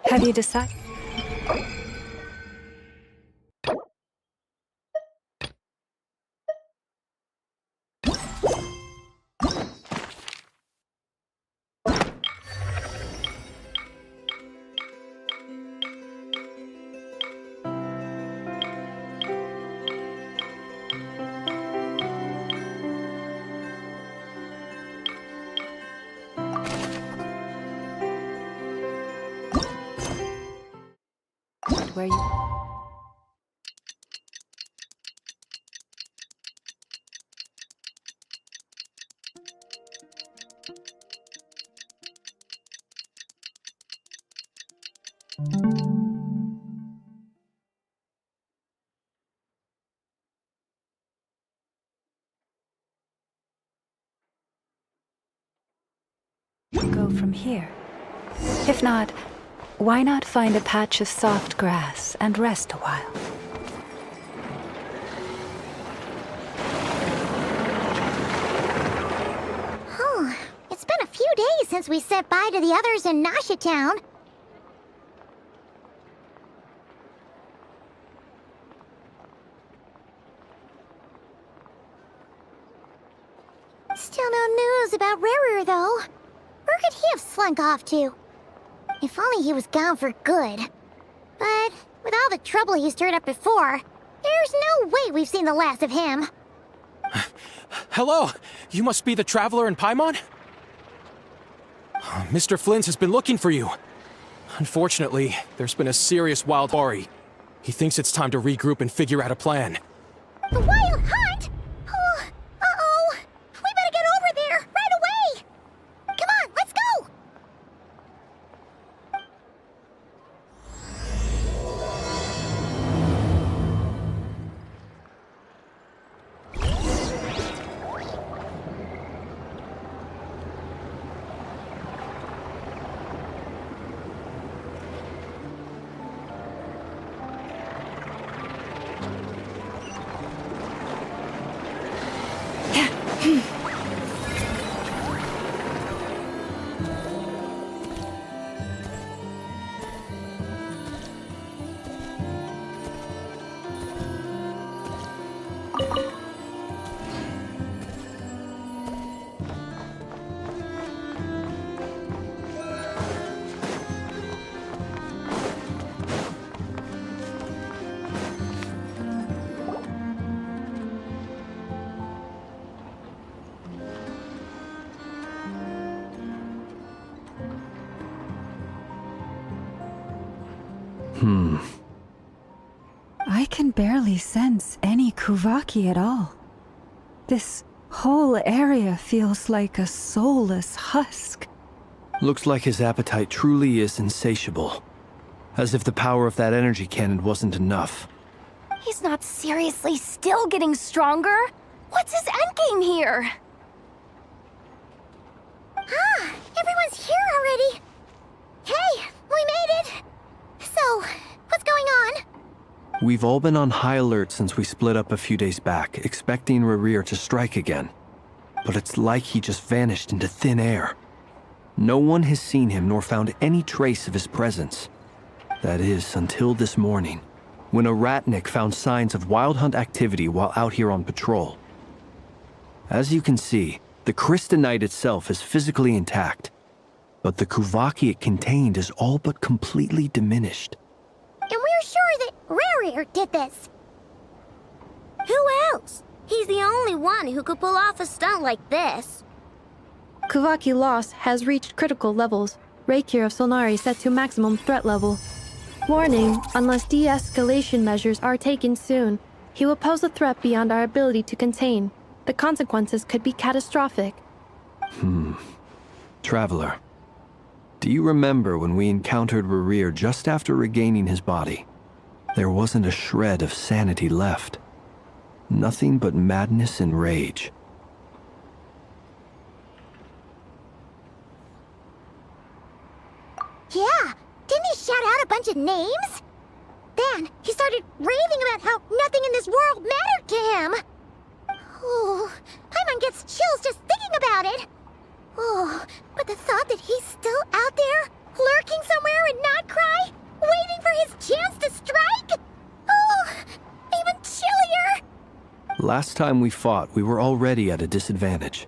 Have you decided? Where you... Go from here. If not, why not find a patch of soft grass and rest a while? Oh, it's been a few days since we said bye to the others in Nasha Town. Still no news about Rarer, though. Where could he have slunk off to? If only he was gone for good. But with all the trouble he stirred up before, there's no way we've seen the last of him. Hello! You must be the traveler in Paimon? Mr. Flint has been looking for you. Unfortunately, there's been a serious wild worry. He thinks it's time to regroup and figure out a plan. The Wild Hunt? Oh, uh-oh. We better get over there, right away! Come on, let's go! I can barely sense any Kuvaki at all. This whole area feels like a soulless husk. Looks like his appetite truly is insatiable. As if the power of that energy cannon wasn't enough. He's not seriously still getting stronger? What's his endgame here? Ah, everyone's here already. Hey, we made it. So, what's going on? We've all been on high alert since we split up a few days back, expecting Rarir to strike again. But it's like he just vanished into thin air. No one has seen him nor found any trace of his presence. That is, until this morning, when a ratnik found signs of wild hunt activity while out here on patrol. As you can see, the Crystonite itself is physically intact, but the Kuvaki it contained is all but completely diminished. And we're sure that Rarir did this. Who else? He's the only one who could pull off a stunt like this. Kuvaki loss has reached critical levels. Reikir of Solnari set to maximum threat level. Warning, unless de-escalation measures are taken soon, he will pose a threat beyond our ability to contain. The consequences could be catastrophic. Traveler, do you remember when we encountered Rarir just after regaining his body? There wasn't a shred of sanity left. Nothing but madness and rage. Yeah, didn't he shout out a bunch of names? Then he started raving about how nothing in this world mattered to him. Oh, Paimon gets chills just thinking about it. Oh, but the thought that he's still out there, lurking somewhere and not crying? last time we fought, we were already at a disadvantage.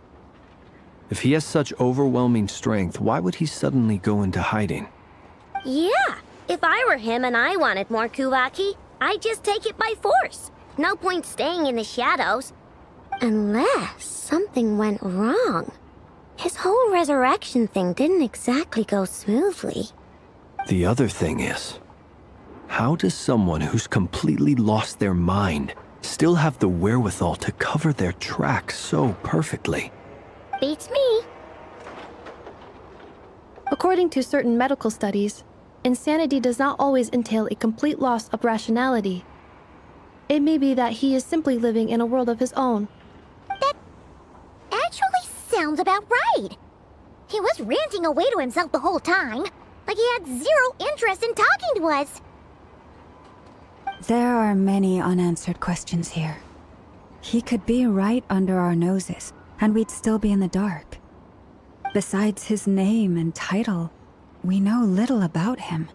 If he has such overwhelming strength, why would he suddenly go into hiding? Yeah, if I were him and I wanted more Kuvaki, I'd just take it by force. No point staying in the shadows. Unless something went wrong. His whole resurrection thing didn't exactly go smoothly. The other thing is, how does someone who's completely lost their mind still have the wherewithal to cover their tracks so perfectly? Beats me. According to certain medical studies, insanity does not always entail a complete loss of rationality. It may be that he is simply living in a world of his own. That actually sounds about right. He was ranting away to himself the whole time, like he had zero interest in talking to us. There are many unanswered questions here. He could be right under our noses, and we'd still be in the dark. Besides his name and title, we know little about him.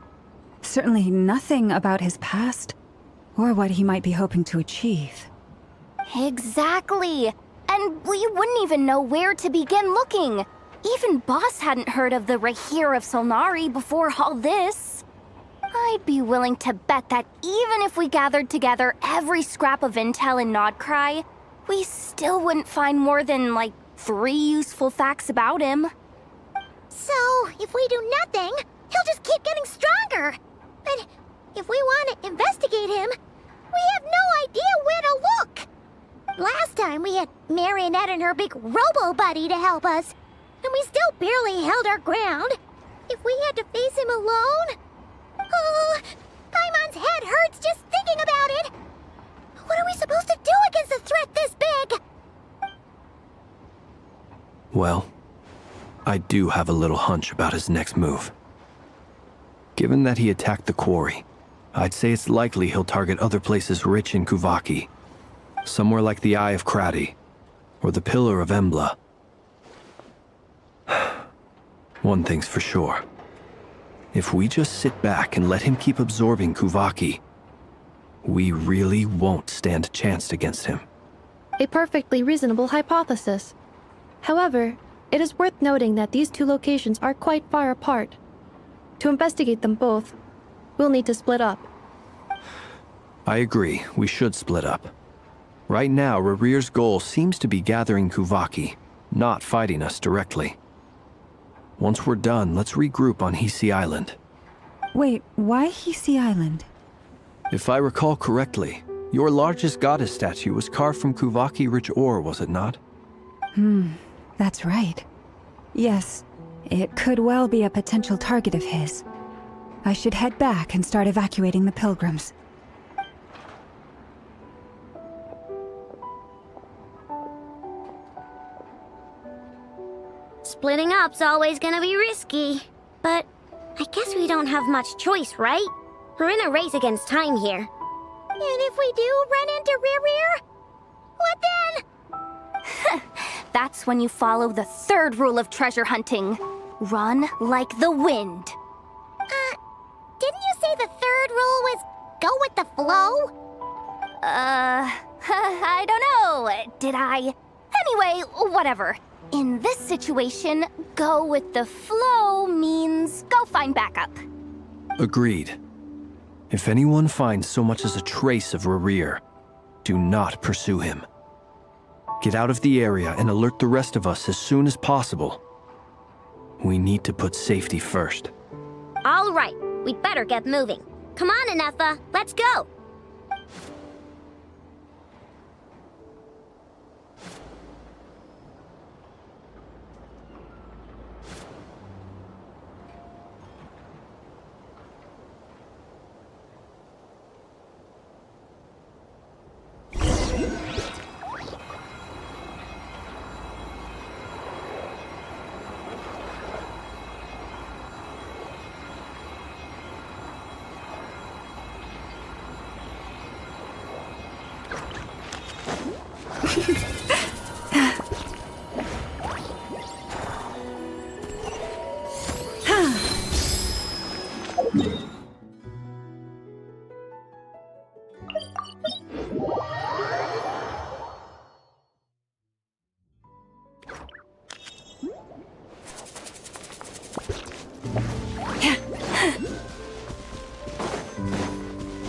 Certainly nothing about his past, or what he might be hoping to achieve. Exactly. And we wouldn't even know where to begin looking. Even Boss hadn't heard of the Rahir of Solnari before all this. I'd be willing to bet that even if we gathered together every scrap of intel in Nodcry, we still wouldn't find more than, like, 3 useful facts about him. So, if we do nothing, he'll just keep getting stronger. But if we want to investigate him, we have no idea where to look. Last time we had Marionette and her big robo-buddy to help us, and we still barely held our ground. If we had to face him alone... Oh, Paimon's head hurts just thinking about it. What are we supposed to do against a threat this big? Well, I do have a little hunch about his next move. Given that he attacked the quarry, I'd say it's likely he'll target other places rich in Kuvaki. Somewhere like the Eye of Krati, or the Pillar of Embla. One thing's for sure. If we just sit back and let him keep absorbing Kuvaki, we really won't stand a chance against him. A perfectly reasonable hypothesis. However, it is worth noting that these two locations are quite far apart. To investigate them both, we'll need to split up. I agree, we should split up. Right now, Rarir's goal seems to be gathering Kuvaki, not fighting us directly. Once we're done, let's regroup on Hisi Island. Wait, why Hisi Island? If I recall correctly, your largest goddess statue was carved from Kuvaki-rich ore, was it not? That's right. Yes, it could well be a potential target of his. I should head back and start evacuating the pilgrims. Splitting up's always gonna be risky. But I guess we don't have much choice, right? We're in a race against time here. And if we do run into Rarir, what then? That's when you follow the 3rd rule of treasure hunting. Run like the wind. Didn't you say the 3rd rule was go with the flow? I don't know. Did I? Anyway, whatever. In this situation, go with the flow means go find backup. Agreed. If anyone finds so much as a trace of Rarir, do not pursue him. Get out of the area and alert the rest of us as soon as possible. We need to put safety first. All right, we'd better get moving. Come on, Anefa, let's go.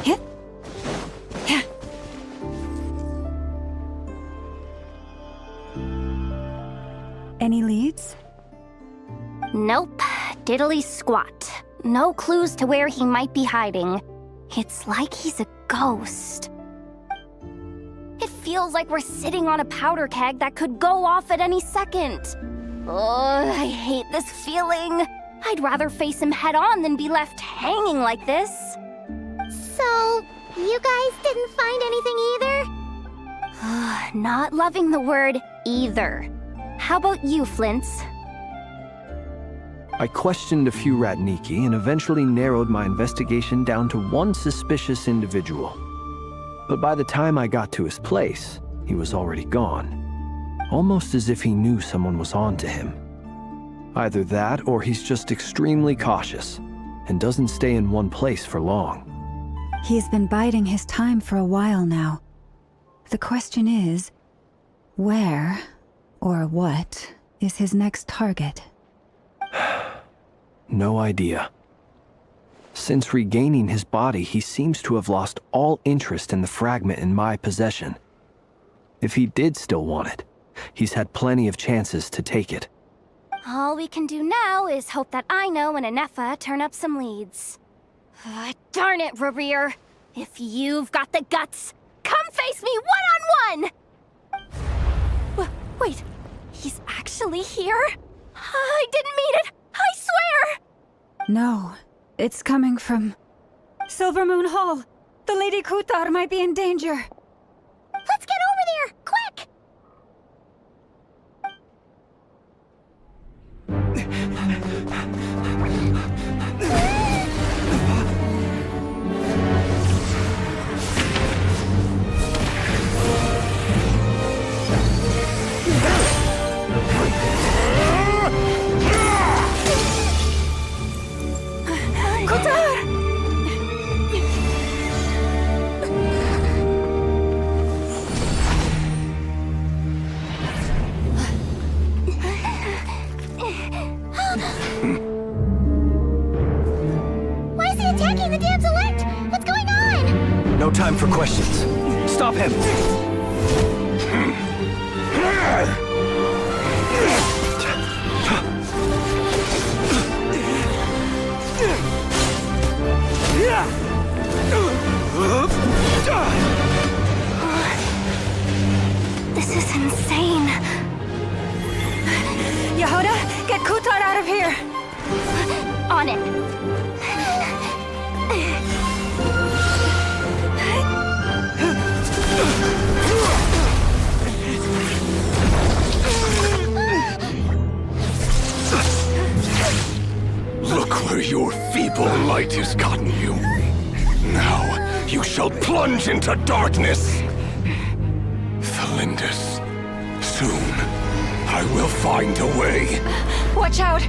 Hit. Yeah. Any leads? Nope. Diddly squat. No clues to where he might be hiding. It's like he's a ghost. It feels like we're sitting on a powder keg that could go off at any second. Oh, I hate this feeling. I'd rather face him head on than be left hanging like this. So, you guys didn't find anything either? Not loving the word either. How about you, Flint's? I questioned a few Ratniki and eventually narrowed my investigation down to one suspicious individual. But by the time I got to his place, he was already gone. Almost as if he knew someone was on to him. Either that or he's just extremely cautious and doesn't stay in one place for long. He's been biding his time for a while now. The question is, where or what is his next target? No idea. Since regaining his body, he seems to have lost all interest in the fragment in my possession. If he did still want it, he's had plenty of chances to take it. All we can do now is hope that Aino and Anefa turn up some leads. Darn it, Rarir. If you've got the guts, come face me one-on-one! Wait, he's actually here? I didn't mean it! I swear! No, it's coming from Silver Moon Hall. The Lady Kutar might be in danger. Let's get over there, quick! Why is he attacking the damselette? What's going on? No time for questions. Stop him! This is insane. Yehuda, get Kutar out of here! On it. Look where your feeble light has gotten you. Now you shall plunge into darkness. Thalindus, soon I will find a way. Watch out!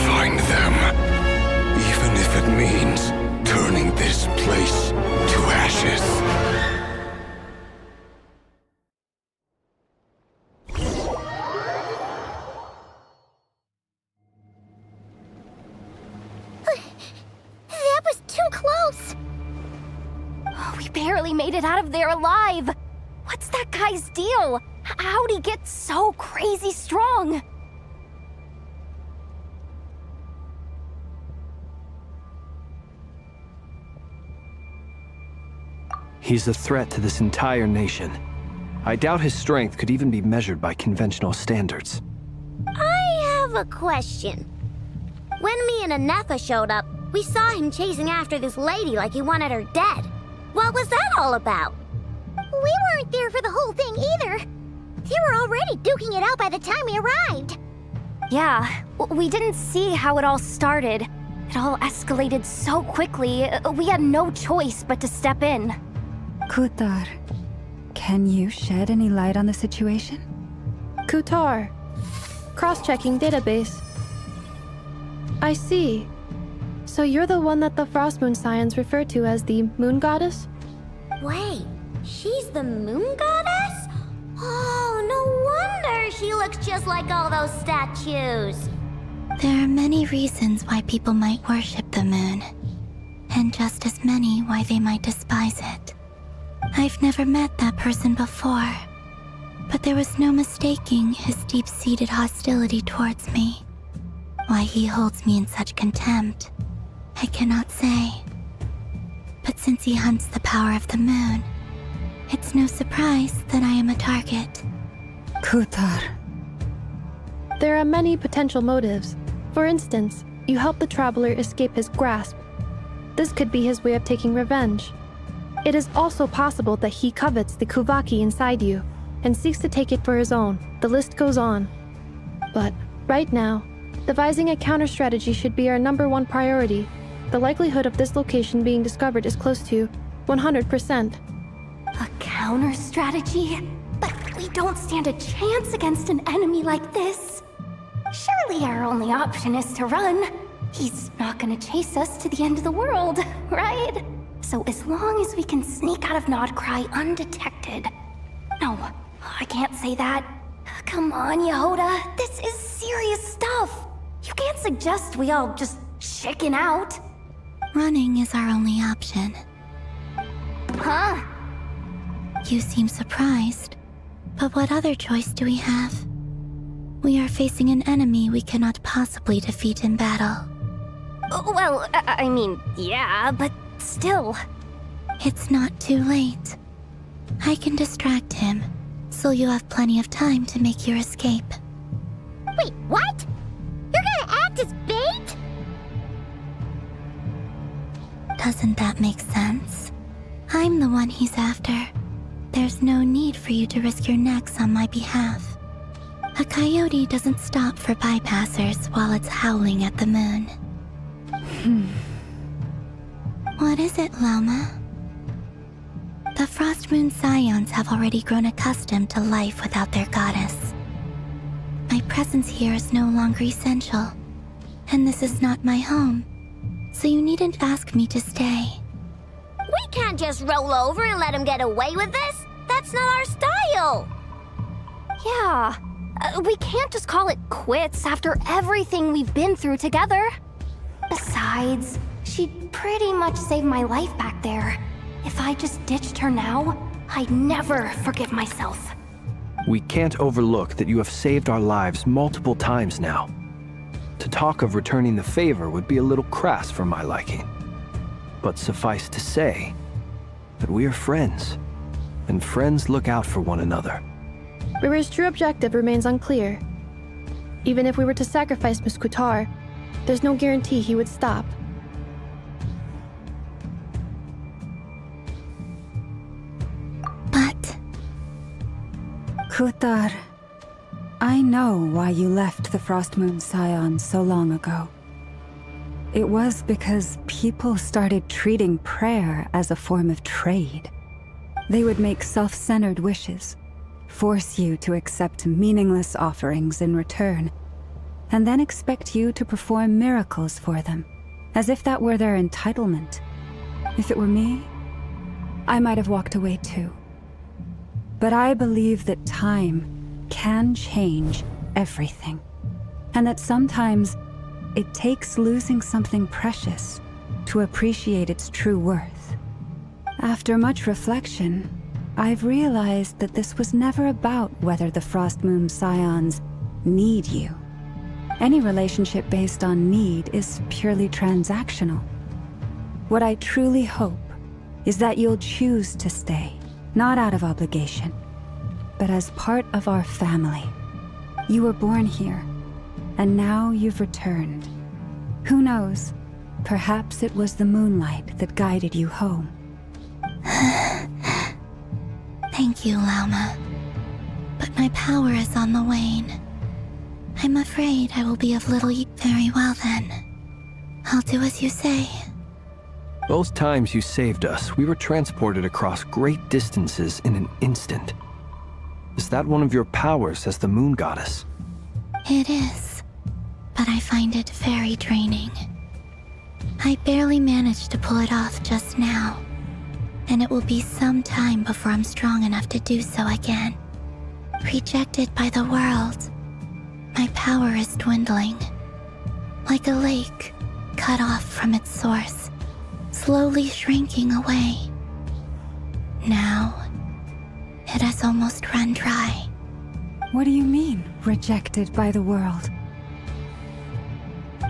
Find them, even if it means turning this place to ashes. That was too close! We barely made it out of there alive. What's that guy's deal? How'd he get so crazy strong? He's a threat to this entire nation. I doubt his strength could even be measured by conventional standards. I have a question. When me and Anefa showed up, we saw him chasing after this lady like he wanted her dead. What was that all about? We weren't there for the whole thing either. They were already duking it out by the time we arrived. Yeah, we didn't see how it all started. It all escalated so quickly, we had no choice but to step in. Kutar, can you shed any light on the situation? Kutar. Cross-checking database. I see. So you're the one that the Frost Moon Scions refer to as the Moon Goddess? Wait, she's the moon goddess? Oh, no wonder she looks just like all those statues. There are many reasons why people might worship the moon, and just as many why they might despise it. I've never met that person before, but there was no mistaking his deep-seated hostility towards me. Why he holds me in such contempt, I cannot say. But since he hunts the power of the moon, it's no surprise that I am a target. Kutar. There are many potential motives. For instance, you help the traveler escape his grasp. This could be his way of taking revenge. It is also possible that he covets the Kuvaki inside you and seeks to take it for his own. The list goes on. But right now, devising a counter-strategy should be our #1 priority. The likelihood of this location being discovered is close to 100%. A counter strategy? But we don't stand a chance against an enemy like this. Surely our only option is to run. He's not gonna chase us to the end of the world, right? So as long as we can sneak out of Nodcry undetected. No, I can't say that. Come on, Yehoda. This is serious stuff. You can't suggest we all just chicken out. Running is our only option. Huh? You seem surprised. But what other choice do we have? We are facing an enemy we cannot possibly defeat in battle. Well, I mean, yeah, but still. It's not too late. I can distract him, so you have plenty of time to make your escape. Wait, what? You're gonna act as bait? Doesn't that make sense? I'm the one he's after. There's no need for you to risk your necks on my behalf. A coyote doesn't stop for bypassers while it's howling at the moon. What is it, Loma? The Frost Moon Scions have already grown accustomed to life without their goddess. My presence here is no longer essential, and this is not my home, so you needn't ask me to stay. We can't just roll over and let him get away with this. That's not our style. Yeah, we can't just call it quits after everything we've been through together. Besides, she'd pretty much saved my life back there. If I just ditched her now, I'd never forgive myself. We can't overlook that you have saved our lives multiple times now. To talk of returning the favor would be a little crass for my liking. But suffice to say that we are friends, and friends look out for one another. River's true objective remains unclear. Even if we were to sacrifice Miss Kutar, there's no guarantee he would stop. But Kutar, I know why you left the Frost Moon Scions so long ago. It was because people started treating prayer as a form of trade. They would make self-centered wishes, force you to accept meaningless offerings in return, and then expect you to perform miracles for them, as if that were their entitlement. If it were me, I might have walked away too. But I believe that time can change everything, and that sometimes it takes losing something precious to appreciate its true worth. After much reflection, I've realized that this was never about whether the Frost Moon Scions need you. Any relationship based on need is purely transactional. What I truly hope is that you'll choose to stay, not out of obligation, but as part of our family. You were born here, and now you've returned. Who knows? Perhaps it was the moonlight that guided you home. Thank you, Lauma. But my power is on the wane. I'm afraid I will be of little use. Very well then. I'll do as you say. Both times you saved us, we were transported across great distances in an instant. Is that one of your powers as the moon goddess? It is, but I find it very draining. I barely managed to pull it off just now, and it will be some time before I'm strong enough to do so again. Rejected by the world, my power is dwindling. Like a lake cut off from its source, slowly shrinking away. Now, it has almost run dry. What do you mean, rejected by the world?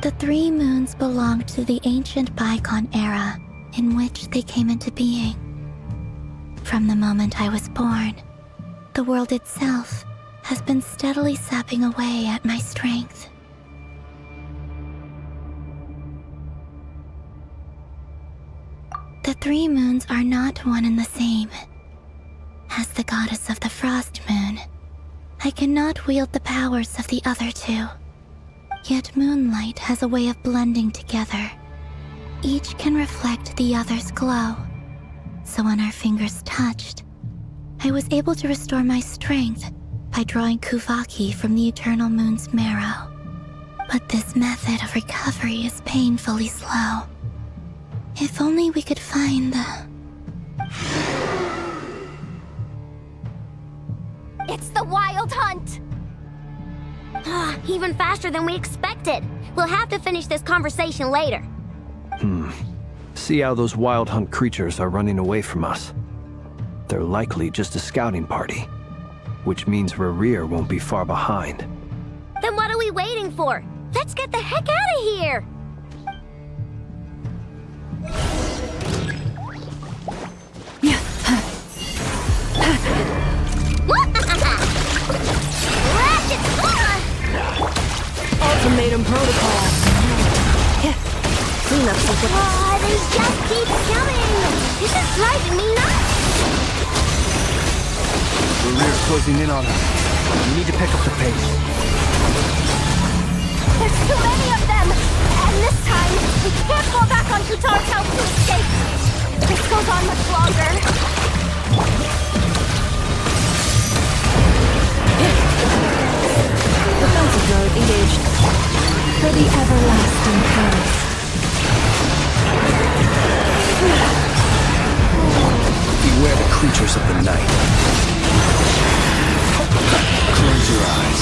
The 3 moons belonged to the ancient bygone era in which they came into being. From the moment I was born, the world itself has been steadily sapping away at my strength. The 3 moons are not one and the same. As the goddess of the Frost Moon, I cannot wield the powers of the other 2. Yet moonlight has a way of blending together. Each can reflect the other's glow. So when our fingers touched, I was able to restore my strength by drawing Kuvaki from the eternal moon's marrow. But this method of recovery is painfully slow. If only we could find the... It's the Wild Hunt! Even faster than we expected. We'll have to finish this conversation later. See how those wild hunt creatures are running away from us. They're likely just a scouting party, which means Rerir won't be far behind. Then what are we waiting for? Let's get the heck out of here! Ultimatum protocol. Cleanup sequence. Oh, they just keep coming! This is driving me nuts! Rerir's closing in on us. We need to pick up the pace. There's too many of them! And this time, we can't fall back on Kutar's house to escape! This goes on much longer. Defensive mode engaged. For the everlasting past. Beware the creatures of the night. Close your eyes.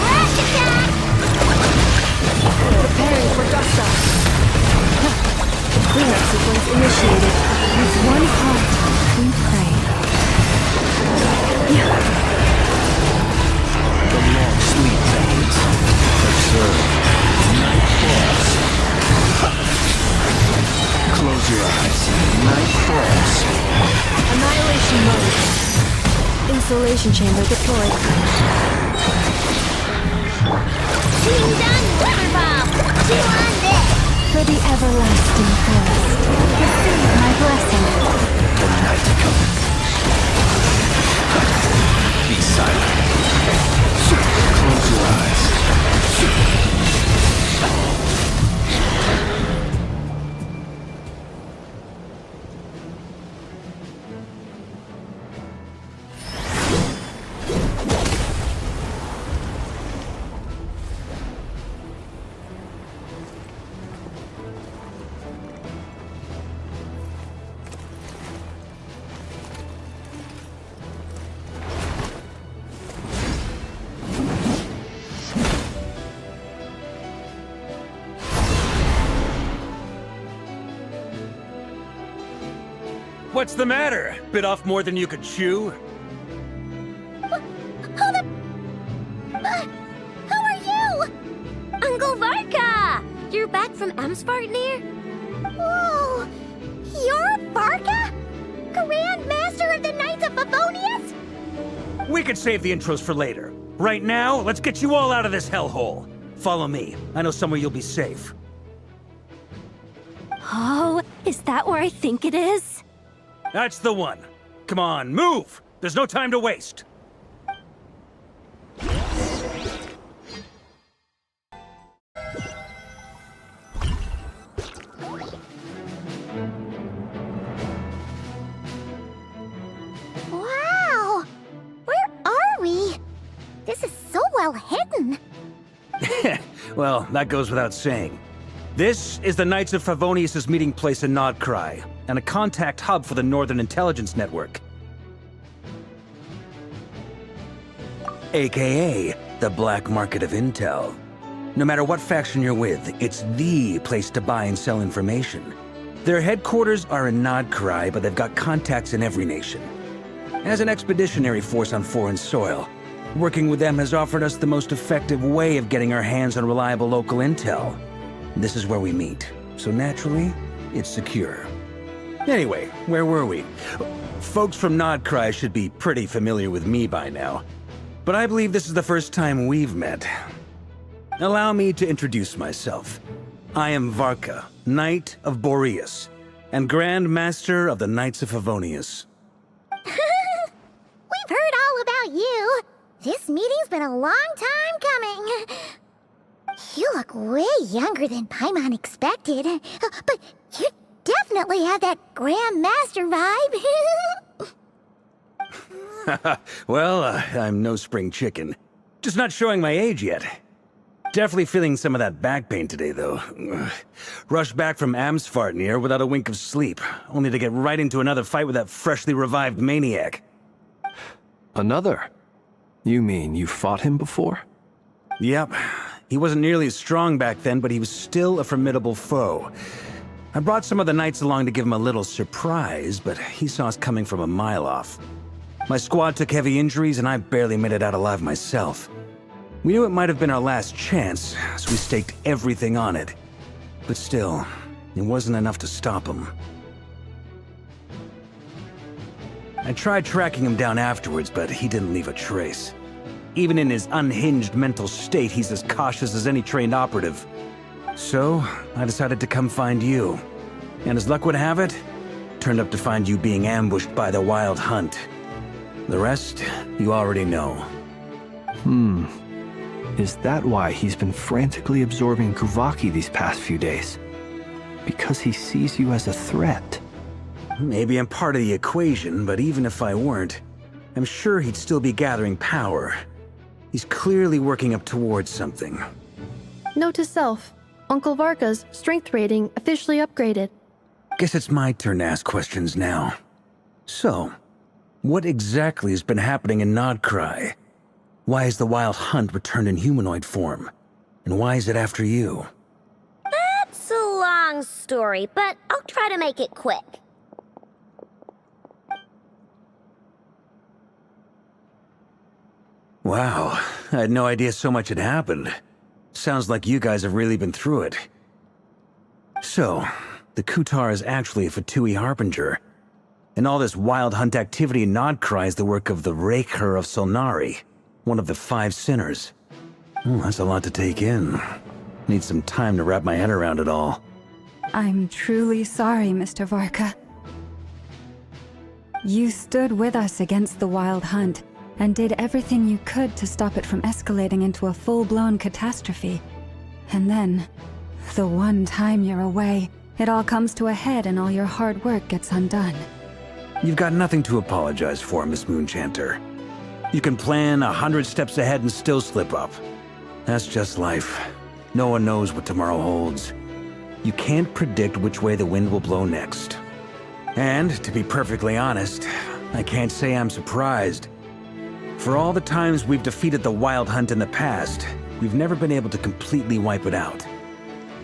Rush attack! Preparing for dust up. Cleanup sequence initiated. With one heart, we pray. The long sleep fades. Observe. Night falls. Close your eyes. Night falls. Annihilation mode. Insulation chamber deployed. Team done, Weather Bomb! Chew on this! For the everlasting past. Receive my blessing. The night cometh. Be silent. Close your eyes. What's the matter? Bit off more than you could chew? Who are you? Uncle Varka! You're back from Amsvartnir? Whoa! You're Varka? Grand Master of the Knights of Favonius? We could save the intros for later. Right now, let's get you all out of this hellhole. Follow me. I know somewhere you'll be safe. Oh, is that where I think it is? That's the one. Come on, move! There's no time to waste. Wow! Where are we? This is so well hidden. Well, that goes without saying. This is the Knights of Favonius' meeting place in Nodcry, and a contact hub for the Northern Intelligence Network. AKA, the black market of intel. No matter what faction you're with, it's THE place to buy and sell information. Their headquarters are in Nodcry, but they've got contacts in every nation. As an expeditionary force on foreign soil, working with them has offered us the most effective way of getting our hands on reliable local intel. This is where we meet, so naturally, it's secure. Anyway, where were we? Folks from Nodcry should be pretty familiar with me by now, but I believe this is the first time we've met. Allow me to introduce myself. I am Varka, Knight of Boreas, and Grand Master of the Knights of Favonius. We've heard all about you. This meeting's been a long time coming. You look way younger than Paimon expected, but you definitely have that Grand Master vibe. Well, I'm no spring chicken. Just not showing my age yet. Definitely feeling some of that back pain today, though. Rushed back from Amsvartnir without a wink of sleep, only to get right into another fight with that freshly revived maniac. Another? You mean you fought him before? Yep. He wasn't nearly as strong back then, but he was still a formidable foe. I brought some of the knights along to give him a little surprise, but he saw us coming from a mile off. My squad took heavy injuries, and I barely made it out alive myself. We knew it might have been our last chance, so we staked everything on it. But still, it wasn't enough to stop him. I tried tracking him down afterwards, but he didn't leave a trace. Even in his unhinged mental state, he's as cautious as any trained operative. So, I decided to come find you. And as luck would have it, turned up to find you being ambushed by the Wild Hunt. The rest, you already know. Is that why he's been frantically absorbing Kuvaki these past few days? Because he sees you as a threat? Maybe I'm part of the equation, but even if I weren't, I'm sure he'd still be gathering power. He's clearly working up towards something. Note to self, Uncle Varka's strength rating officially upgraded. Guess it's my turn to ask questions now. So, what exactly has been happening in Nodcry? Why has the Wild Hunt returned in humanoid form? And why is it after you? That's a long story, but I'll try to make it quick. Wow, I had no idea so much had happened. Sounds like you guys have really been through it. So, the Kutar is actually a Fatui Harbinger. And all this Wild Hunt activity in Nodcry is the work of the Raker of Solnari, one of the 5 sinners. Oh, that's a lot to take in. Need some time to wrap my head around it all. I'm truly sorry, Mr. Varka. You stood with us against the Wild Hunt, and did everything you could to stop it from escalating into a full-blown catastrophe. And then, the one time you're away, it all comes to a head and all your hard work gets undone. You've got nothing to apologize for, Miss Moonchanter. You can plan 100 steps ahead and still slip up. That's just life. No one knows what tomorrow holds. You can't predict which way the wind will blow next. And, to be perfectly honest, I can't say I'm surprised. For all the times we've defeated the Wild Hunt in the past, we've never been able to completely wipe it out.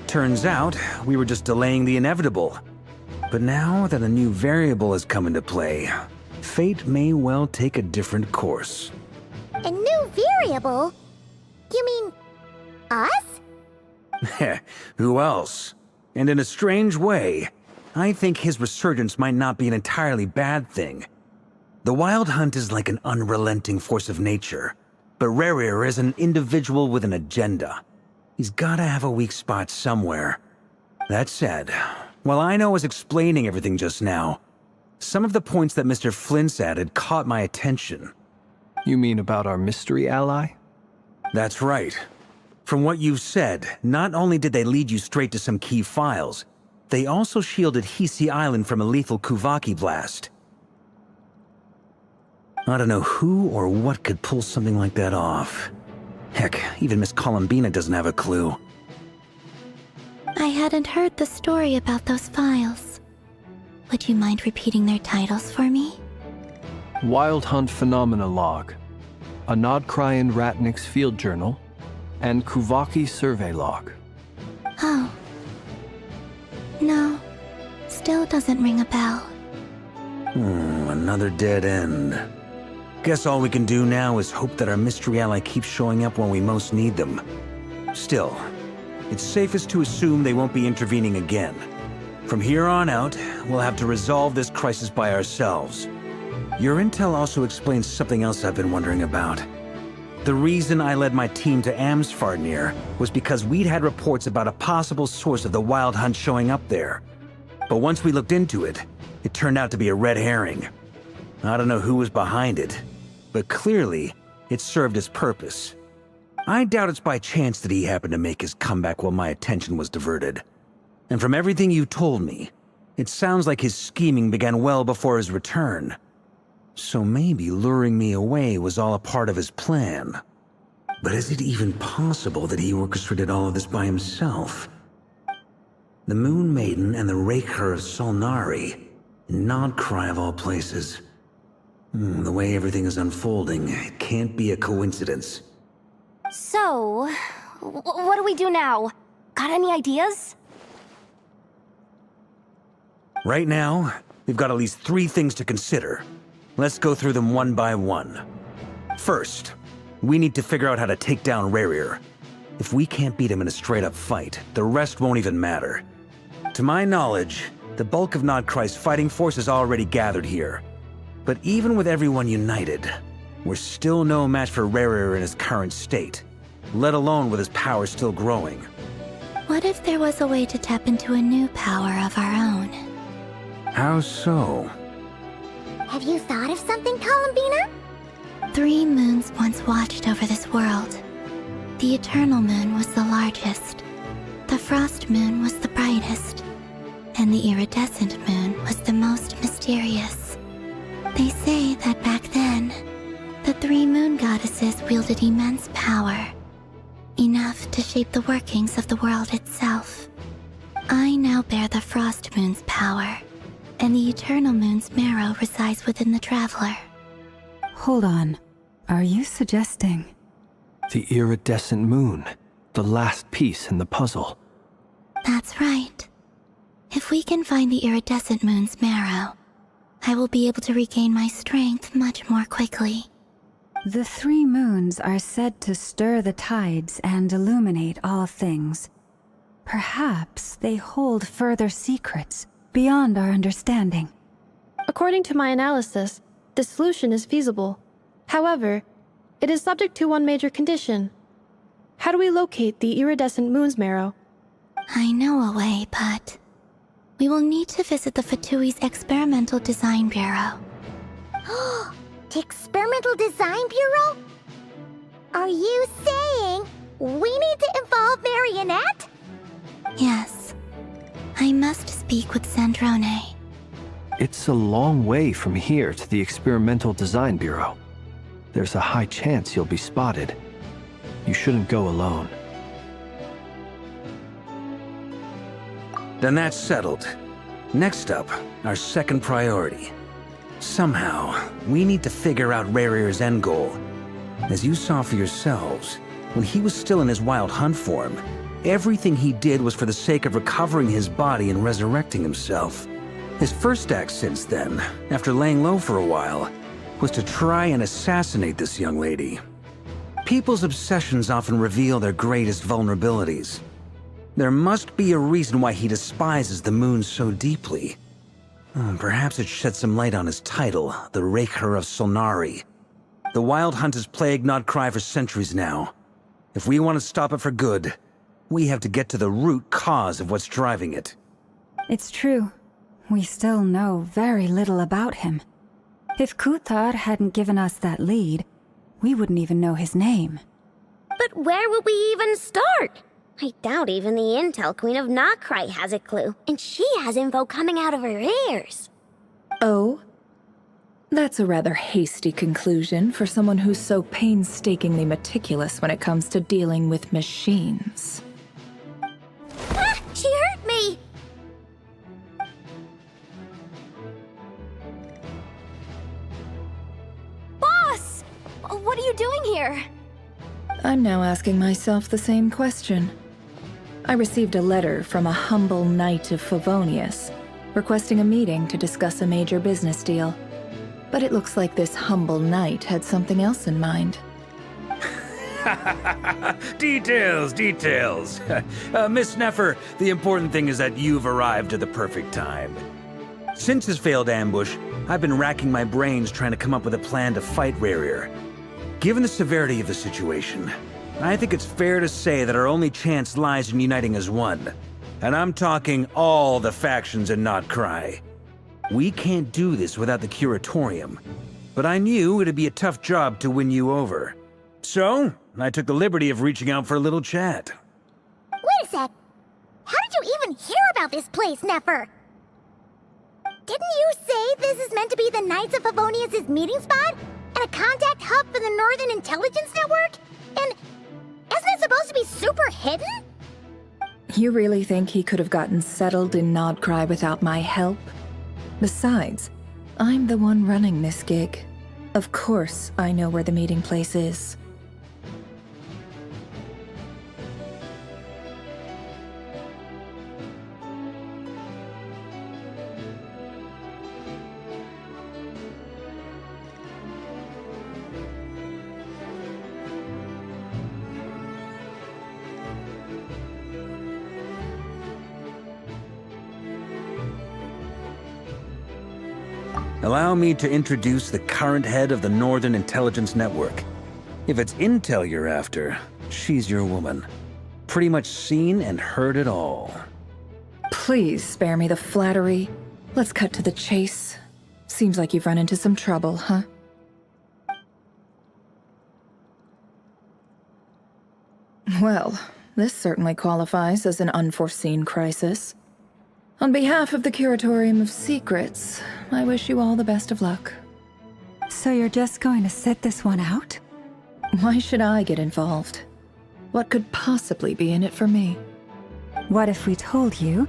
Turns out, we were just delaying the inevitable. But now that a new variable has come into play, fate may well take a different course. A new variable? You mean us? Who else? And in a strange way, I think his resurgence might not be an entirely bad thing. The Wild Hunt is like an unrelenting force of nature, but Rerir is an individual with an agenda. He's gotta have a weak spot somewhere. That said, while Aino was explaining everything just now, some of the points that Mr. Flint's added caught my attention. You mean about our mystery ally? That's right. From what you've said, not only did they lead you straight to some key files, they also shielded Hisi Island from a lethal Kuvaki blast. I don't know who or what could pull something like that off. Heck, even Miss Columbina doesn't have a clue. I hadn't heard the story about those files. Would you mind repeating their titles for me? Wild Hunt Phenomena Log, a Nodcrian Ratnik's Field Journal, and Kuvaki Survey Log. Oh. No, still doesn't ring a bell. Another dead end. Guess all we can do now is hope that our mystery ally keeps showing up when we most need them. Still, it's safest to assume they won't be intervening again. From here on out, we'll have to resolve this crisis by ourselves. Your intel also explains something else I've been wondering about. The reason I led my team to Amsfarnir was because we'd had reports about a possible source of the Wild Hunt showing up there. But once we looked into it, it turned out to be a red herring. I don't know who was behind it, but clearly, it served its purpose. I doubt it's by chance that he happened to make his comeback while my attention was diverted. And from everything you told me, it sounds like his scheming began well before his return. So maybe luring me away was all a part of his plan. But is it even possible that he orchestrated all of this by himself? The Moon Maiden and the Raker of Solnari, Nodcry of all places. The way everything is unfolding, it can't be a coincidence. So, what do we do now? Got any ideas? Right now, we've got at least 3 things to consider. Let's go through them one by one. First, we need to figure out how to take down Rerir. If we can't beat him in a straight-up fight, the rest won't even matter. To my knowledge, the bulk of Nodcry's fighting force is already gathered here. But even with everyone united, we're still no match for Rerir in his current state, let alone with his power still growing. What if there was a way to tap into a new power of our own? How so? Have you thought of something, Columbina? 3 moons once watched over this world. The Eternal Moon was the largest. The Frost Moon was the brightest. And the Iridescent Moon was the most mysterious. They say that back then, the 3 moon goddesses wielded immense power, enough to shape the workings of the world itself. I now bear the Frost Moon's power, and the Eternal Moon's marrow resides within the Traveler. Hold on. Are you suggesting? The Iridescent Moon, the last piece in the puzzle. That's right. If we can find the Iridescent Moon's marrow, I will be able to regain my strength much more quickly. The 3 moons are said to stir the tides and illuminate all things. Perhaps they hold further secrets beyond our understanding. According to my analysis, the solution is feasible. However, it is subject to one major condition. How do we locate the Iridescent Moon's marrow? I know a way, but we will need to visit the Fatui's Experimental Design Bureau. The Experimental Design Bureau? Are you saying we need to involve Marionette? Yes. I must speak with Sandrone. It's a long way from here to the Experimental Design Bureau. There's a high chance you'll be spotted. You shouldn't go alone. Then that's settled. Next up, our second priority. Somehow, we need to figure out Rerir's end goal. As you saw for yourselves, when he was still in his Wild Hunt form, everything he did was for the sake of recovering his body and resurrecting himself. His first act since then, after laying low for a while, was to try and assassinate this young lady. People's obsessions often reveal their greatest vulnerabilities. There must be a reason why he despises the moon so deeply. Perhaps it sheds some light on his title, the Raker of Solnari. The Wild Hunt has plagued Nodcry for centuries now. If we want to stop it for good, we have to get to the root cause of what's driving it. It's true. We still know very little about him. If Kuthar hadn't given us that lead, we wouldn't even know his name. But where would we even start? I doubt even the Intel Queen of Nodcry has a clue, and she has info coming out of her ears. Oh? That's a rather hasty conclusion for someone who's so painstakingly meticulous when it comes to dealing with machines. Ah! She hurt me! Boss! What are you doing here? I'm now asking myself the same question. I received a letter from a humble knight of Favonius, requesting a meeting to discuss a major business deal. But it looks like this humble knight had something else in mind. Details. Miss Neffer, the important thing is that you've arrived at the perfect time. Since his failed ambush, I've been racking my brains trying to come up with a plan to fight Rarir. Given the severity of the situation, I think it's fair to say that our only chance lies in uniting as one. And I'm talking all the factions in Nodcry. We can't do this without the Curatorium, but I knew it'd be a tough job to win you over. So, I took the liberty of reaching out for a little chat. Wait a sec. How did you even hear about this place, Neffer? Didn't you say this is meant to be the Knights of Favonius' meeting spot? And a contact hub for the Northern Intelligence Network? And isn't it supposed to be super hidden? You really think he could have gotten settled in Nodcry without my help? Besides, I'm the one running this gig. Of course I know where the meeting place is. Allow me to introduce the current head of the Northern Intelligence Network. If it's intel you're after, she's your woman. Pretty much seen and heard it all. Please spare me the flattery. Let's cut to the chase. Seems like you've run into some trouble, huh? Well, this certainly qualifies as an unforeseen crisis. On behalf of the Curatorium of Secrets, I wish you all the best of luck. So you're just going to sit this one out? Why should I get involved? What could possibly be in it for me? What if we told you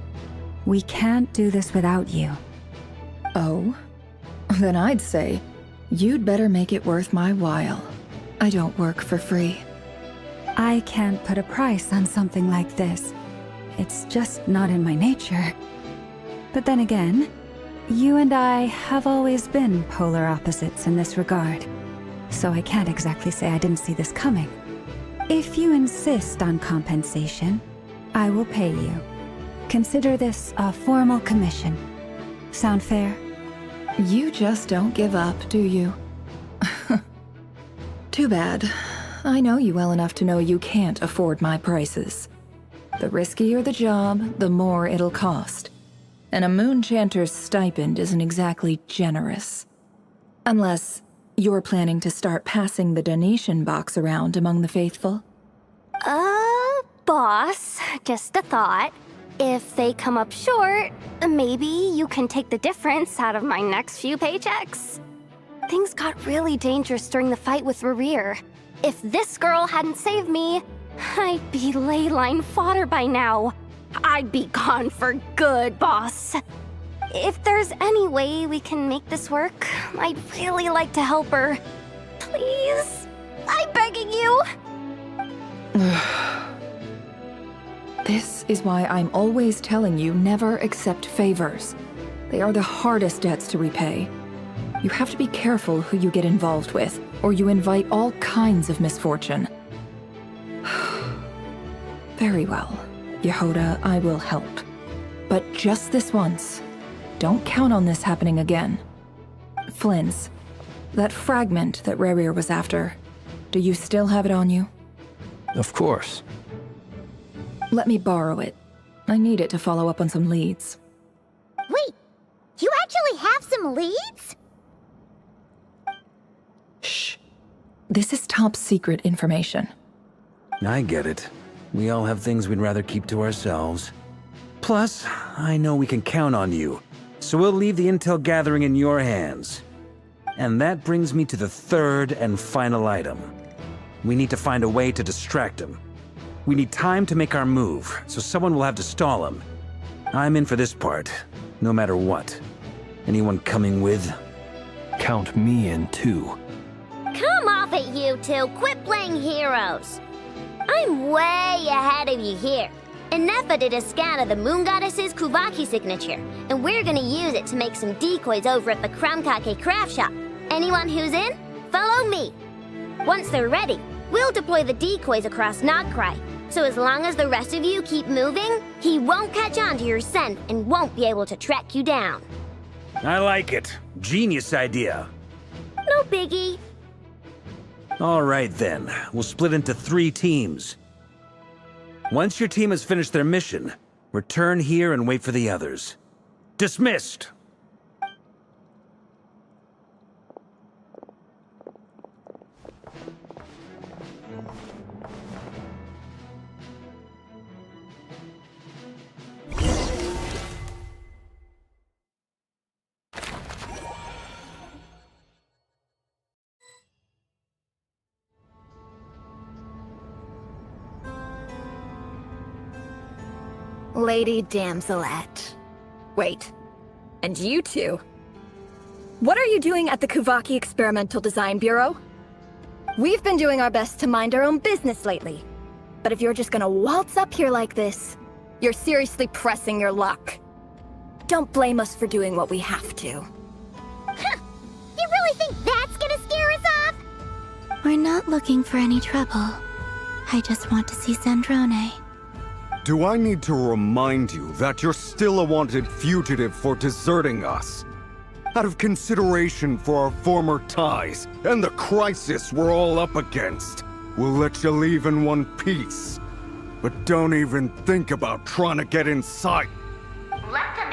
we can't do this without you? Oh? Then I'd say, you'd better make it worth my while. I don't work for free. I can't put a price on something like this. It's just not in my nature. But then again, you and I have always been polar opposites in this regard. So I can't exactly say I didn't see this coming. If you insist on compensation, I will pay you. Consider this a formal commission. Sound fair? You just don't give up, do you? Too bad. I know you well enough to know you can't afford my prices. The riskier the job, the more it'll cost. And a Moonchanter's stipend isn't exactly generous. Unless you're planning to start passing the donation box around among the faithful. Boss, just a thought. If they come up short, maybe you can take the difference out of my next few paychecks. Things got really dangerous during the fight with Rarir. If this girl hadn't saved me, I'd be ley line fodder by now. I'd be gone for good, boss. If there's any way we can make this work, I'd really like to help her. Please? I'm begging you. This is why I'm always telling you never accept favors. They are the hardest debts to repay. You have to be careful who you get involved with, or you invite all kinds of misfortune. Very well. Yehoda, I will help. But just this once. Don't count on this happening again. Flynn's. That fragment that Rerir was after. Do you still have it on you? Of course. Let me borrow it. I need it to follow up on some leads. Wait, you actually have some leads? Shh. This is top secret information. I get it. We all have things we'd rather keep to ourselves. Plus, I know we can count on you, so we'll leave the intel gathering in your hands. And that brings me to the third and final item. We need to find a way to distract him. We need time to make our move, so someone will have to stall him. I'm in for this part, no matter what. Anyone coming with? Count me in too. Come off it, you two. Quit playing heroes. I'm way ahead of you here. Nefa did a scan of the Moon Goddess's Kuvaki signature, and we're gonna use it to make some decoys over at the Kramkake craft shop. Anyone who's in, follow me. Once they're ready, we'll deploy the decoys across Nogcry. So as long as the rest of you keep moving, he won't catch on to your scent and won't be able to track you down. I like it. Genius idea. No biggie. All right then, we'll split into 3 teams. Once your team has finished their mission, return here and wait for the others. Dismissed! Lady Damselette. Wait, and you two? What are you doing at the Kuvaki Experimental Design Bureau? We've been doing our best to mind our own business lately. But if you're just gonna waltz up here like this, you're seriously pressing your luck. Don't blame us for doing what we have to. Huh! You really think that's gonna scare us off? We're not looking for any trouble. I just want to see Zandrone. Do I need to remind you that you're still a wanted fugitive for deserting us? Out of consideration for our former ties and the crisis we're all up against, we'll let you leave in one piece. But don't even think about trying to get inside. Let them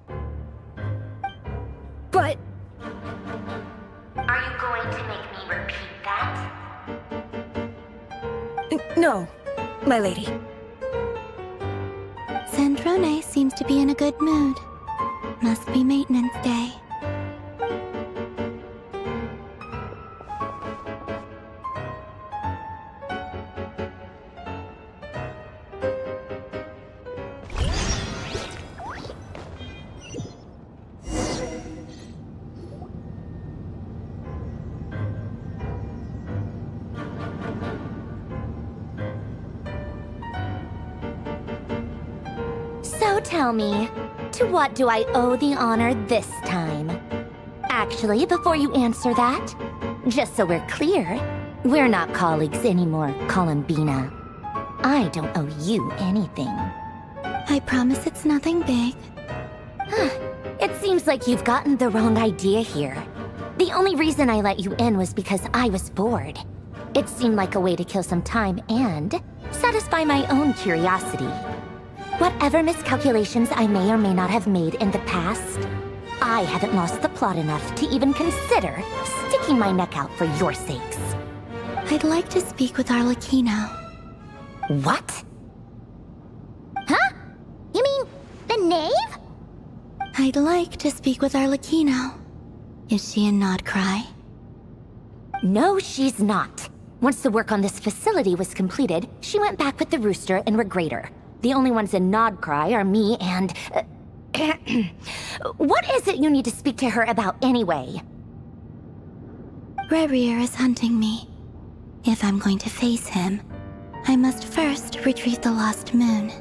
in. But... Are you going to make me repeat that? No, my lady. Zandrone seems to be in a good mood. Must be maintenance day. So tell me, to what do I owe the honor this time? Actually, before you answer that, just so we're clear, we're not colleagues anymore, Columbina. I don't owe you anything. I promise it's nothing big. It seems like you've gotten the wrong idea here. The only reason I let you in was because I was bored. It seemed like a way to kill some time and satisfy my own curiosity. Whatever miscalculations I may or may not have made in the past, I haven't lost the plot enough to even consider sticking my neck out for your sakes. I'd like to speak with Arlecchino. What? Huh? You mean the knave? I'd like to speak with Arlecchino. Is she in Nodcry? No, she's not. Once the work on this facility was completed, she went back with the Rooster and Regrator. The only ones in Nodcry are me and... What is it you need to speak to her about anyway? Rerir is hunting me. If I'm going to face him, I must first retrieve the lost moon.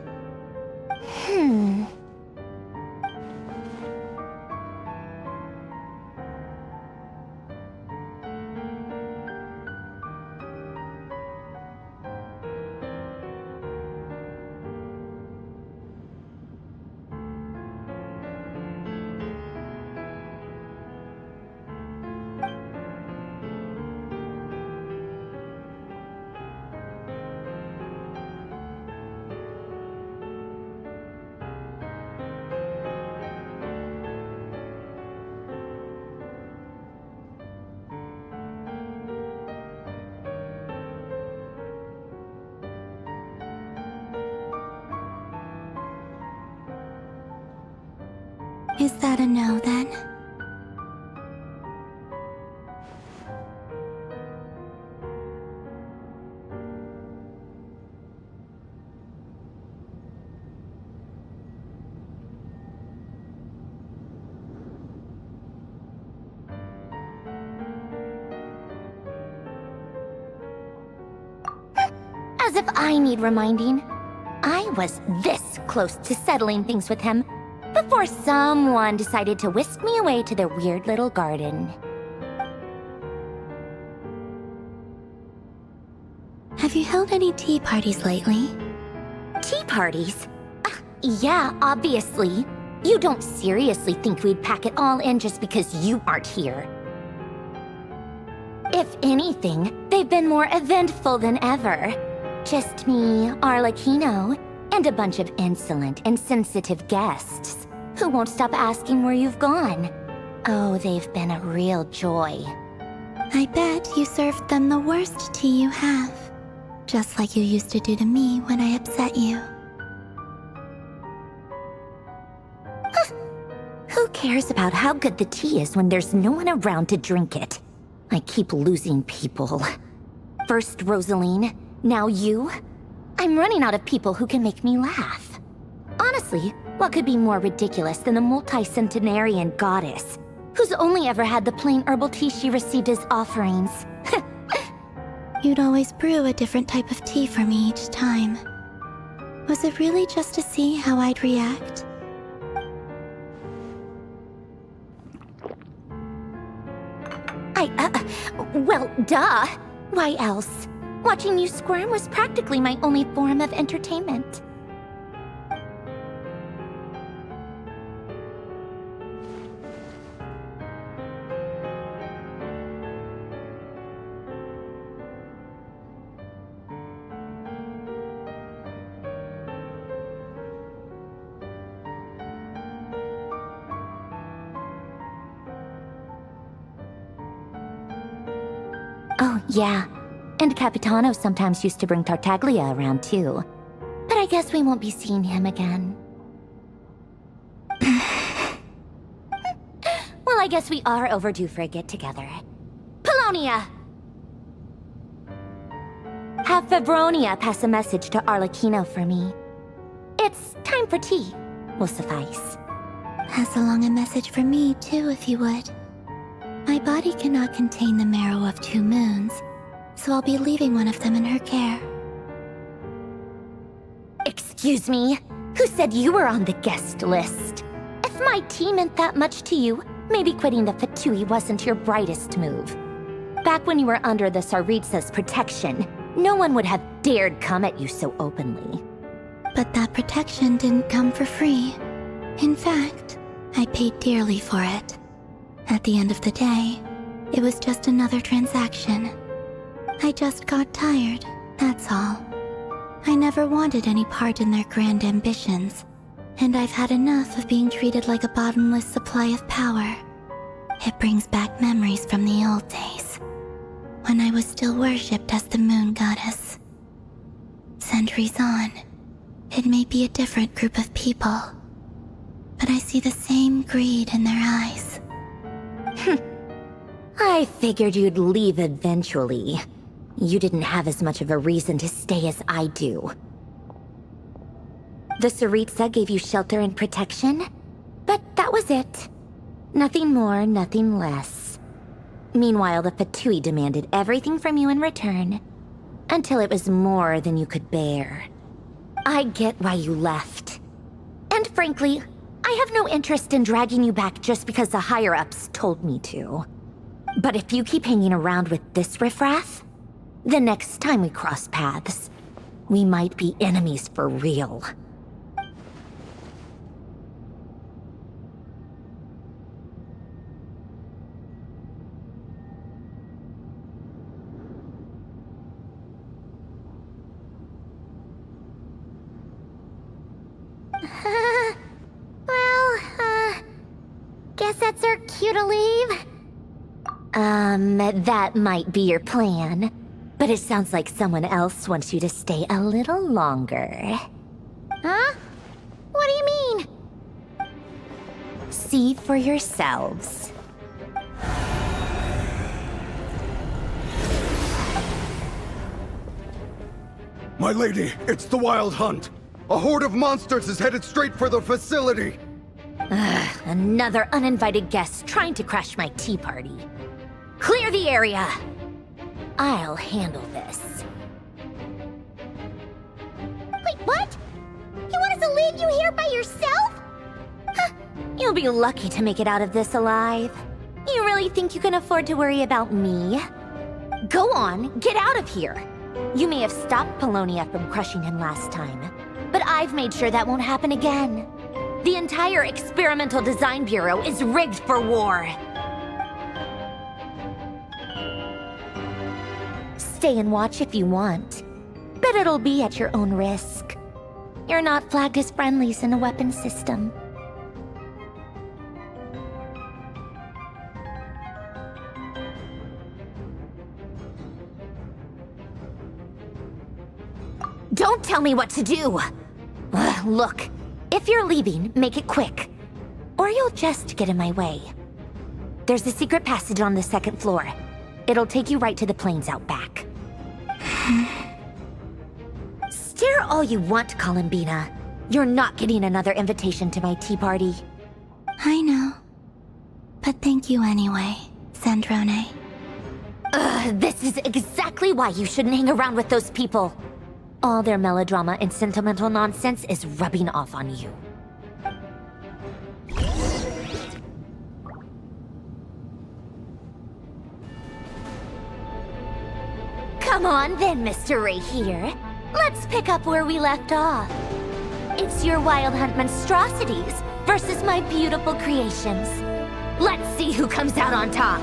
Is that a no, then? As if I need reminding. I was this close to settling things with him before someone decided to whisk me away to their weird little garden. Have you held any tea parties lately? Tea parties? Yeah, obviously. You don't seriously think we'd pack it all in just because you aren't here. If anything, they've been more eventful than ever. Just me, Arlecchino, and a bunch of insolent and sensitive guests who won't stop asking where you've gone. Oh, they've been a real joy. I bet you served them the worst tea you have. Just like you used to do to me when I upset you. Who cares about how good the tea is when there's no one around to drink it? I keep losing people. First Rosaline, now you? I'm running out of people who can make me laugh. Honestly, what could be more ridiculous than the multi-centenarian goddess, who's only ever had the plain herbal tea she received as offerings? You'd always brew a different type of tea for me each time. Was it really just to see how I'd react? Well, duh. Why else? Watching you squirm was practically my only form of entertainment. Oh, yeah. And Capitano sometimes used to bring Tartaglia around, too. But I guess we won't be seeing him again. Well, I guess we are overdue for a get-together. Polonia! Have Febronia pass a message to Arlecchino for me. It's time for tea. Will suffice. Pass along a message for me, too, if you would. My body cannot contain the marrow of 2 moons, so I'll be leaving one of them in her care. Excuse me? Who said you were on the guest list? If my tea meant that much to you, maybe quitting the Fatui wasn't your brightest move. Back when you were under the Tsaritsa's protection, no one would have dared come at you so openly. But that protection didn't come for free. In fact, I paid dearly for it. At the end of the day, it was just another transaction. I just got tired, that's all. I never wanted any part in their grand ambitions, and I've had enough of being treated like a bottomless supply of power. It brings back memories from the old days, when I was still worshipped as the moon goddess. Centuries on, it may be a different group of people, but I see the same greed in their eyes. I figured you'd leave eventually. You didn't have as much of a reason to stay as I do. The Tsaritsa gave you shelter and protection, but that was it. Nothing more, nothing less. Meanwhile, the Fatui demanded everything from you in return, until it was more than you could bear. I get why you left. And frankly, I have no interest in dragging you back just because the higher-ups told me to. But if you keep hanging around with this riffraff, the next time we cross paths, we might be enemies for real. Guess that's our cue to leave? That might be your plan. But it sounds like someone else wants you to stay a little longer. Huh? What do you mean? see for yourselves. My lady, it's the Wild Hunt. A horde of monsters is headed straight for the facility. Another uninvited guest trying to crash my tea party. Clear the area! I'll handle this. Wait, what? You want us to leave you here by yourself? You'll be lucky to make it out of this alive. You really think you can afford to worry about me? Go on, get out of here. You may have stopped Polonia from crushing him last time, but I've made sure that won't happen again. The entire Experimental Design Bureau is rigged for war. Stay and watch if you want, but it'll be at your own risk. You're not flagged as friendlies in the weapons system. Don't tell me what to do! Look, if you're leaving, make it quick. Or you'll just get in my way. There's a secret passage on the second floor. It'll take you right to the plains out back. Stare all you want, Columbina. You're not getting another invitation to my tea party. I know. But thank you anyway, Sandrone. This is exactly why you shouldn't hang around with those people. All their melodrama and sentimental nonsense is rubbing off on you. Come on then, Mr. Ray here. Let's pick up where we left off. It's your Wild Hunt monstrosities versus my beautiful creations. Let's see who comes out on top.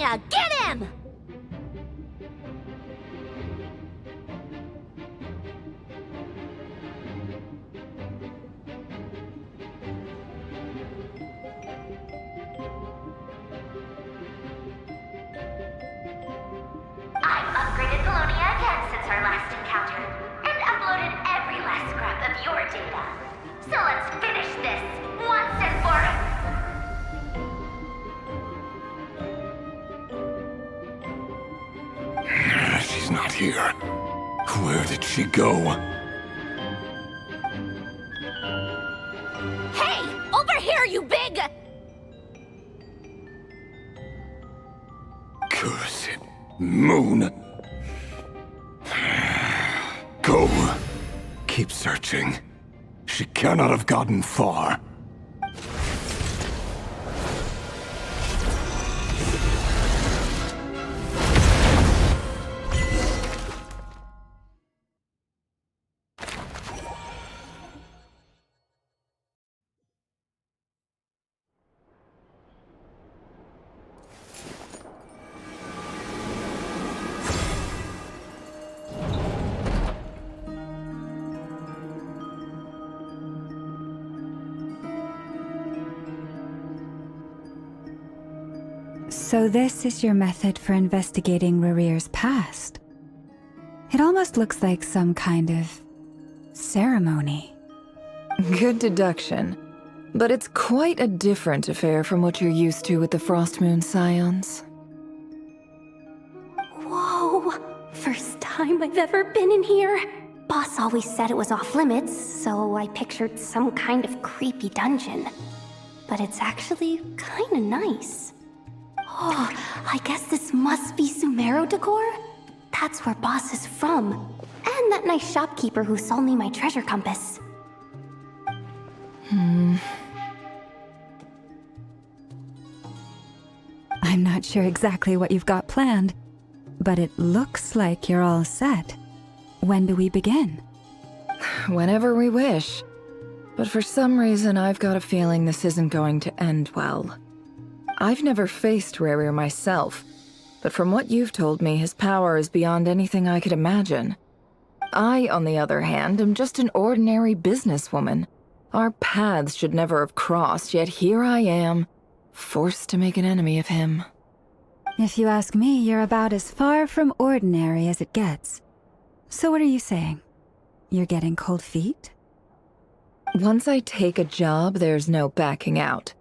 Apollonia, get him! I've upgraded Polonia again since our last encounter, and uploaded every last scrap of your data. So let's finish this, once and for all. She's not here. Where did she go? Hey! Over here, you big... Cursed moon. Go. Keep searching. She cannot have gotten far. So this is your method for investigating Rarir's past. It almost looks like some kind of ceremony. Good deduction. But it's quite a different affair from what you're used to with the Frostmoon Scions. Whoa! First time I've ever been in here. Boss always said it was off limits, so I pictured some kind of creepy dungeon. But it's actually kinda nice. Oh, I guess this must be Sumero decor? That's where Boss is from. And that nice shopkeeper who sold me my treasure compass. I'm not sure exactly what you've got planned, but it looks like you're all set. When do we begin? Whenever we wish. But for some reason, I've got a feeling this isn't going to end well. I've never faced Rarir myself, but from what you've told me, his power is beyond anything I could imagine. I, on the other hand, am just an ordinary businesswoman. Our paths should never have crossed, yet here I am, forced to make an enemy of him. If you ask me, you're about as far from ordinary as it gets. So what are you saying? You're getting cold feet? Once I take a job, there's no backing out.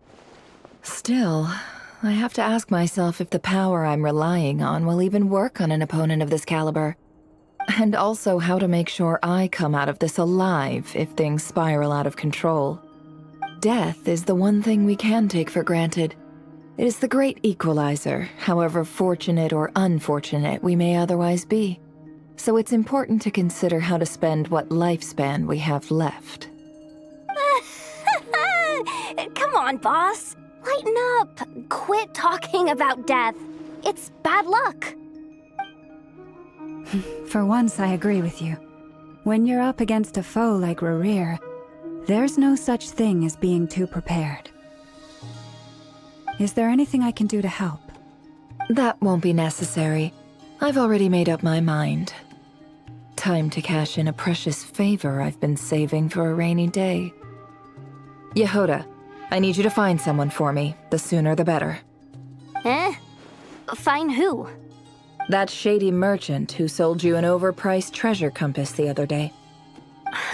Still, I have to ask myself if the power I'm relying on will even work on an opponent of this caliber. And also how to make sure I come out of this alive if things spiral out of control. Death is the one thing we can take for granted. It is the great equalizer, however fortunate or unfortunate we may otherwise be. So it's important to consider how to spend what lifespan we have left. Come on, boss. Lighten up. Quit talking about death. It's bad luck. For once, I agree with you. When you're up against a foe like Rarir, there's no such thing as being too prepared. Is there anything I can do to help? That won't be necessary. I've already made up my mind. Time to cash in a precious favor I've been saving for a rainy day. Yehoda, I need you to find someone for me. The sooner the better. Eh? Find who? That shady merchant who sold you an overpriced treasure compass the other day.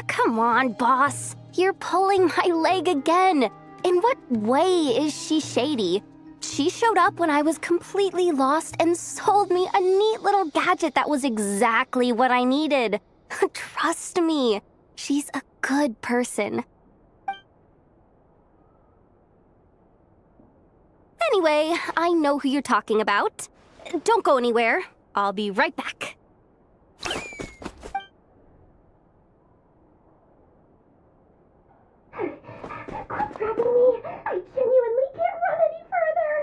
Come on, boss. You're pulling my leg again. In what way is she shady? She showed up when I was completely lost and sold me a neat little gadget that was exactly what I needed. Trust me, she's a good person. Anyway, I know who you're talking about. Don't go anywhere. I'll be right back. Quit grabbing me. I genuinely can't run any further.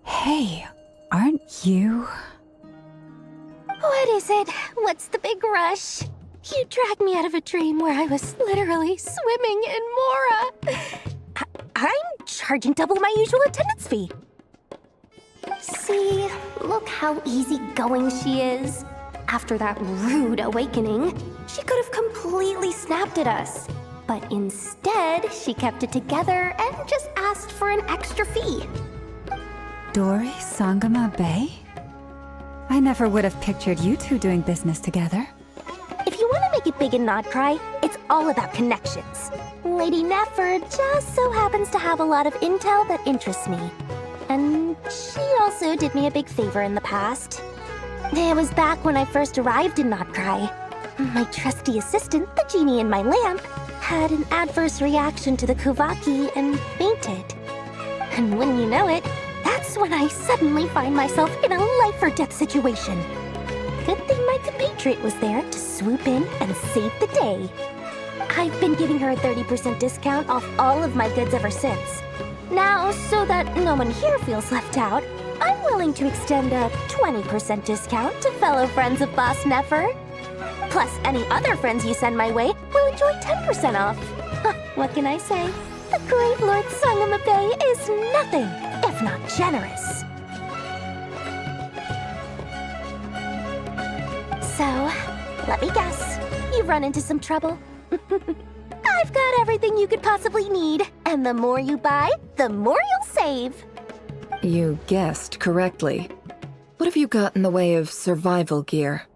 Hey, aren't you? What is it? What's the big rush? You dragged me out of a dream where I was literally swimming in Mora. I'm charging double my usual attendance fee. See, look how easygoing she is. After that rude awakening, she could have completely snapped at us. But instead, she kept it together and just asked for an extra fee. Dory Sangama Bay? I never would have pictured you two doing business together. If you want to make it big in Nodcry, it's all about connections. Lady Nefer just so happens to have a lot of intel that interests me. And she also did me a big favor in the past. It was back when I first arrived in Nodcry. My trusty assistant, the genie in my lamp, had an adverse reaction to the Kuvaki and fainted. And wouldn't you know it, that's when I suddenly find myself in a life-or-death situation. Good thing my compatriot was there to swoop in and save the day. I've been giving her a 30% discount off all of my goods ever since. Now, so that no one here feels left out, I'm willing to extend a 20% discount to fellow friends of Boss Nefer. Plus, any other friends you send my way will enjoy 10% off. What can I say? The great Lord Sangama Bay is nothing if not generous. So, let me guess. You've run into some trouble? I've got everything you could possibly need. And the more you buy, the more you'll save. You guessed correctly. What have you got in the way of survival gear?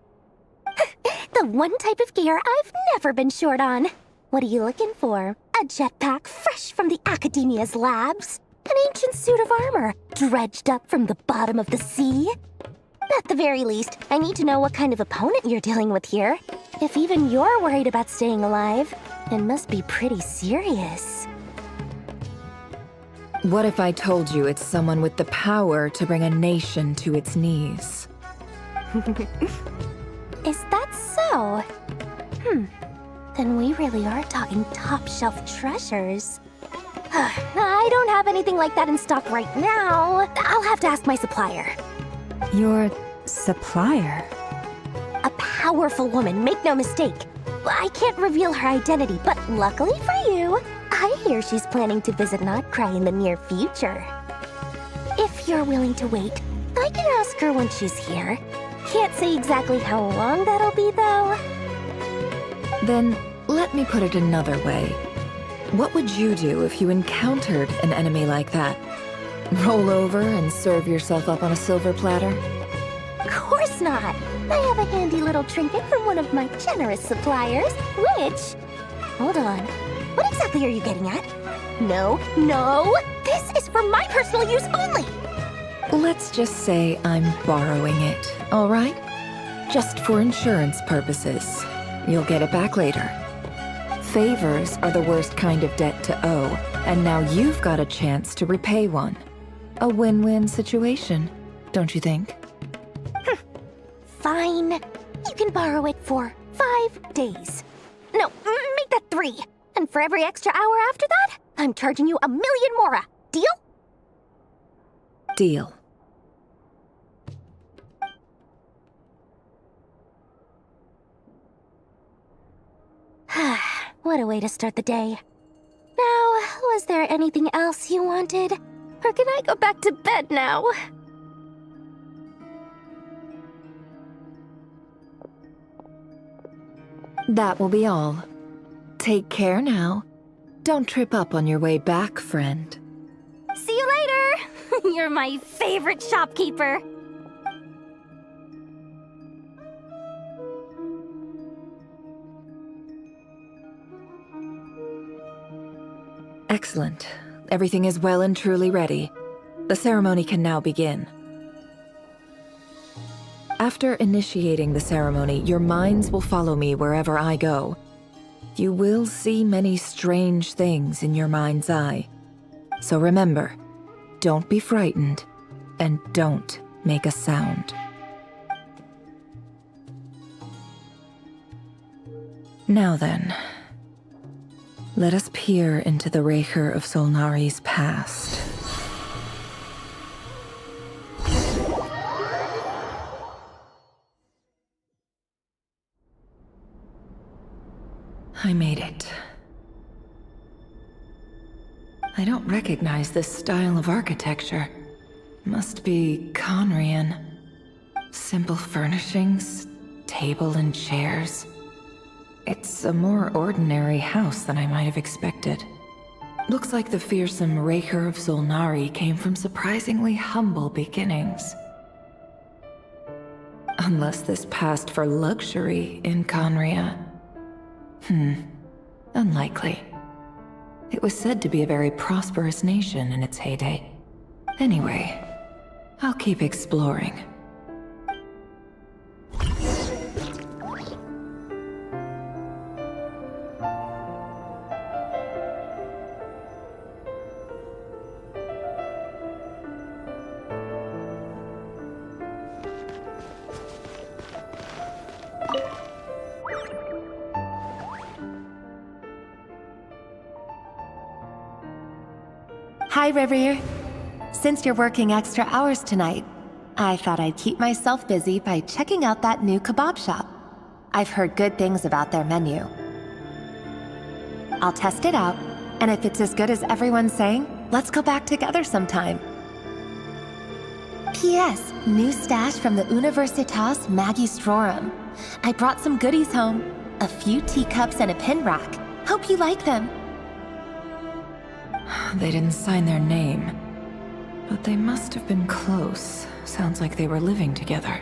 The one type of gear I've never been short on. What are you looking for? A jetpack fresh from the Academia's labs? An ancient suit of armor dredged up from the bottom of the sea? At the very least, I need to know what kind of opponent you're dealing with here. If even you're worried about staying alive, it must be pretty serious. What if I told you it's someone with the power to bring a nation to its knees? Is that so? Then we really are talking top-shelf treasures. I don't have anything like that in stock right now. I'll have to ask my supplier. Your supplier? A powerful woman, make no mistake. I can't reveal her identity, but luckily for you, I hear she's planning to visit Nodcry in the near future. If you're willing to wait, I can ask her when she's here. Can't say exactly how long that'll be, though. Then, let me put it another way. What would you do if you encountered an enemy like that? Roll over and serve yourself up on a silver platter? Of course not! I have a handy little trinket from one of my generous suppliers, which... Hold on. What exactly are you getting at? No, this is for my personal use only! Let's just say I'm borrowing it, all right? Just for insurance purposes. You'll get it back later. Favors are the worst kind of debt to owe, and now you've got a chance to repay one. A win-win situation, don't you think? Fine. You can borrow it for 5 days. No, make that 3. And for every extra hour after that, I'm charging you 1,000,000 Mora. Deal? Deal. What a way to start the day. Now, was there anything else you wanted? Or can I go back to bed now? That will be all. Take care now. Don't trip up on your way back, friend. See you later! You're my favorite shopkeeper. Excellent. Everything is well and truly ready. The ceremony can now begin. After initiating the ceremony, your minds will follow me wherever I go. You will see many strange things in your mind's eye. So remember, don't be frightened, and don't make a sound. Now then, let us peer into the Raker of Solnari's past. I made it. I don't recognize this style of architecture. Must be Conrian. Simple furnishings, table and chairs. It's a more ordinary house than I might have expected. Looks like the fearsome Raker of Zolnari came from surprisingly humble beginnings. Unless this passed for luxury in Conria. Unlikely. It was said to be a very prosperous nation in its heyday. Anyway, I'll keep exploring. Hi, Rivier. Since you're working extra hours tonight, I thought I'd keep myself busy by checking out that new kebab shop. I've heard good things about their menu. I'll test it out, and if it's as good as everyone's saying, let's go back together sometime. P.S. New stash from the Universitas Magistrorum. I brought some goodies home. A few teacups and a pin rack. Hope you like them. They didn't sign their name, but they must have been close. Sounds like they were living together.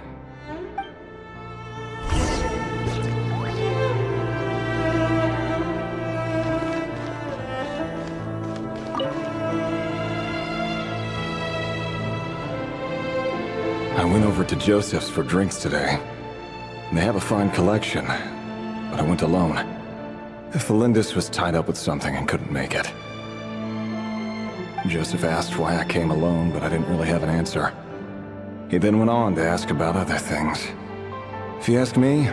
I went over to Joseph's for drinks today. They have a fine collection, but I went alone. Felindis was tied up with something and couldn't make it. Joseph asked why I came alone, but I didn't really have an answer. He then went on to ask about other things. If you ask me,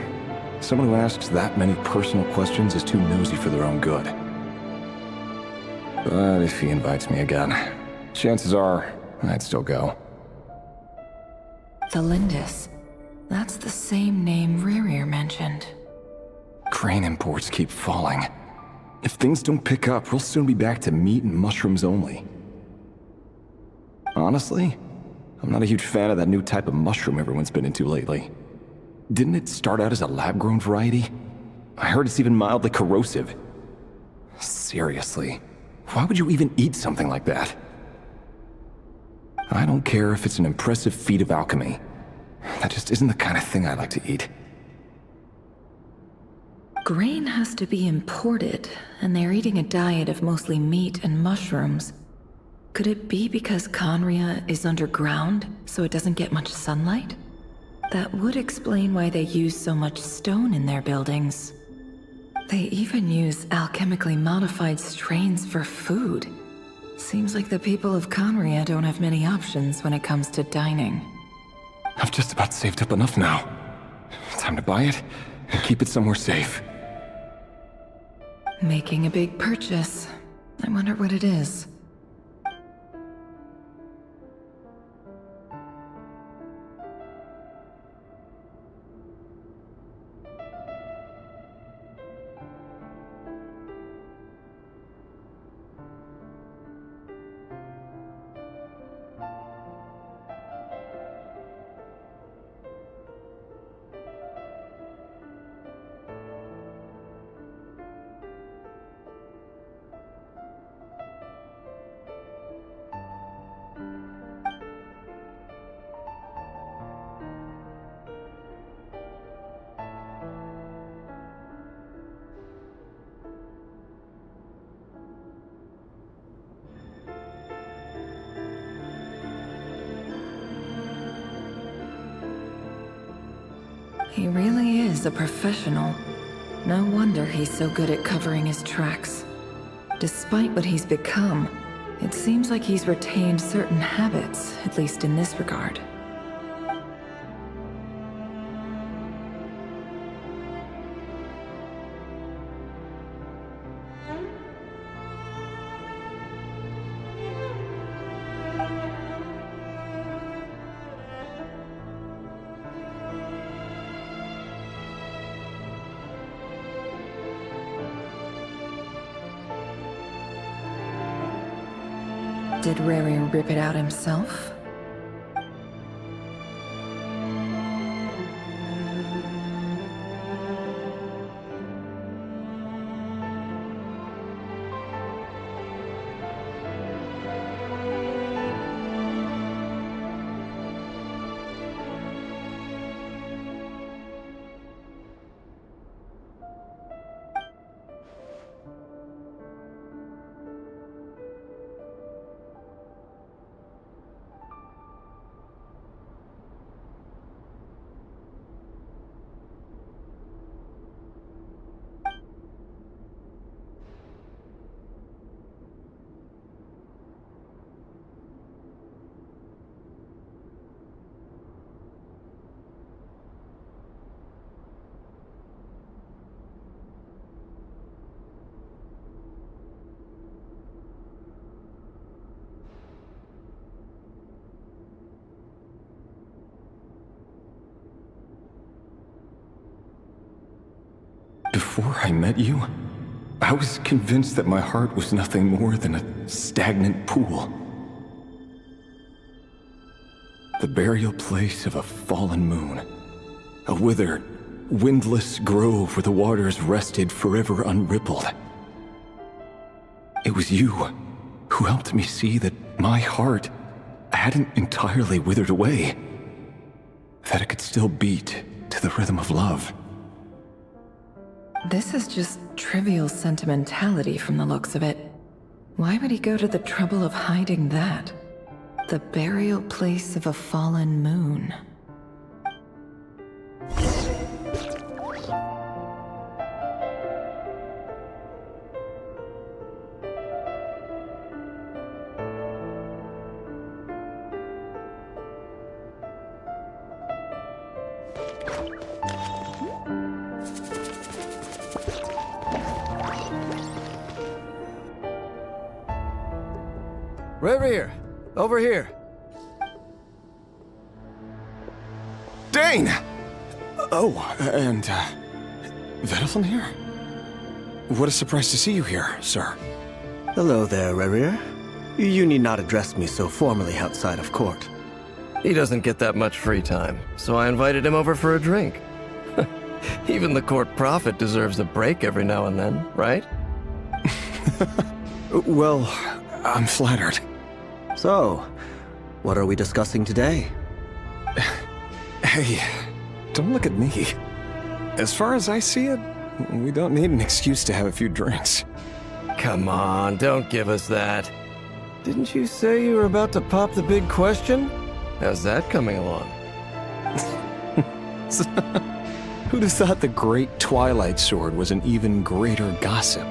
someone who asks that many personal questions is too nosy for their own good. But if he invites me again, chances are I'd still go. Felindis. That's the same name Rerir mentioned. Crane imports keep falling. If things don't pick up, we'll soon be back to meat and mushrooms only. Honestly, I'm not a huge fan of that new type of mushroom everyone's been into lately. Didn't it start out as a lab-grown variety? I heard it's even mildly corrosive. Seriously, why would you even eat something like that? I don't care if it's an impressive feat of alchemy. That just isn't the kind of thing I like to eat. Grain has to be imported, and they're eating a diet of mostly meat and mushrooms. Could it be because Conria is underground, so it doesn't get much sunlight? That would explain why they use so much stone in their buildings. They even use alchemically modified strains for food. Seems like the people of Conria don't have many options when it comes to dining. I've just about saved up enough now. Time to buy it and keep it somewhere safe. Making a big purchase. I wonder what it is. He really is a professional. No wonder he's so good at covering his tracks. Despite what he's become, it seems like he's retained certain habits, at least in this regard. Did Rary rip it out himself? Before I met you, I was convinced that my heart was nothing more than a stagnant pool. The burial place of a fallen moon. A withered, windless grove where the waters rested forever unrippled. It was you who helped me see that my heart hadn't entirely withered away. That it could still beat to the rhythm of love. This is just trivial sentimentality from the looks of it. Why would he go to the trouble of hiding that? The burial place of a fallen moon. Reverie, over here. Dane! Oh, and, Vedalfin here? What a surprise to see you here, sir. Hello there, Reverie. You need not address me so formally outside of court. He doesn't get that much free time, so I invited him over for a drink. Even the court prophet deserves a break every now and then, right? Well, I'm flattered. So, what are we discussing today? Hey, don't look at me. As far as I see it, we don't need an excuse to have a few drinks. Come on, don't give us that. Didn't you say you were about to pop the big question? How's that coming along? Who'd have thought the great Twilight Sword was an even greater gossip?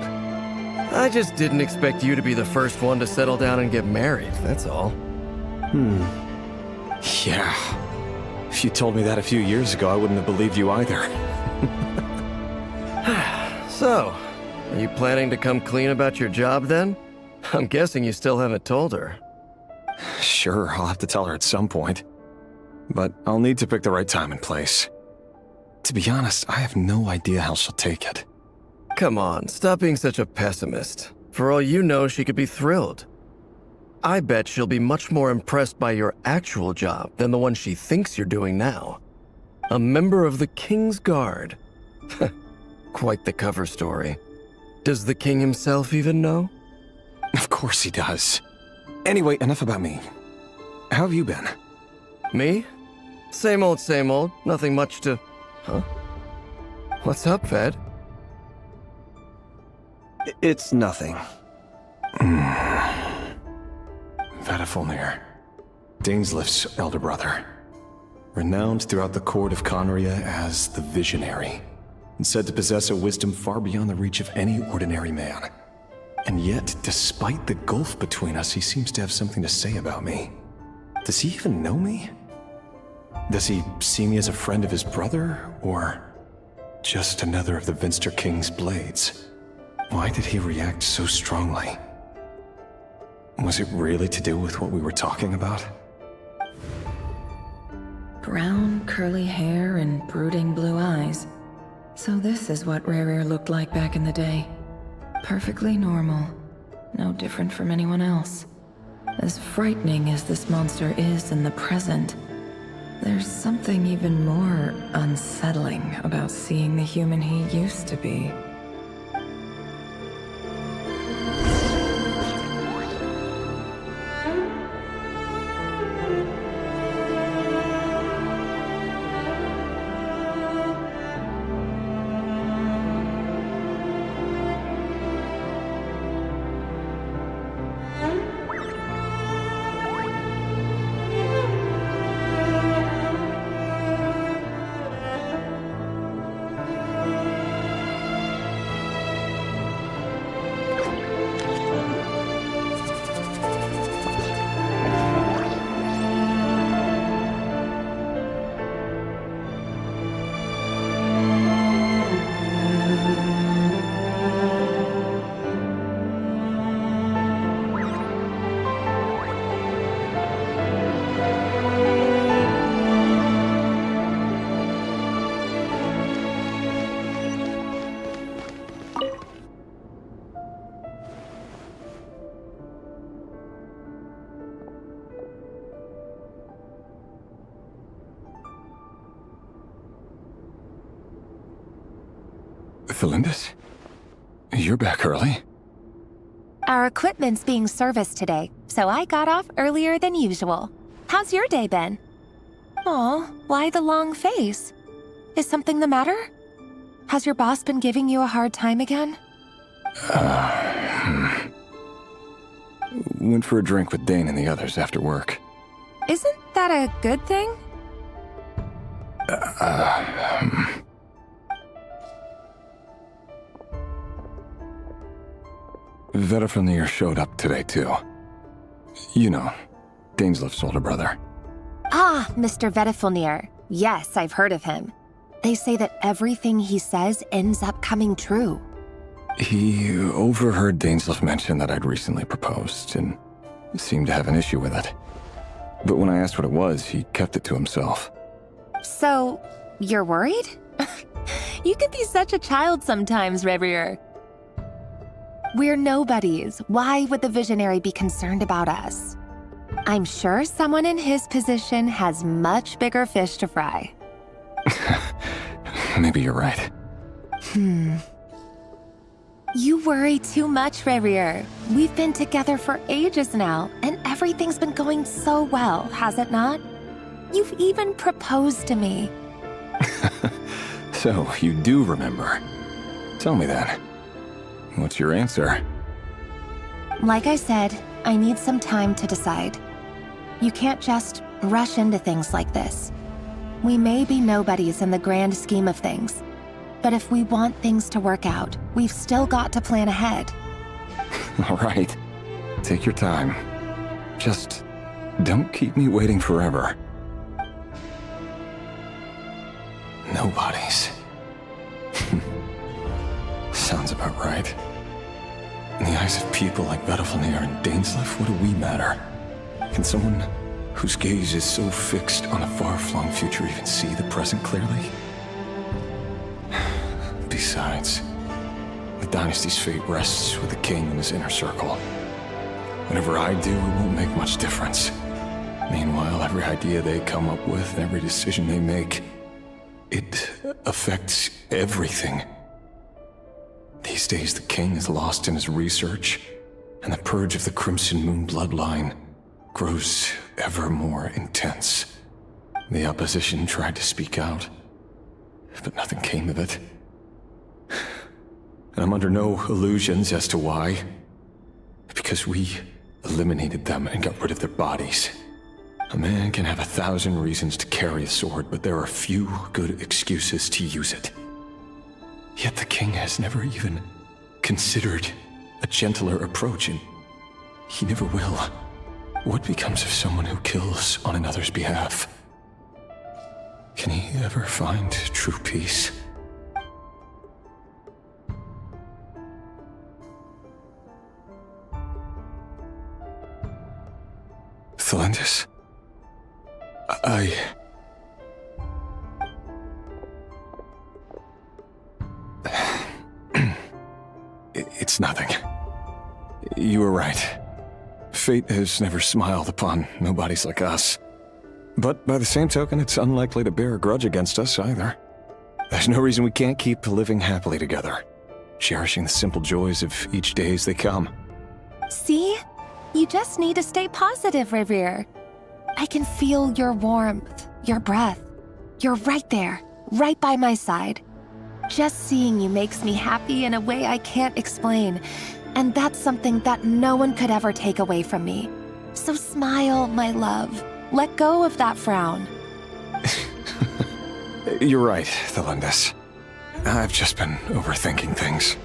I just didn't expect you to be the first one to settle down and get married, that's all. Yeah. If you told me that a few years ago, I wouldn't have believed you either. So, are you planning to come clean about your job then? I'm guessing you still haven't told her. Sure, I'll have to tell her at some point. But I'll need to pick the right time and place. To be honest, I have no idea how she'll take it. Come on, stop being such a pessimist. For all you know, she could be thrilled. I bet she'll be much more impressed by your actual job than the one she thinks you're doing now. A member of the King's Guard. Quite the cover story. Does the king himself even know? Of course he does. Anyway, enough about me. How have you been? Me? Same old, same old. Nothing much to... Huh? What's up, Ved? It's nothing. Vedalfin, Dainslift's elder brother. Renowned throughout the court of Conria as the Visionary, and said to possess a wisdom far beyond the reach of any ordinary man. And yet, despite the gulf between us, he seems to have something to say about me. Does he even know me? Does he see me as a friend of his brother, or just another of the Vinster King's blades? Why did he react so strongly? Was it really to do with what we were talking about? Brown, curly hair and brooding blue eyes. So this is what Rare looked like back in the day. Perfectly normal. No different from anyone else. As frightening as this monster is in the present, there's something even more unsettling about seeing the human he used to be. Felindis? You're back early? Our equipment's being serviced today, so I got off earlier than usual. How's your day been? Aw, why the long face? Is something the matter? Has your boss been giving you a hard time again? Went for a drink with Dane and the others after work. Isn't that a good thing? Vedifilnir showed up today, too. You know, Daneslif's older brother. Ah, Mr. Vedifilnir. Yes, I've heard of him. They say that everything he says ends up coming true. He overheard Daneslif mention that I'd recently proposed, and seemed to have an issue with it. But when I asked what it was, he kept it to himself. So, you're worried? You could be such a child sometimes, Revier. We're nobodies. Why would the Visionary be concerned about us? I'm sure someone in his position has much bigger fish to fry. Maybe you're right. You worry too much, Revier. We've been together for ages now, and everything's been going so well, has it not? You've even proposed to me. So, you do remember. Tell me then. What's your answer? Like I said, I need some time to decide. You can't just rush into things like this. We may be nobodies in the grand scheme of things, but if we want things to work out, we've still got to plan ahead. All right. Take your time. Just don't keep me waiting forever. Nobodies. Sounds about right. In the eyes of people like Vedifilnir and Daneslif, what do we matter? Can someone whose gaze is so fixed on a far-flung future even see the present clearly? Besides, the dynasty's fate rests with the king and his inner circle. Whatever I do, it won't make much difference. Meanwhile, every idea they come up with, and every decision they make, it affects everything. These days, the king is lost in his research, and the purge of the Crimson Moon bloodline grows ever more intense. The opposition tried to speak out, but nothing came of it. And I'm under no illusions as to why. Because we eliminated them and got rid of their bodies. A man can have 1,000 reasons to carry a sword, but there are few good excuses to use it. Yet the king has never even considered a gentler approach, and he never will. What becomes of someone who kills on another's behalf? Can he ever find true peace? Felindis? It's nothing. You were right. Fate has never smiled upon nobodies like us. But by the same token, it's unlikely to bear a grudge against us either. There's no reason we can't keep living happily together, cherishing the simple joys of each day as they come. See? You just need to stay positive, Revere. I can feel your warmth, your breath. You're right there, right by my side. Just seeing you makes me happy in a way I can't explain, and that's something that no one could ever take away from me. So smile, my love. Let go of that frown. You're right, Thelindis. I've just been overthinking things.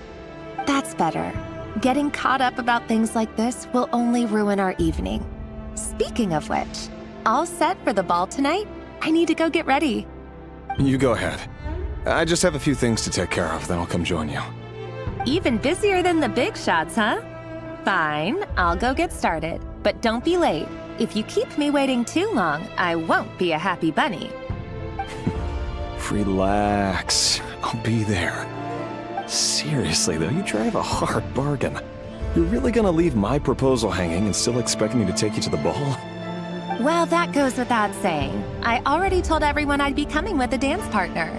That's better. Getting caught up about things like this will only ruin our evening. Speaking of which, all set for the ball tonight? I need to go get ready. You go ahead. I just have a few things to take care of, then I'll come join you. Even busier than the big shots, huh? Fine, I'll go get started. But don't be late. If you keep me waiting too long, I won't be a happy bunny. Relax. I'll be there. Seriously, though, you drive a hard bargain. You're really gonna leave my proposal hanging and still expect me to take you to the ball? Well, that goes without saying. I already told everyone I'd be coming with a dance partner.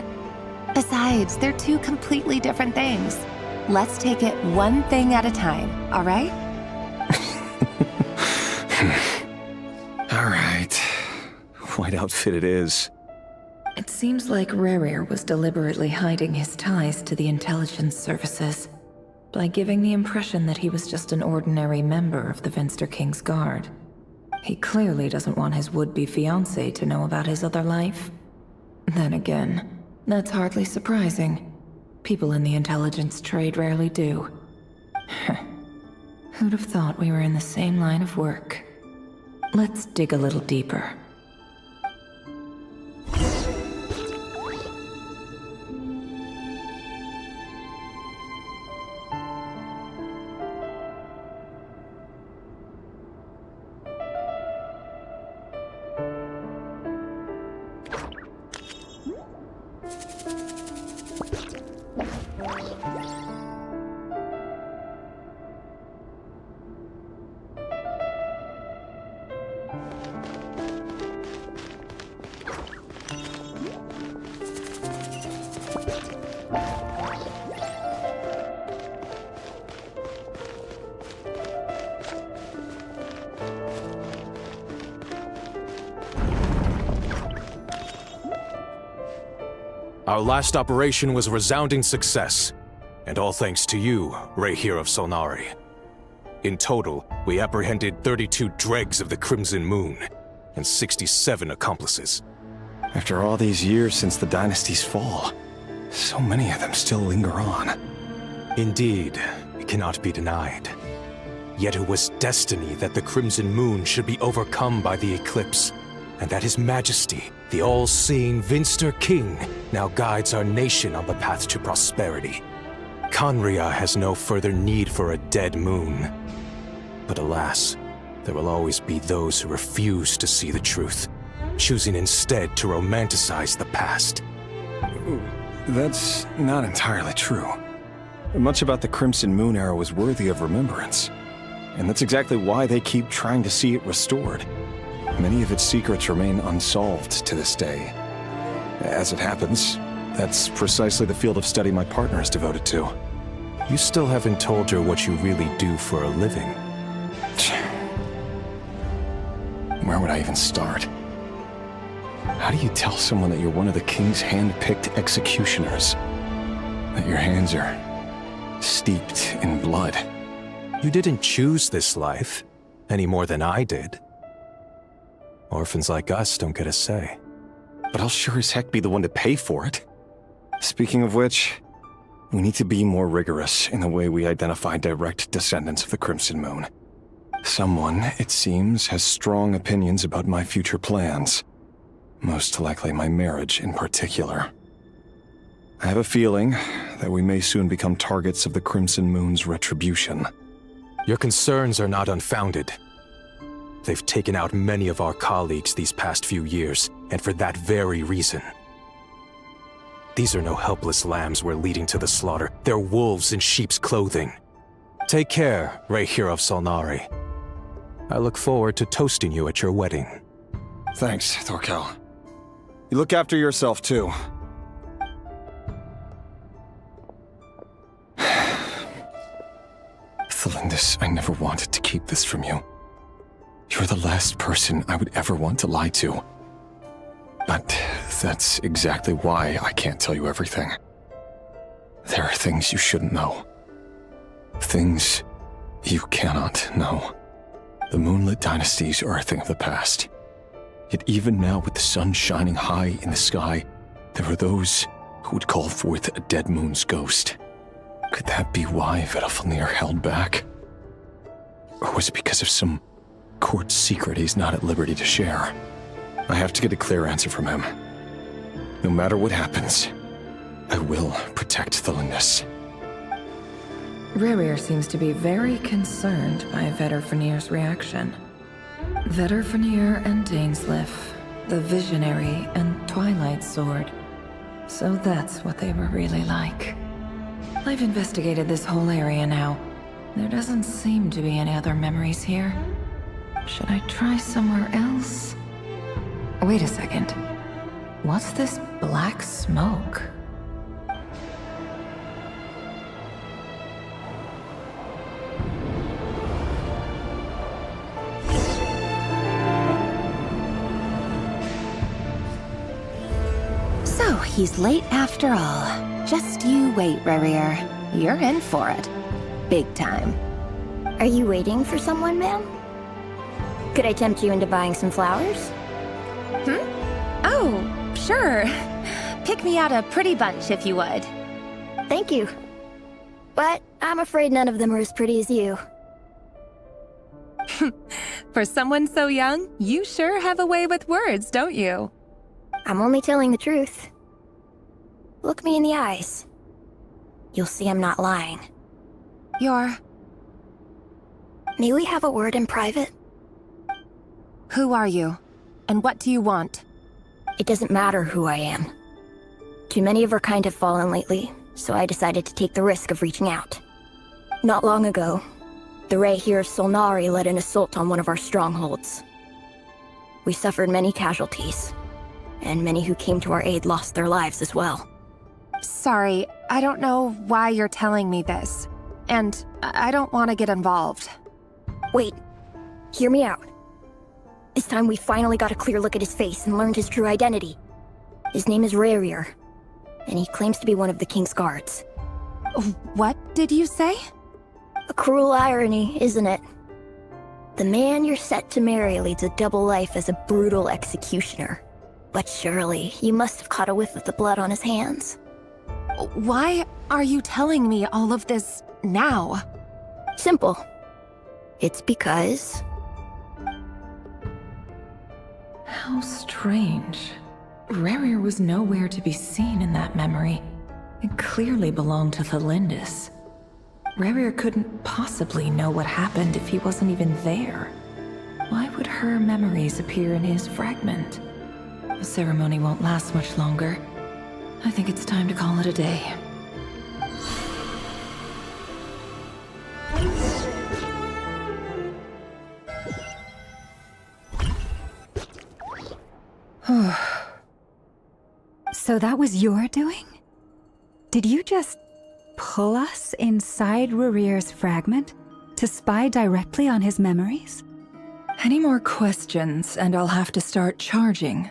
Besides, they're two completely different things. Let's take it one thing at a time, all right? All right. White outfit it is. It seems like Rerir was deliberately hiding his ties to the intelligence services by giving the impression that he was just an ordinary member of the Venster King's Guard. He clearly doesn't want his would-be fiancée to know about his other life. Then again, that's hardly surprising. People in the intelligence trade rarely do. Who'd have thought we were in the same line of work? Let's dig a little deeper. Our last operation was a resounding success, and all thanks to you, Rehir of Solnari. In total, we apprehended 32 dregs of the Crimson Moon, and 67 accomplices. After all these years since the dynasty's fall, so many of them still linger on. Indeed, it cannot be denied. Yet it was destiny that the Crimson Moon should be overcome by the eclipse, and that His Majesty, the all-seeing Venster King, now guides our nation on the path to prosperity. Conria has no further need for a dead moon. But alas, there will always be those who refuse to see the truth, choosing instead to romanticize the past. That's not entirely true. Much about the Crimson Moon era was worthy of remembrance, and that's exactly why they keep trying to see it restored. Many of its secrets remain unsolved to this day. As it happens, that's precisely the field of study my partner is devoted to. You still haven't told her what you really do for a living. Where would I even start? How do you tell someone that you're one of the king's hand-picked executioners? That your hands are steeped in blood? You didn't choose this life, any more than I did. Orphans like us don't get a say. But I'll sure as heck be the one to pay for it. Speaking of which, we need to be more rigorous in the way we identify direct descendants of the Crimson Moon. Someone, it seems, has strong opinions about my future plans. Most likely my marriage in particular. I have a feeling that we may soon become targets of the Crimson Moon's retribution. Your concerns are not unfounded. They've taken out many of our colleagues these past few years, and for that very reason. These are no helpless lambs we're leading to the slaughter. They're wolves in sheep's clothing. Take care, Rehir of Solnari. I look forward to toasting you at your wedding. Thanks, Thorkel. You look after yourself, too. Thelindis, I never wanted to keep this from you. You're the last person I would ever want to lie to. But that's exactly why I can't tell you everything. There are things you shouldn't know. Things you cannot know. The moonlit dynasties are a thing of the past. Yet even now, with the sun shining high in the sky, there are those who would call forth a dead moon's ghost. Could that be why Vedalfnir held back? Or was it because of some court secret he's not at liberty to share? I have to get a clear answer from him. No matter what happens, I will protect Thelindis. Rerir seems to be very concerned by Vedalfnir's reaction. Vedalfnir and Dainsleif, the Visionary and Twilight Sword. So that's what they were really like. I've investigated this whole area now. There doesn't seem to be any other memories here. Should I try somewhere else? Wait a second. What's this black smoke? So, he's late after all. Just you wait, Rerir. You're in for it. Big time. Are you waiting for someone, ma'am? Could I tempt you into buying some flowers? Oh, sure. Pick me out a pretty bunch if you would. Thank you. But I'm afraid none of them are as pretty as you. For someone so young, you sure have a way with words, don't you? I'm only telling the truth. Look me in the eyes. You'll see I'm not lying. May we have a word in private? Who are you? And what do you want? It doesn't matter who I am. Too many of our kind have fallen lately, so I decided to take the risk of reaching out. Not long ago, the Rehir of Solnari led an assault on one of our strongholds. We suffered many casualties, and many who came to our aid lost their lives as well. Sorry, I don't know why you're telling me this. And I don't want to get involved. Wait, hear me out. This time we finally got a clear look at his face and learned his true identity. His name is Rerir, and he claims to be one of the King's guards. What did you say? A cruel irony, isn't it? The man you're set to marry leads a double life as a brutal executioner. But surely, you must have caught a whiff of the blood on his hands. Why are you telling me all of this now? Simple. It's because... How strange. Rerir was nowhere to be seen in that memory. It clearly belonged to Thelindis. Rerir couldn't possibly know what happened if he wasn't even there. Why would her memories appear in his fragment? The ceremony won't last much longer. I think it's time to call it a day. So that was your doing? Did you just pull us inside Rerir's fragment to spy directly on his memories? Any more questions, and I'll have to start charging.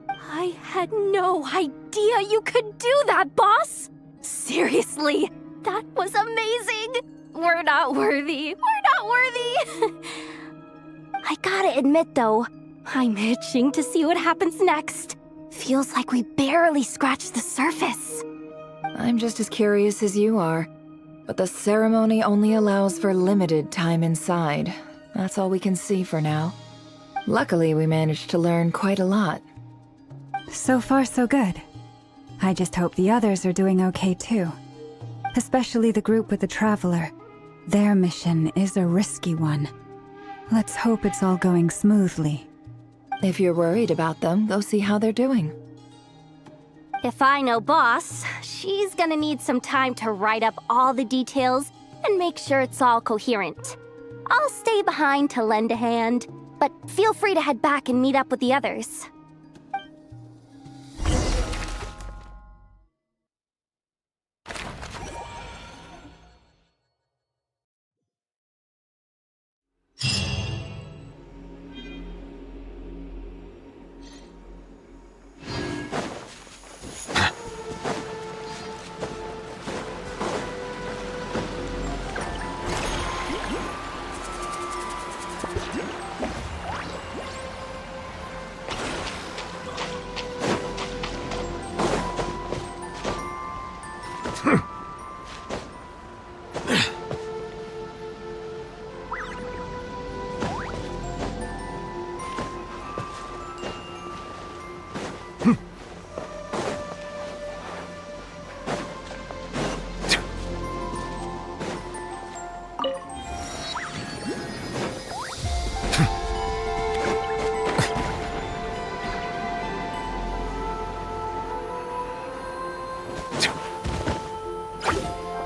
I had no idea you could do that, boss! Seriously, that was amazing! We're not worthy. We're not worthy! I gotta admit, though, I'm itching to see what happens next. Feels like we barely scratched the surface. I'm just as curious as you are, but the ceremony only allows for limited time inside. That's all we can see for now. Luckily, we managed to learn quite a lot. So far, so good. I just hope the others are doing okay too. Especially the group with the Traveler. Their mission is a risky one. Let's hope it's all going smoothly. If you're worried about them, go see how they're doing. If I know Boss, she's gonna need some time to write up all the details and make sure it's all coherent. I'll stay behind to lend a hand, but feel free to head back and meet up with the others.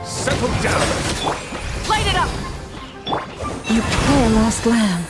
Settle down! Light it up! You poor lost lamb.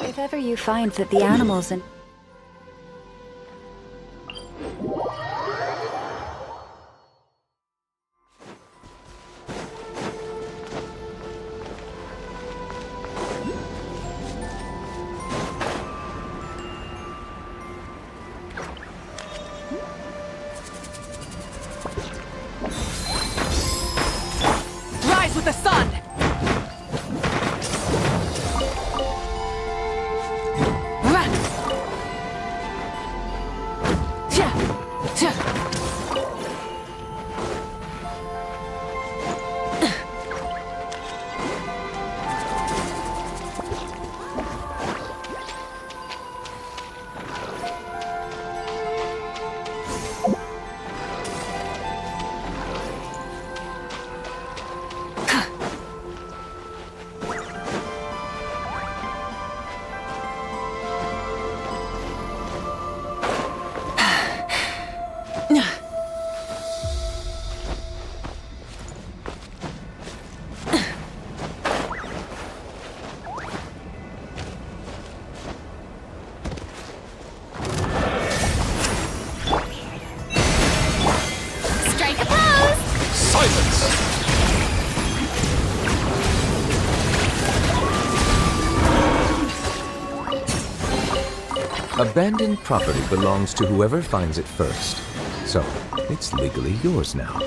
If ever you find that the animals and Rise with the sun! Abandoned property belongs to whoever finds it first. So, it's legally yours now.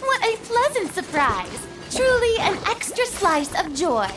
What a pleasant surprise! Truly an extra slice of joy.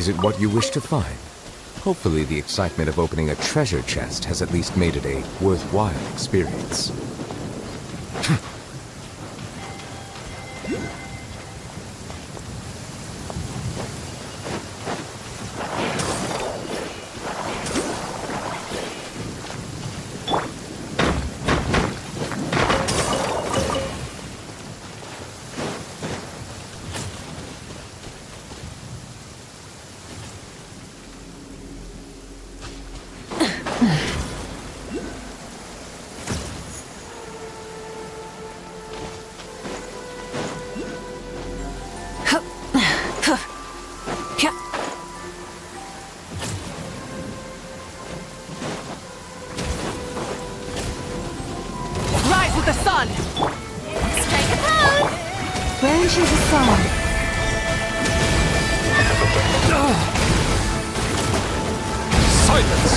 Is it what you wish to find? Hopefully the excitement of opening a treasure chest has at least made it a worthwhile experience. Rise with the sun! Strike a pose! Branches a song. Silence!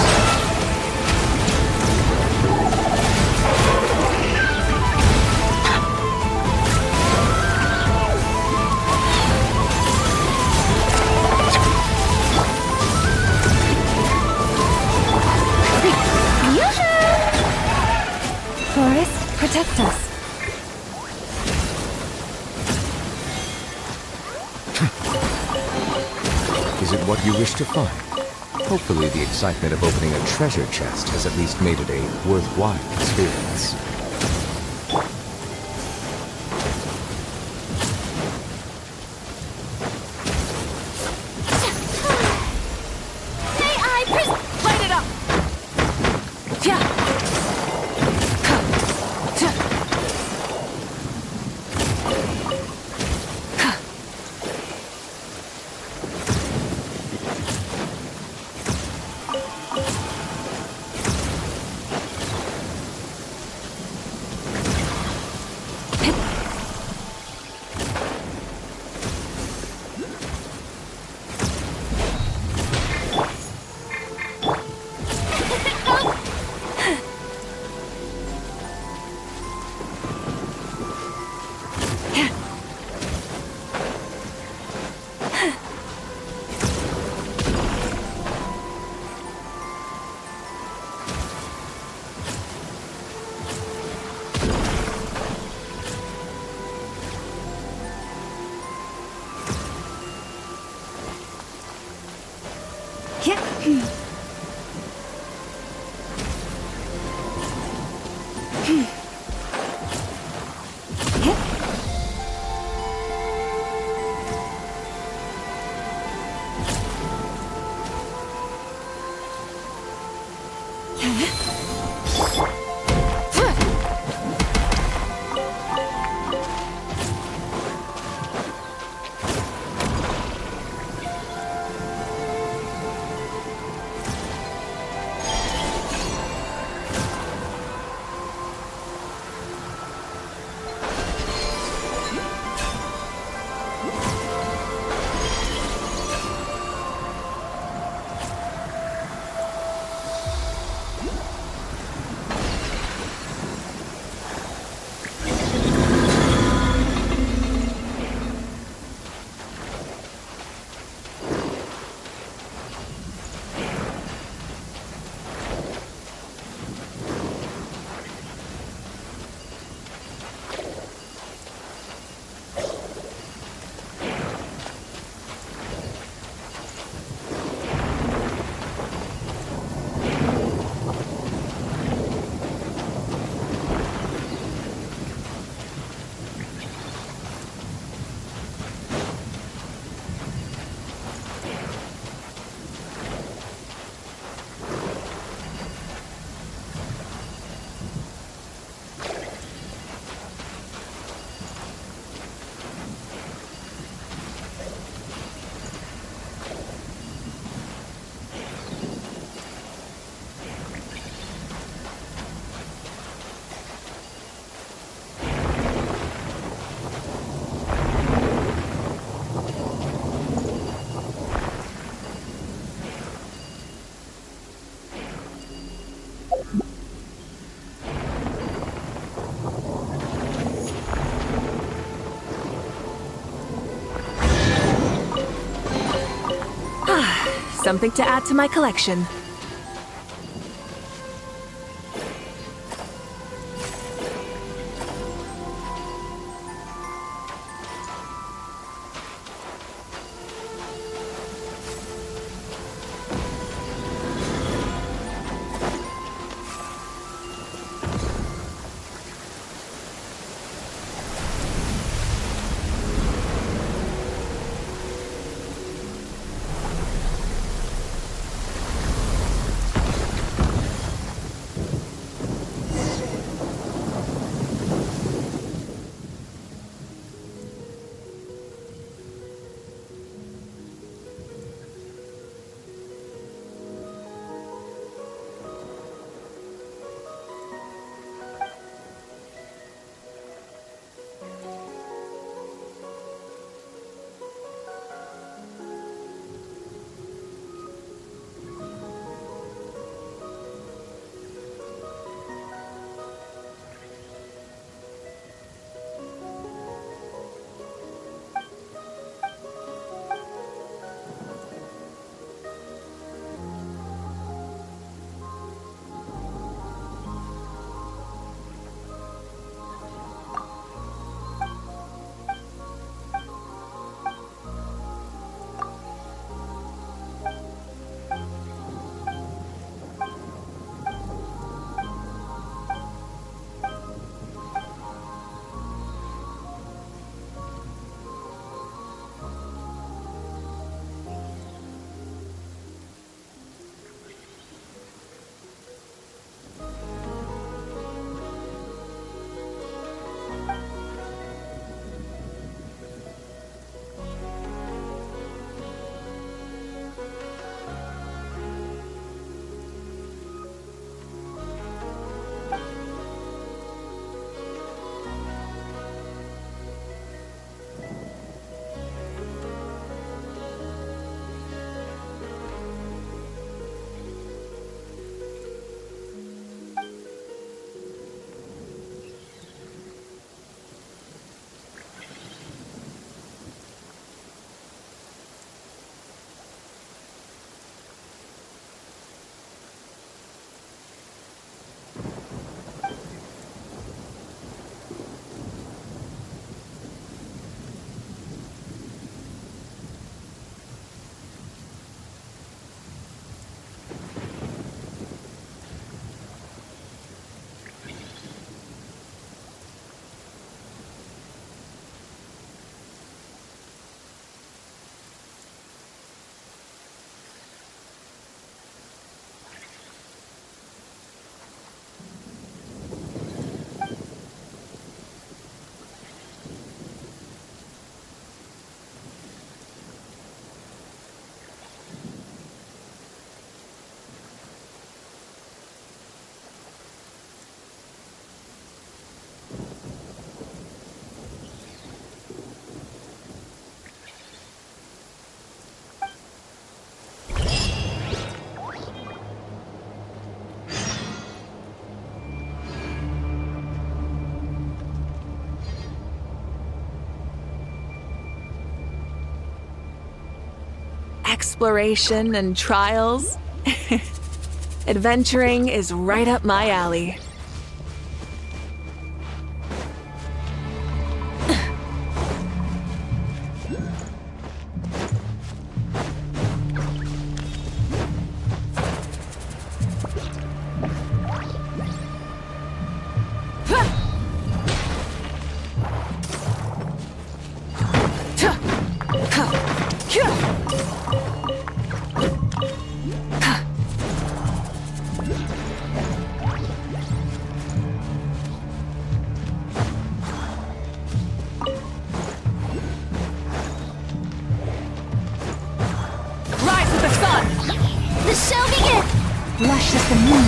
Forest, protect us. Is it what you wish to find? Hopefully the excitement of opening a treasure chest has at least made it a worthwhile experience. Light it up! Yeah! something to add to my collection. Exploration and trials. Adventuring is right up my alley. The show begins! Lush as the moon.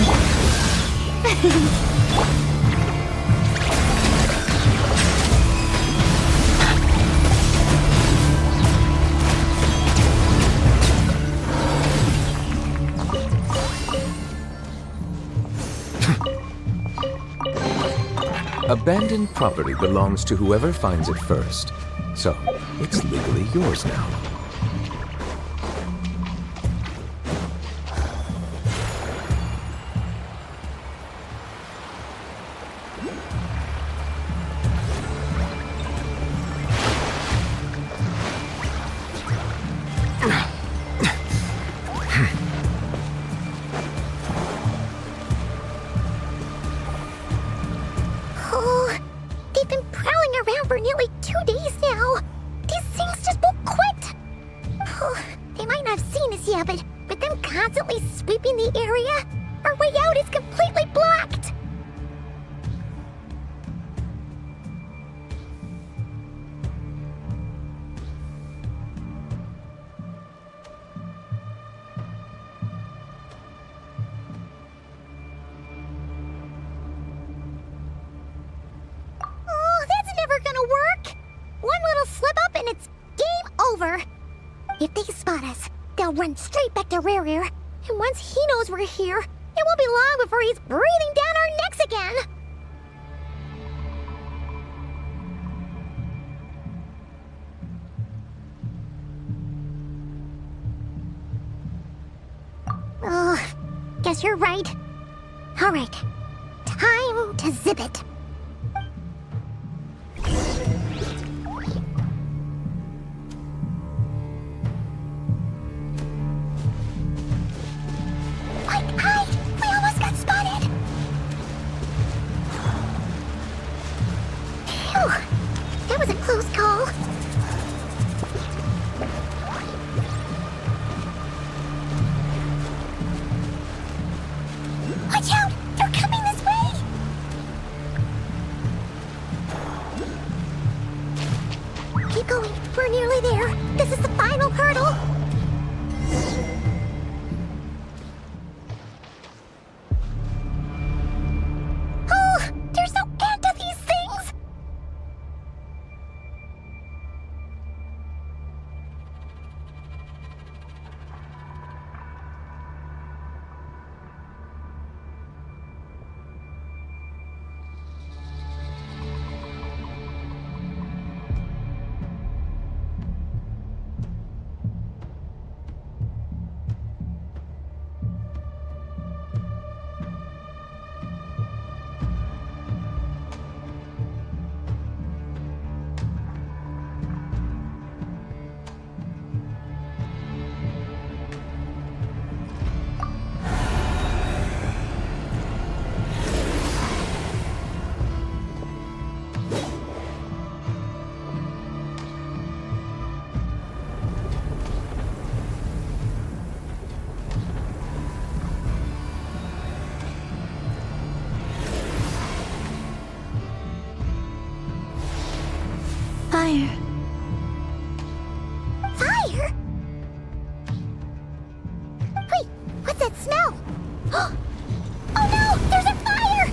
Abandoned property belongs to whoever finds it first. So, it's legally yours now. around for nearly 2 days now. These things just won't quit. They might not have seen us yet, but with them constantly sweeping the area, our way out is completely blocked. Oh, that's never gonna work. One little slip up and it's game over. If they spot us, they'll run straight back to Rerir. And once he knows we're here, it won't be long before he's breathing down our necks again. Oh, guess you're right. All right, time to zip it. Quick, hide! We almost got spotted! Phew! That was a close call. Watch out! They're coming this way! Keep going. We're nearly there. This is the final hurdle. Oh, there's no end to these things! Fire. Fire? Wait, what's that smell? Oh no! There's a fire!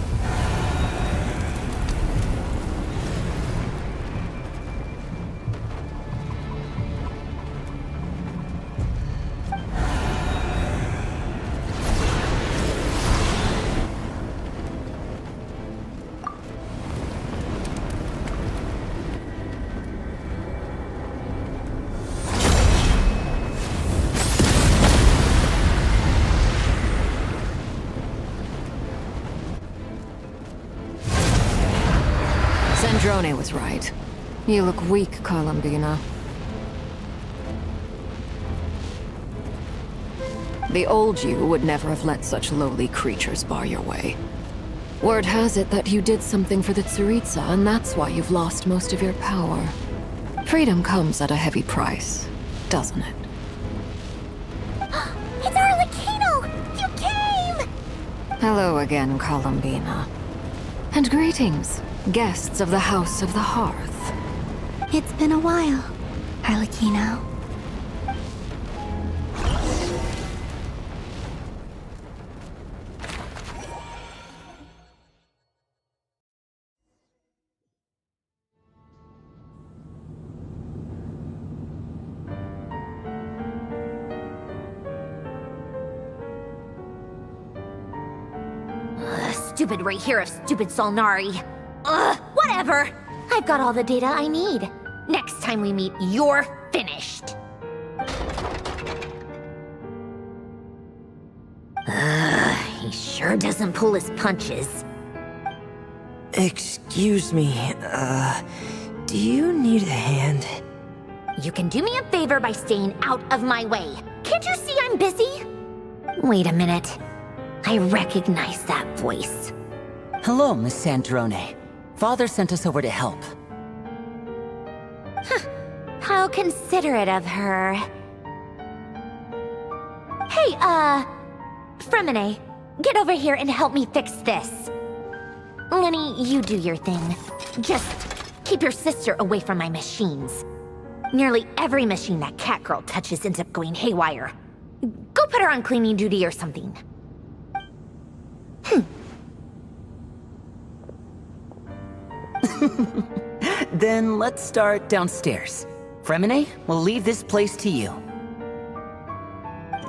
Sandrone was right. You look weak, Columbina. The old you would never have let such lowly creatures bar your way. Word has it that you did something for the Tsaritsa, and that's why you've lost most of your power. Freedom comes at a heavy price, doesn't it? It's Arlecchino! You came! Hello again, Columbina. And greetings, guests of the House of the Hearth. It's been a while, Arlecchino. Stupid right here of stupid Solnari. Ugh, whatever. I've got all the data I need. Next time we meet, you're finished. He sure doesn't pull his punches. Excuse me, do you need a hand? You can do me a favor by staying out of my way. Can't you see I'm busy? Wait a minute. I recognize that voice. Hello, Miss Sandrone. Father sent us over to help. How considerate of her. Hey, Fremine, get over here and help me fix this. Lenny, you do your thing. Just keep your sister away from my machines. Nearly every machine that cat girl touches ends up going haywire. Go put her on cleaning duty or something. Then let's start downstairs. Fremine, we'll leave this place to you.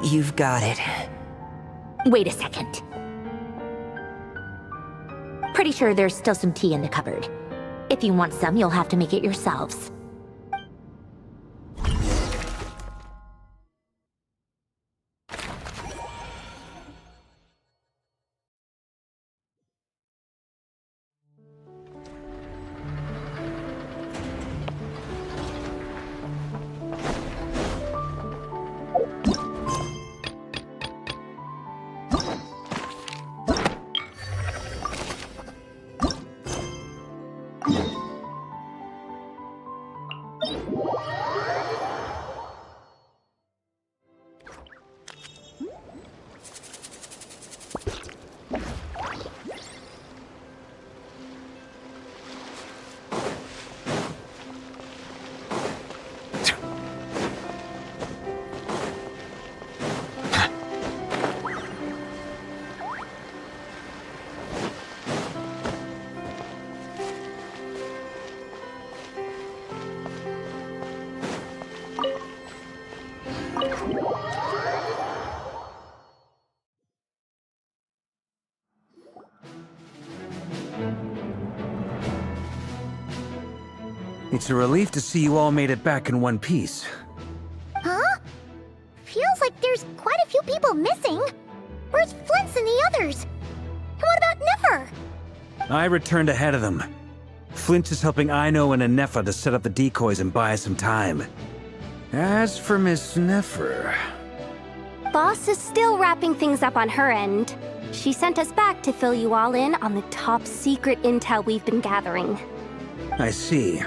You've got it. Wait a second. Pretty sure there's still some tea in the cupboard. If you want some, you'll have to make it yourselves. It's a relief to see you all made it back in one piece. Huh? Feels like there's quite a few people missing. Where's Flint's and the others? And what about Nefer? I returned ahead of them. Flint is helping Aino and Anefa to set up the decoys and buy some time. As for Miss Nefer... Boss is still wrapping things up on her end. She sent us back to fill you all in on the top secret intel we've been gathering. I see.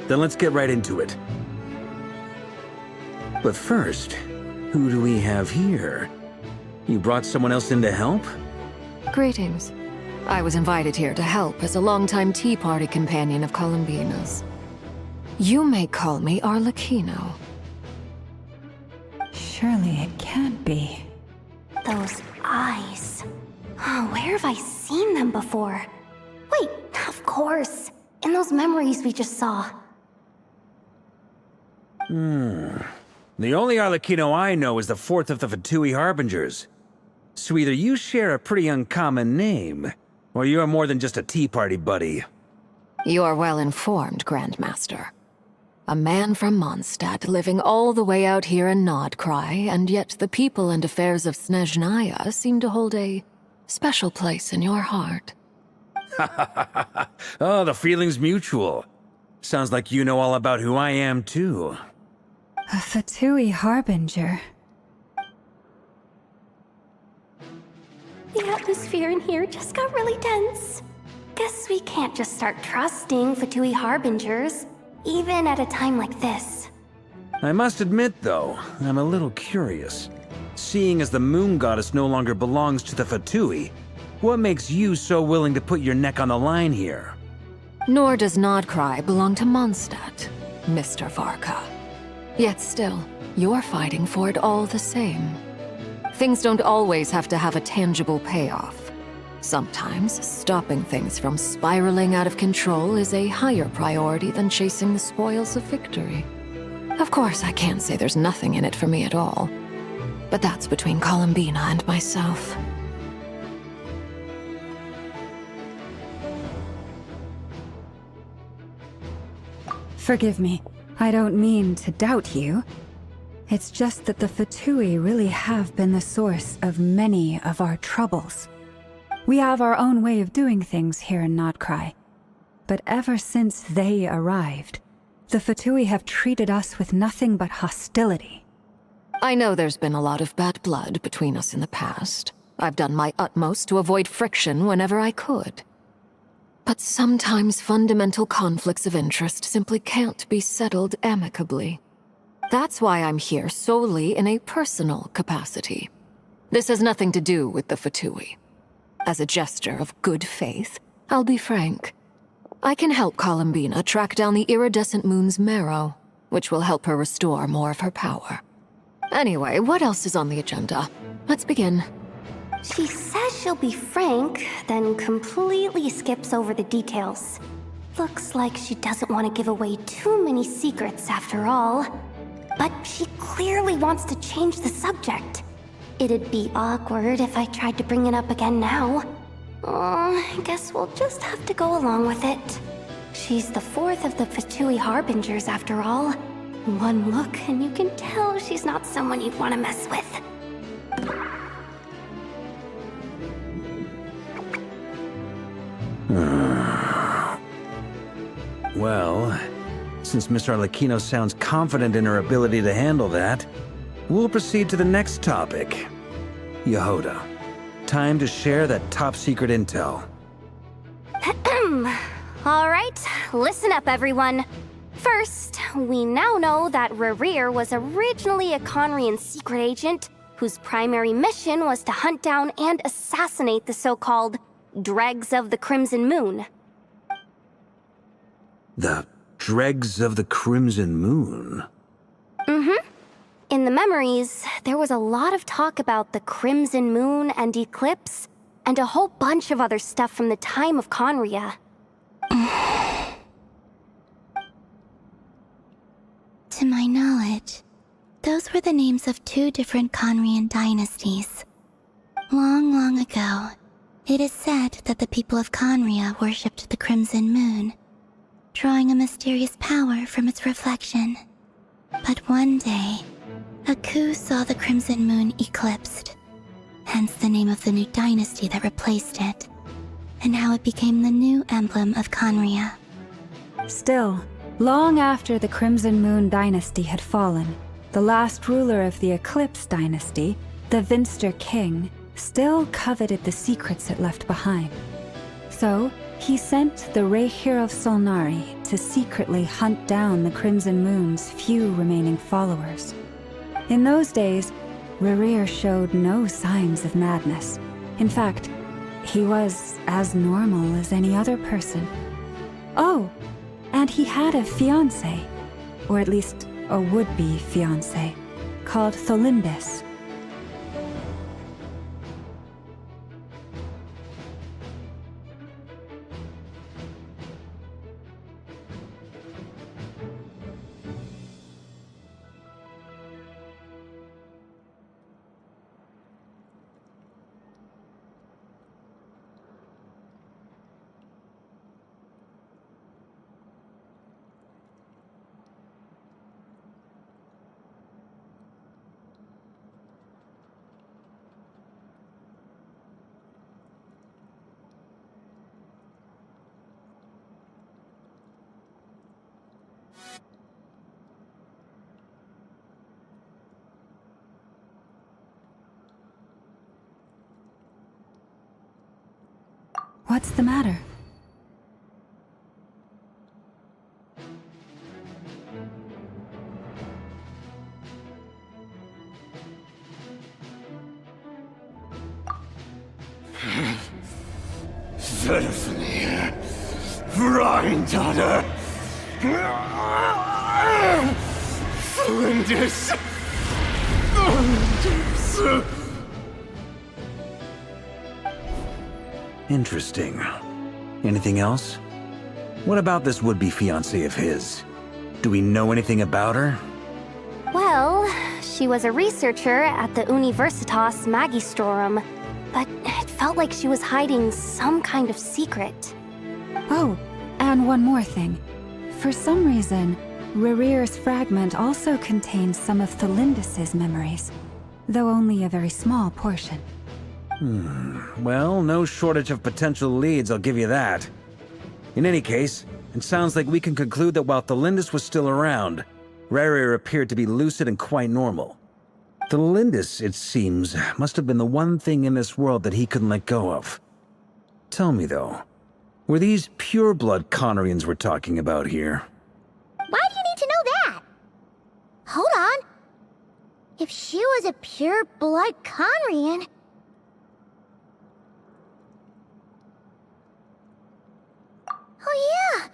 Then let's get right into it. But first, who do we have here? You brought someone else in to help? Greetings. I was invited here to help as a longtime Tea Party companion of Columbina's. You may call me Arlecchino. Surely it can't be. Those eyes. Oh, where have I seen them before? Wait, of course. In those memories we just saw. The only Arlecchino I know is the fourth of the Fatui Harbingers. So either you share a pretty uncommon name, or you're more than just a Tea Party buddy. You're well informed, Grandmaster. A man from Mondstadt living all the way out here in Nodcry, and yet the people and affairs of Snezhnaya seem to hold a special place in your heart. Oh, the feeling's mutual. Sounds like you know all about who I am, too. A Fatui Harbinger. The atmosphere in here just got really tense. Guess we can't just start trusting Fatui Harbingers, even at a time like this. I must admit, though, I'm a little curious. Seeing as the Moon Goddess no longer belongs to the Fatui, what makes you so willing to put your neck on the line here? Nor does Nodcry belong to Mondstadt, Mr. Varka. Yet still, you're fighting for it all the same. Things don't always have to have a tangible payoff. Sometimes, stopping things from spiraling out of control is a higher priority than chasing the spoils of victory. Of course, I can't say there's nothing in it for me at all. But that's between Columbina and myself. Forgive me. I don't mean to doubt you. It's just that the Fatui really have been the source of many of our troubles. We have our own way of doing things here in Nodcry. But ever since they arrived, the Fatui have treated us with nothing but hostility. I know there's been a lot of bad blood between us in the past. I've done my utmost to avoid friction whenever I could. But sometimes fundamental conflicts of interest simply can't be settled amicably. That's why I'm here solely in a personal capacity. This has nothing to do with the Fatui. As a gesture of good faith, I'll be frank. I can help Columbina track down the iridescent moon's marrow, which will help her restore more of her power. Anyway, what else is on the agenda? Let's begin. She says she'll be frank, then completely skips over the details. Looks like she doesn't want to give away too many secrets after all. But she clearly wants to change the subject. It'd be awkward if I tried to bring it up again now. I guess we'll just have to go along with it. She's the fourth of the Fatui Harbingers after all. One look and you can tell she's not someone you'd want to mess with. Well, since Miss Arlecchino sounds confident in her ability to handle that, we'll proceed to the next topic. Yehoda, time to share that top-secret intel. Alright, listen up everyone. First, we now know that Rerir was originally a Conrian secret agent whose primary mission was to hunt down and assassinate the so-called Dregs of the Crimson Moon. The Dregs of the Crimson Moon? Mm-hmm. In the memories, there was a lot of talk about the Crimson Moon and Eclipse, and a whole bunch of other stuff from the time of Conria. To my knowledge, those were the names of two different Conrian dynasties. Long, long ago, it is said that the people of Conria worshipped the Crimson Moon, drawing a mysterious power from its reflection. But one day, a coup saw the Crimson Moon eclipsed, hence the name of the new dynasty that replaced it, and how it became the new emblem of Conria. Still, long after the Crimson Moon dynasty had fallen, the last ruler of the Eclipse dynasty, the Vinster King, still coveted the secrets it left behind. So, he sent the Re'Hir of Solnari to secretly hunt down the Crimson Moon's few remaining followers. In those days, Rerir showed no signs of madness. In fact, he was as normal as any other person. Oh, and he had a fiancé, or at least a would-be fiancé, called Tholindis. What's the matter? Stephanie, Granddaughter, Flinders. Interesting. Anything else? What about this would-be fiancé of his? Do we know anything about her? Well, she was a researcher at the Universitas Magistrorum, but it felt like she was hiding some kind of secret. Oh, and one more thing. For some reason, Rerir's fragment also contains some of Tholindis' memories, though only a very small portion. Well, no shortage of potential leads, I'll give you that. In any case, it sounds like we can conclude that while Tholindis was still around, Rerir appeared to be lucid and quite normal. Tholindis, it seems, must have been the one thing in this world that he couldn't let go of. Tell me, though, Were these pure-blood Conorians we're talking about here? Why do you need to know that? Hold on. If she was a pure-blood Conrian... Oh yeah!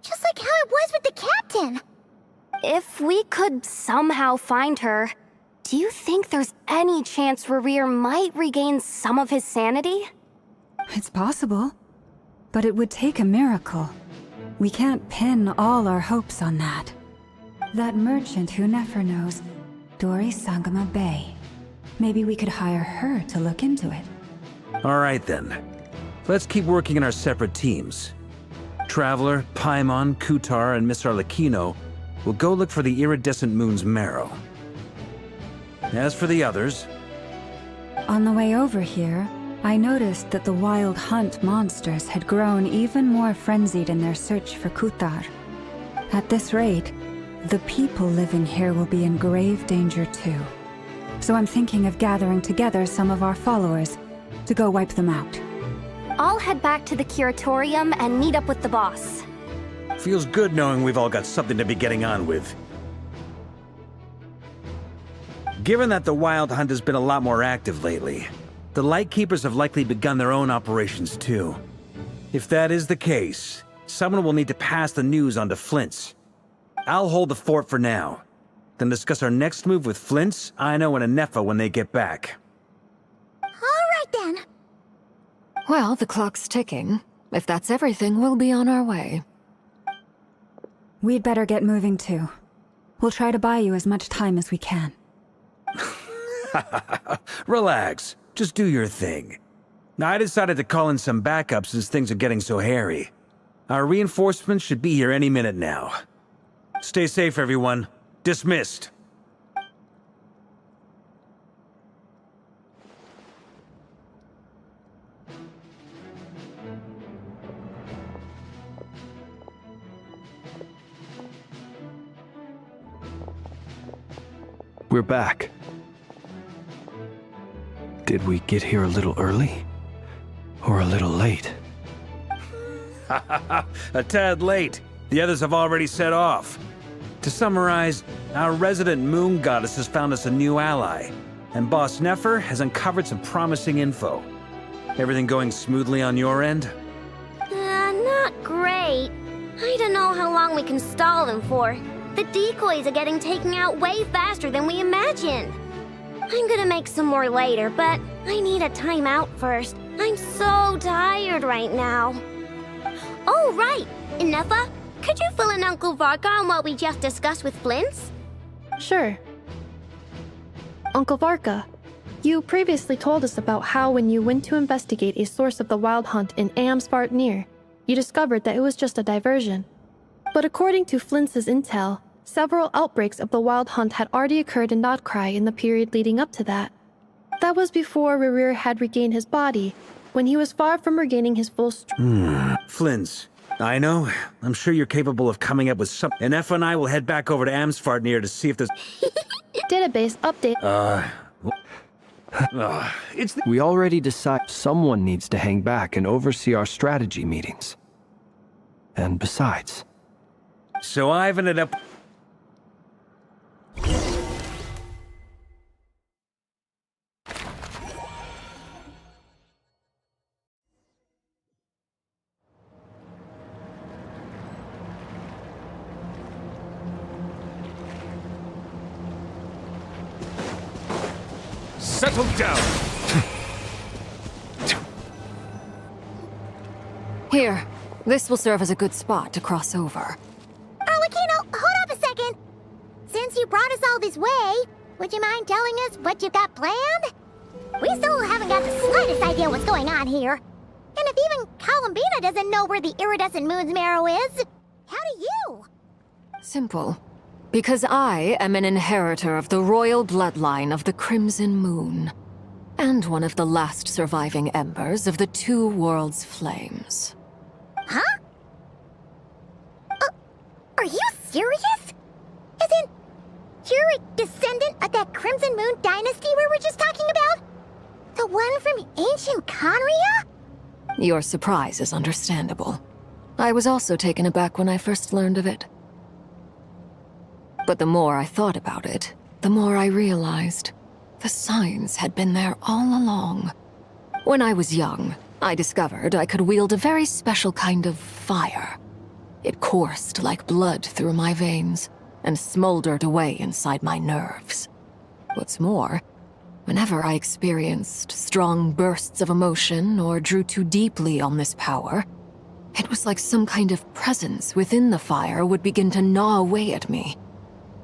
Just like how it was with the captain! If we could somehow find her, do you think there's any chance Rerir might regain some of his sanity? It's possible. But it would take a miracle. We can't pin all our hopes on that. That merchant who Nefer knows, Dori Sangama Bay. Maybe we could hire her to look into it. All right then. Let's keep working in our separate teams. Traveler, Paimon, Kutar, and Miss Arlecchino will go look for the iridescent moon's marrow. As for the others... On the way over here, I noticed that the Wild Hunt monsters had grown even more frenzied in their search for Kutar. At this rate, the people living here will be in grave danger too. So I'm thinking of gathering together some of our followers to go wipe them out. I'll head back to the curatorium and meet up with the boss. Feels good knowing we've all got something to be getting on with. Given that the Wild Hunt has been a lot more active lately, the Lightkeepers have likely begun their own operations too. If that is the case, someone will need to pass the news on to Flint's. I'll hold the fort for now, then discuss our next move with Flint's, Aino, and Anefa when they get back. Alright then. Well, the clock's ticking. If that's everything, we'll be on our way. We'd better get moving too. We'll try to buy you as much time as we can. Relax. Just do your thing. I decided to call in some backup since things are getting so hairy. Our reinforcements should be here any minute now. Stay safe, everyone. Dismissed. We're back. Did we get here a little early? Or a little late? A tad late. The others have already set off. To summarize, our resident moon goddess has found us a new ally, and Boss Nefer has uncovered some promising info. Everything going smoothly on your end? Not great. I don't know how long we can stall them for. The decoys are getting taken out way faster than we imagined. I'm gonna make some more later, but I need a timeout first. I'm so tired right now. Oh, right! Anefa, could you fill in Uncle Varka on what we just discussed with Flint's? Sure. Uncle Varka, you previously told us about how when you went to investigate a source of the Wild Hunt in Amsvartnir, you discovered that it was just a diversion. But according to Flint's intel, several outbreaks of the Wild Hunt had already occurred in Notcry in the period leading up to that. That was before Rerir had regained his body, when he was far from regaining his full strength. Flint's. I know. I'm sure you're capable of coming up with something. And Efa and I will head back over to Amsvartnir to see if there's... Database update. We already decided someone needs to hang back and oversee our strategy meetings. And besides... So I've ended up... Settle down! Here, this will serve as a good spot to cross over. Arlecchino, hold up a second! Since you brought us all this way, would you mind telling us what you got planned? We still haven't got the slightest idea what's going on here. And if even Columbina doesn't know where the iridescent moon's marrow is, how do you? Simple. Because I am an inheritor of the royal bloodline of the Crimson Moon, and one of the last surviving embers of the Two Worlds' flames. Huh? Are you serious? As in, you're a descendant of that Crimson Moon dynasty we were just talking about? The one from ancient Conria? Your surprise is understandable. I was also taken aback when I first learned of it. But the more I thought about it, the more I realized the signs had been there all along. When I was young, I discovered I could wield a very special kind of fire. It coursed like blood through my veins and smoldered away inside my nerves. What's more, whenever I experienced strong bursts of emotion or drew too deeply on this power, it was like some kind of presence within the fire would begin to gnaw away at me,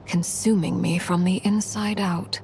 consuming me from the inside out.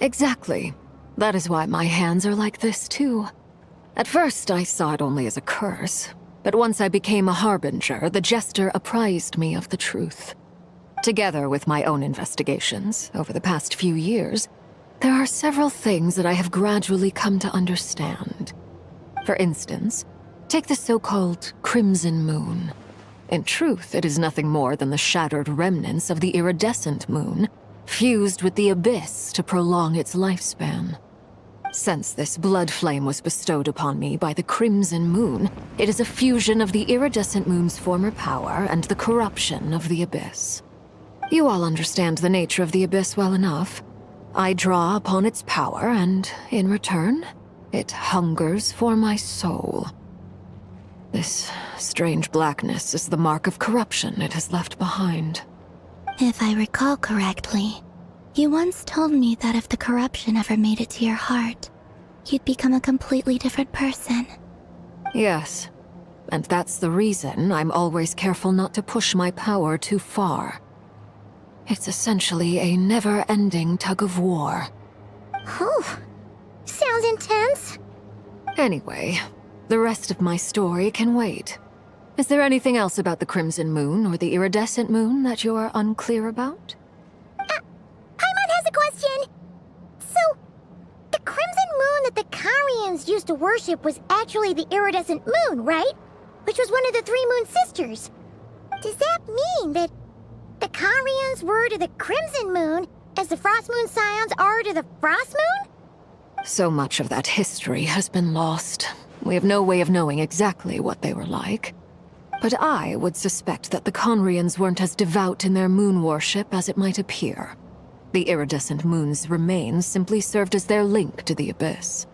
Exactly. That is why my hands are like this, too. At first, I saw it only as a curse, but once I became a harbinger, the jester apprised me of the truth. Together with my own investigations, over the past few years, there are several things that I have gradually come to understand. For instance, take the so-called Crimson Moon. In truth, it is nothing more than the shattered remnants of the iridescent moon, fused with the abyss to prolong its lifespan. Since this blood flame was bestowed upon me by the Crimson Moon, it is a fusion of the iridescent moon's former power and the corruption of the abyss. You all understand the nature of the abyss well enough. I draw upon its power, and in return, it hungers for my soul. This strange blackness is the mark of corruption it has left behind. If I recall correctly, you once told me that if the corruption ever made it to your heart, you'd become a completely different person. Yes, and that's the reason I'm always careful not to push my power too far. It's essentially a never-ending tug of war. Oh, sounds intense. Anyway, the rest of my story can wait. Is there anything else about the Crimson Moon or the Iridescent Moon that you're unclear about? Paimon has a question. So, the Crimson Moon that the Karians used to worship was actually the Iridescent Moon, right? Which was one of the three Moon Sisters. Does that mean that the Karians were to the Crimson Moon as the Frost Moon Scions are to the Frost Moon? So much of that history has been lost. We have no way of knowing exactly what they were like. But I would suspect that the Conrians weren't as devout in their moon worship as it might appear. The iridescent moon's remains simply served as their link to the abyss.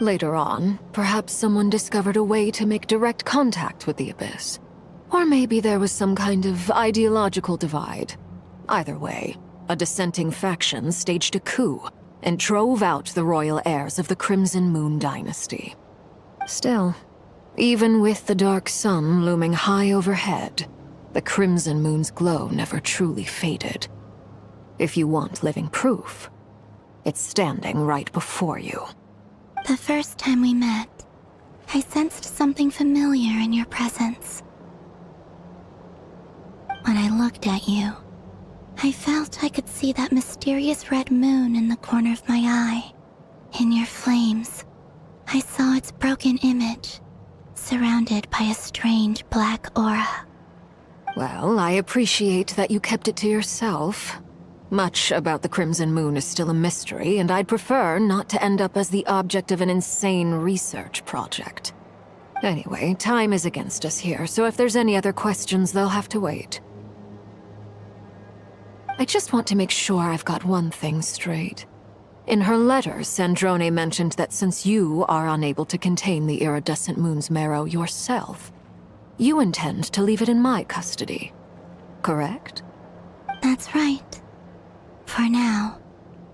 Later on, perhaps someone discovered a way to make direct contact with the abyss. Or maybe there was some kind of ideological divide. Either way, a dissenting faction staged a coup and drove out the royal heirs of the Crimson Moon dynasty. Still, even with the dark sun looming high overhead, the Crimson Moon's glow never truly faded. If you want living proof, it's standing right before you. The first time we met, I sensed something familiar in your presence. When I looked at you, I felt I could see that mysterious red moon in the corner of my eye. In your flames, I saw its broken image, surrounded by a strange black aura. Well, I appreciate that you kept it to yourself. Much about the Crimson Moon is still a mystery, and I'd prefer not to end up as the object of an insane research project. Anyway, time is against us here, so if there's any other questions, they'll have to wait. I just want to make sure I've got one thing straight. In her letter, Sandrone mentioned that since you are unable to contain the iridescent moon's marrow yourself, You intend to leave it in my custody, correct? That's right. For now,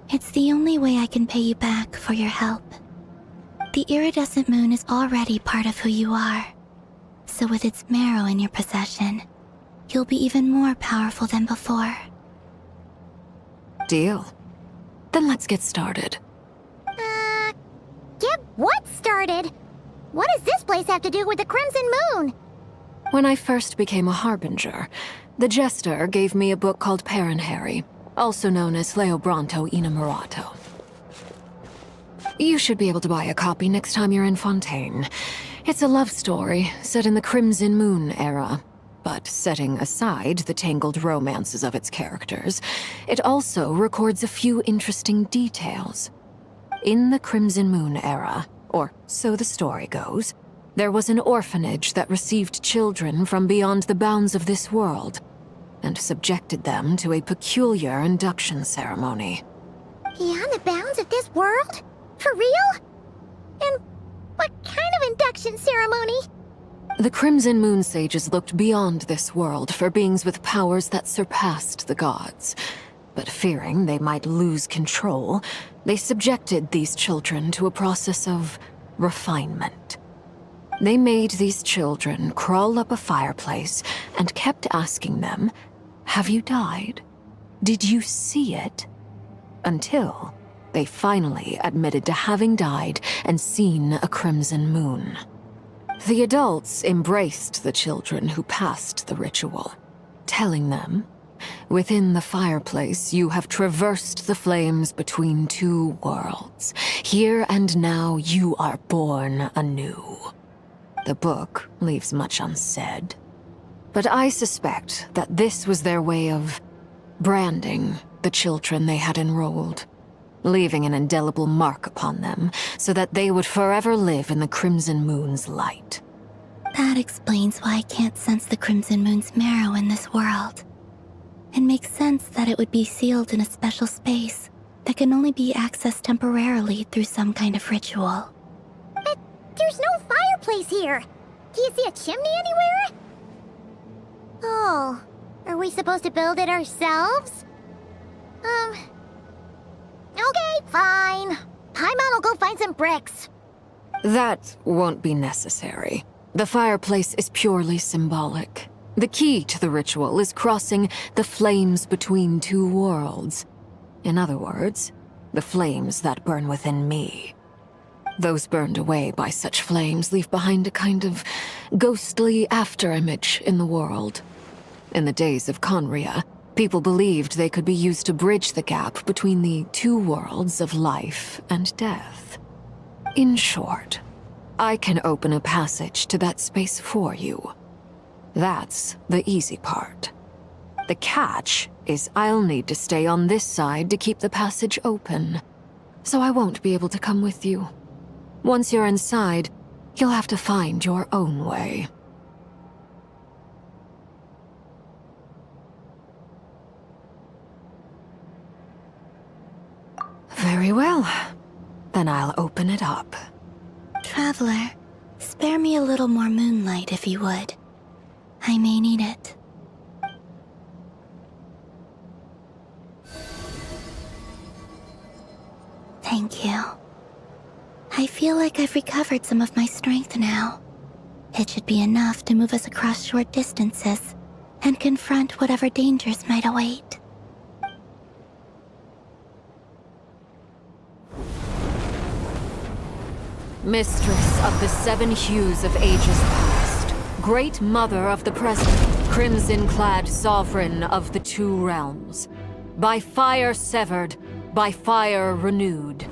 it's the only way I can pay you back for your help. The iridescent moon is already part of who you are, so with its marrow in your possession, you'll be even more powerful than before. Deal. Then let's get started. Get what started? What does this place have to do with the Crimson Moon? When I first became a Harbinger, the Jester gave me a book called Paranhari, also known as Leobranto Innamorato. You should be able to buy a copy next time you're in Fontaine. It's a love story set in the Crimson Moon era, but setting aside the tangled romances of its characters, it also records a few interesting details. In the Crimson Moon era, or so the story goes, there was an orphanage that received children from beyond the bounds of this world, and subjected them to a peculiar induction ceremony. Beyond the bounds of this world? For real? And what kind of induction ceremony? The Crimson Moon sages looked beyond this world for beings with powers that surpassed the gods. But fearing they might lose control, they subjected these children to a process of refinement. They made these children crawl up a fireplace and kept asking them, "Have you died? Did you see it?" Until they finally admitted to having died and seen a crimson moon. The adults embraced the children who passed the ritual, telling them, "Within the fireplace, you have traversed the flames between two worlds. Here and now, you are born anew." The book leaves much unsaid, but I suspect that this was their way of branding the children they had enrolled, leaving an indelible mark upon them so that they would forever live in the Crimson Moon's light. That explains why I can't sense the Crimson Moon's marrow in this world. It makes sense that it would be sealed in a special space that can only be accessed temporarily through some kind of ritual. But there's no fireplace here. Do you see a chimney anywhere? Oh, are we supposed to build it ourselves? Okay, fine. Paimon will go find some bricks. That won't be necessary. The fireplace is purely symbolic. The key to the ritual is crossing the flames between two worlds. In other words, the flames that burn within me. Those burned away by such flames leave behind a kind of ghostly afterimage in the world. In the days of Conria, people believed they could be used to bridge the gap between the two worlds of life and death. In short, I can open a passage to that space for you. That's the easy part. The catch is I'll need to stay on this side to keep the passage open, so I won't be able to come with you. Once you're inside, you'll have to find your own way. Very well. Then I'll open it up. Traveler, spare me a little more moonlight if you would. I may need it. Thank you. I feel like I've recovered some of my strength now. It should be enough to move us across short distances and confront whatever dangers might await. Mistress of the seven hues of ages past, great mother of the present, crimson-clad sovereign of the two realms, by fire severed, by fire renewed,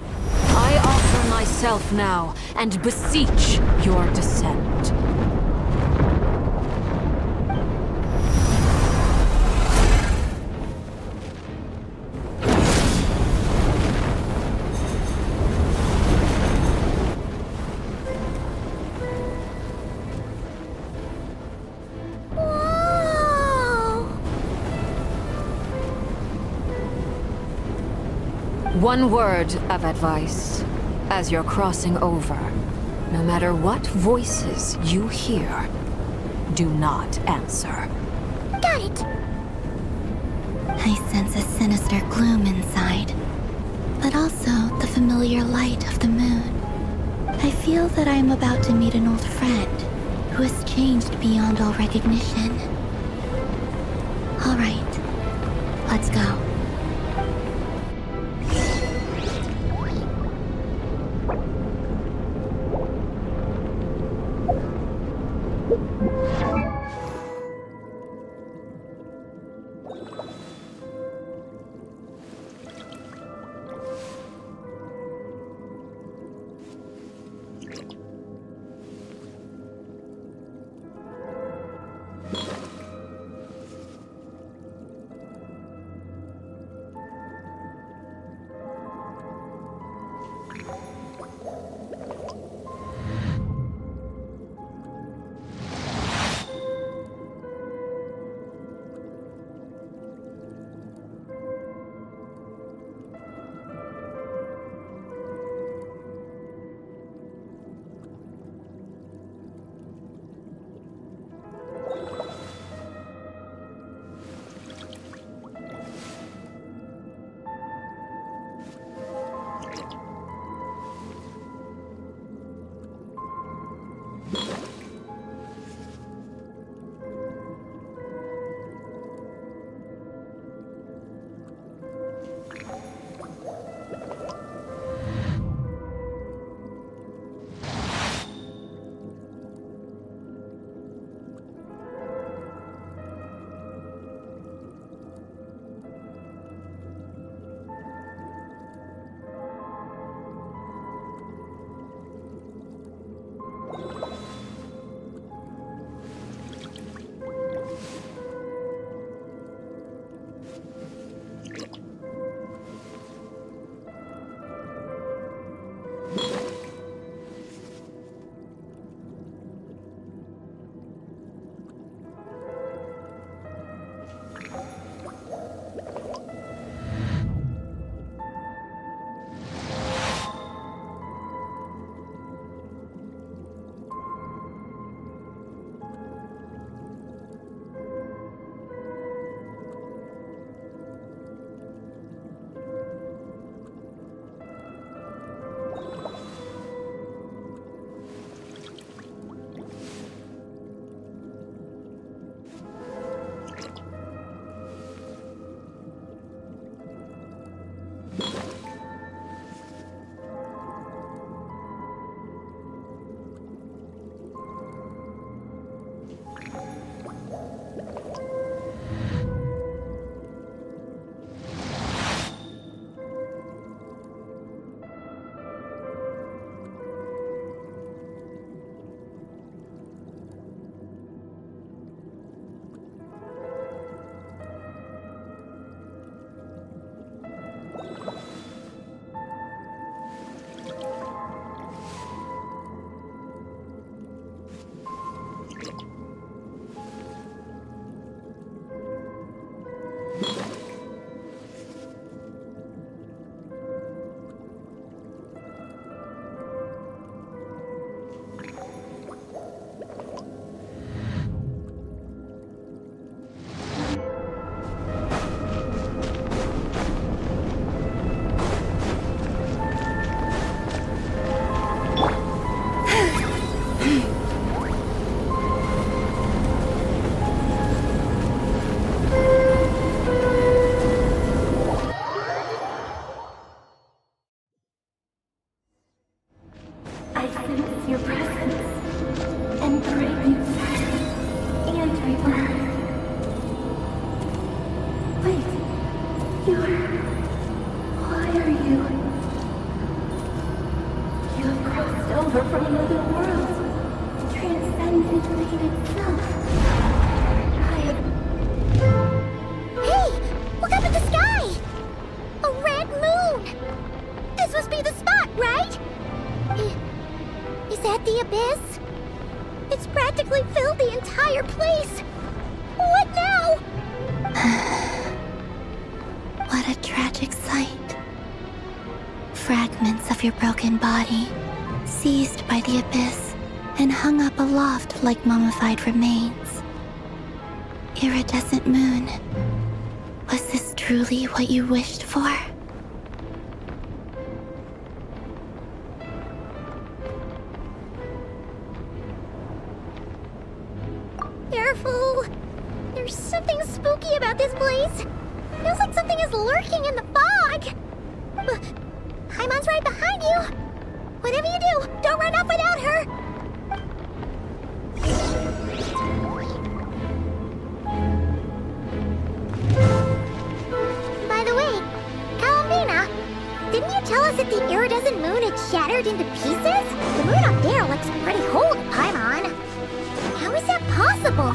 I offer myself now and beseech your descent. One word of advice. As you're crossing over, no matter what voices you hear, do not answer. Got it. I sense a sinister gloom inside, but also the familiar light of the moon. I feel that I am about to meet an old friend who has changed beyond all recognition. All right, let's go. Body, seized by the abyss, and hung up aloft like mummified remains. Iridescent moon. Was this truly what you wished for? Careful! There's something spooky about this place. Feels like something is lurking in the fog. Paimon's right behind you. Whatever you do, don't run off without her. By the way, Kalmina, didn't you tell us that the iridescent moon had shattered into pieces? The moon up there looks pretty cold, Paimon. How is that possible?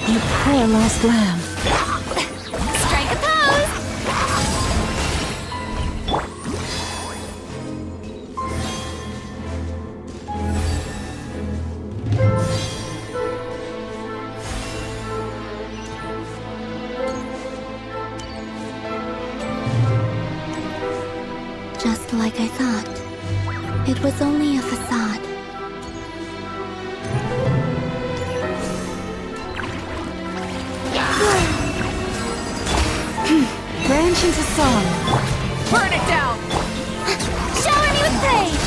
You poor lost lamb. Strike a pose! Just like I thought. It was only a facade. Branch into song. Burn it down! Shower me with praise!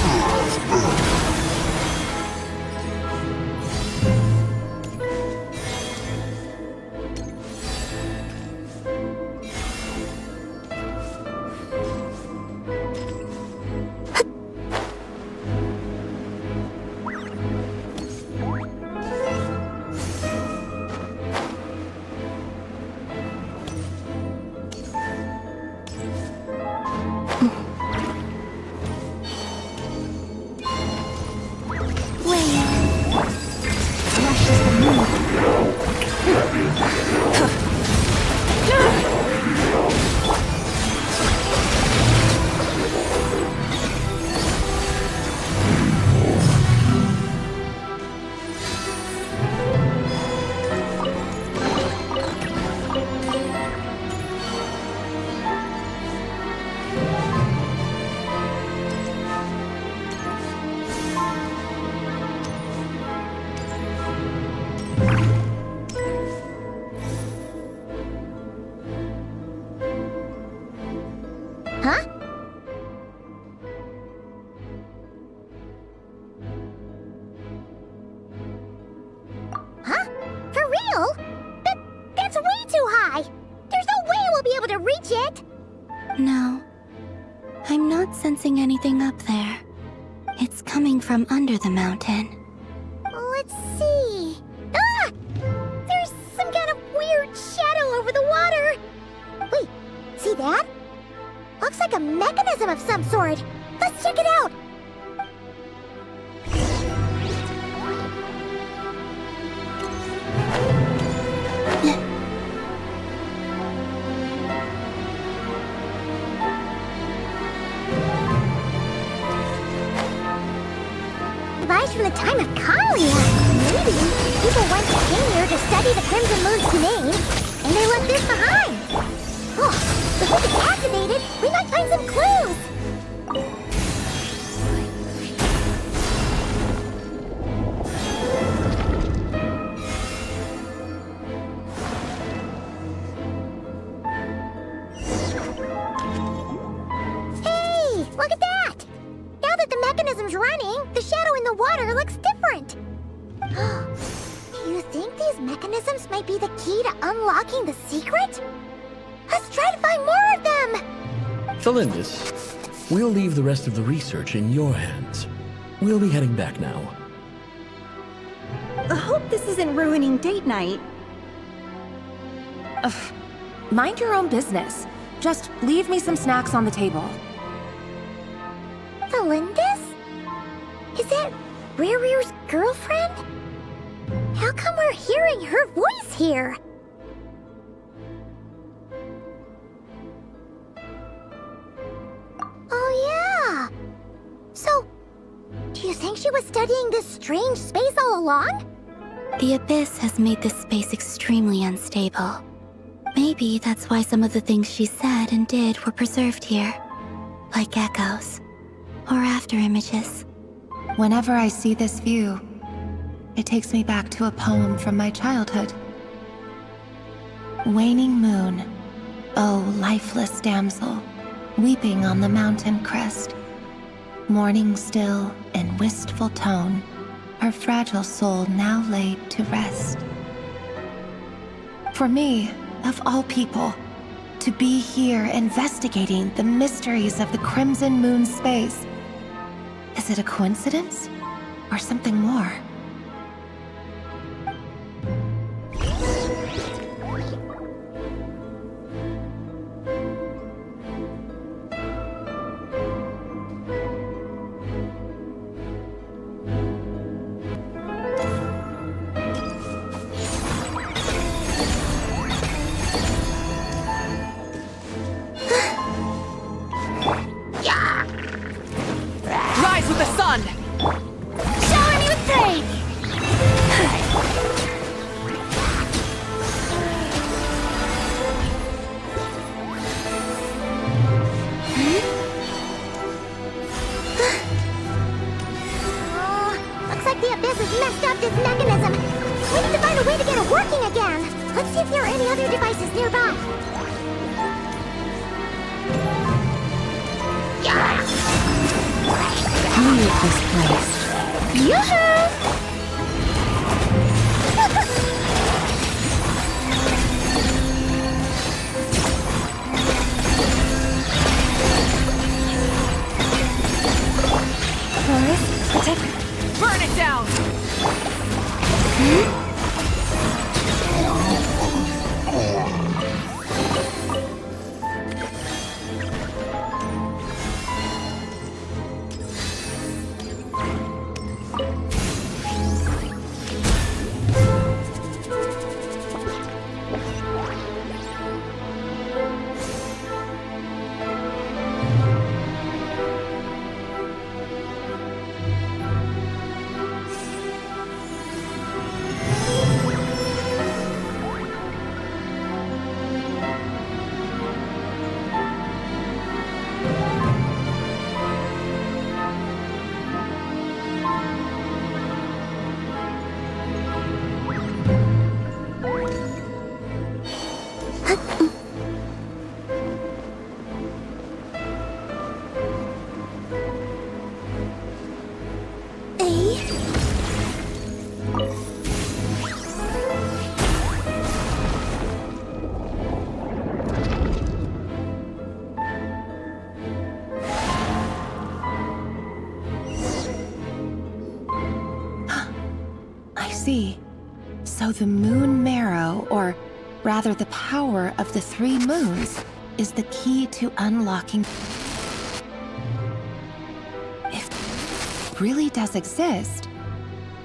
Huh? Huh? For real? That's way too high! There's no way we'll be able to reach it! No. I'm not sensing anything up there. It's coming from under the mountain. Let's see... Ah! There's some kind of weird shadow over the water! Wait, see that? Looks like a mechanism of some sort. Let's check it out! Device from the time of Kalia. Maybe people once came here to study the Crimson Moon's name, and they left this behind. Oh, if we can activate it, we might find some clues. Hey, look at that! Now that the mechanism's running, the shadow in the water looks different. Do you think these mechanisms might be the key to unlocking the secret? Let's try to find more of them! Thalindis, we'll leave the rest of the research in your hands. We'll be heading back now. I hope this isn't ruining date night. Ugh. Mind your own business. Just leave me some snacks on the table. Thalindis? Is it Rear's girlfriend? How come we're hearing her voice here? Oh yeah! So, do you think she was studying this strange space all along? The Abyss has made this space extremely unstable. Maybe that's why some of the things she said and did were preserved here. Like echoes. Or after images. Whenever I see this view, it takes me back to a poem from my childhood. Waning moon, oh lifeless damsel, weeping on the mountain crest. Mourning still in wistful tone, her fragile soul now laid to rest. For me, of all people, to be here investigating the mysteries of the Crimson Moon space. Is it a coincidence? Or something more? Rise with the sun! Shower me with praise! Looks like the Abyss has messed up this mechanism. We need to find a way to get it working again. Let's see if there are any other devices nearby. Leave this place. Yoo-hoo! Forest, protect. Burn it down! So the moon marrow, or rather the power of the 3 moons, is the key to unlocking. If it really does exist,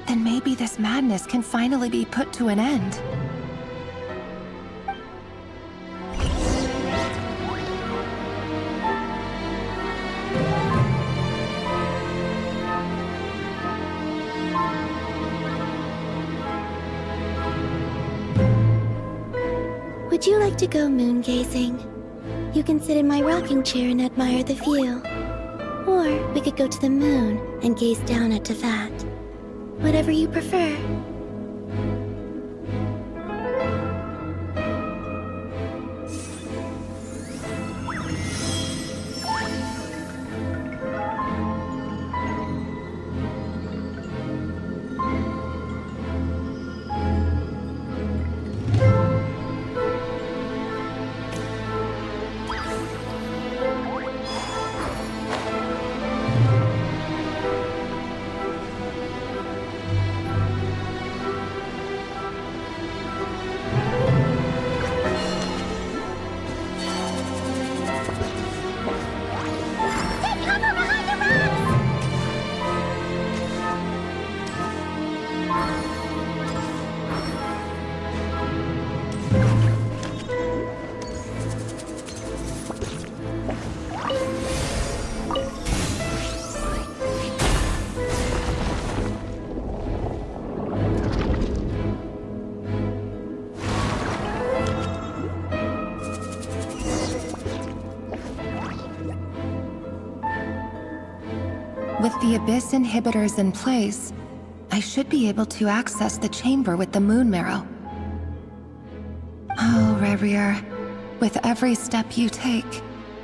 then maybe this madness can finally be put to an end. Would you like to go moon gazing? You can sit in my rocking chair and admire the view. Or we could go to the moon and gaze down at Tefat. Whatever you prefer. With the Abyss inhibitors in place, I should be able to access the chamber with the Moon Marrow. Oh, Rerir, with every step you take,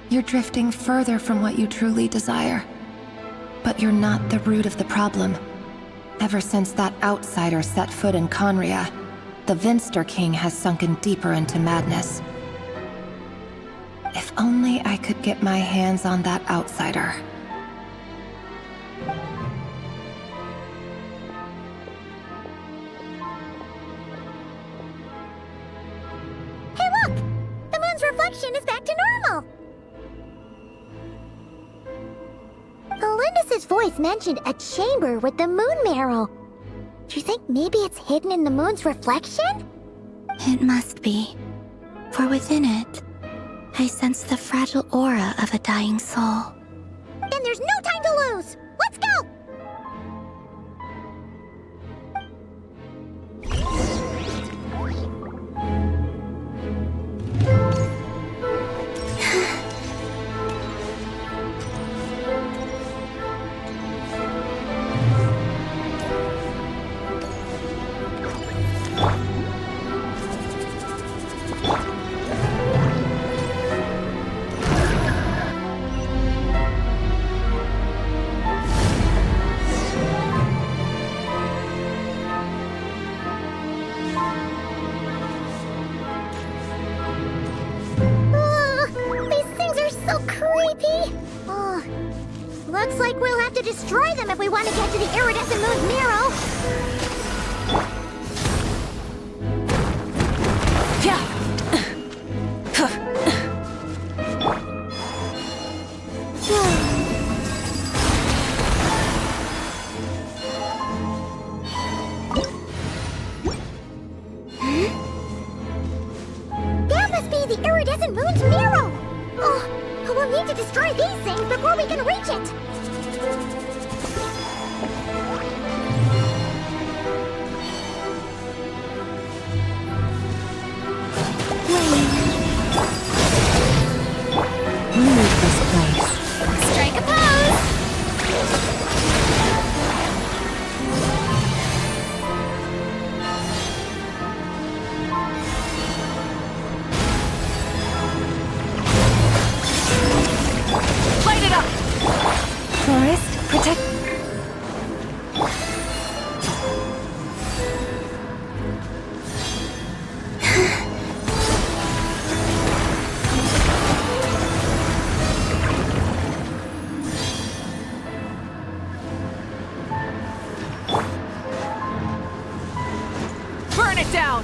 you're drifting further from what you truly desire. But you're not the root of the problem. Ever since that outsider set foot in Conria, the Vinster King has sunken deeper into madness. If only I could get my hands on that outsider. Hey look! The moon's reflection is back to normal! Elendis' voice mentioned a chamber with the Moon Marrow. Do you think maybe it's hidden in the moon's reflection? It must be. For within it, I sense the fragile aura of a dying soul. Then there's no time to lose! Let's go! Looks like we'll have to destroy them if we want to get to the iridescent moon's marrow. That must be the iridescent moon's marrow! Oh, we'll need to destroy these things before we can reach it! Leave this place. Strike a pose! Light it up! Forest, protect. Burn it down!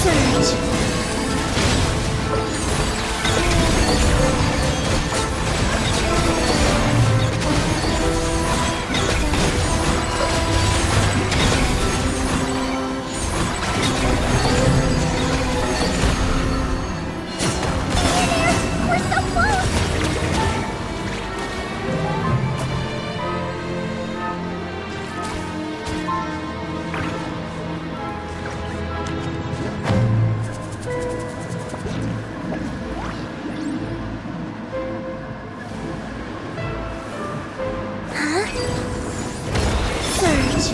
Surge. We're so close! Huh? Surge.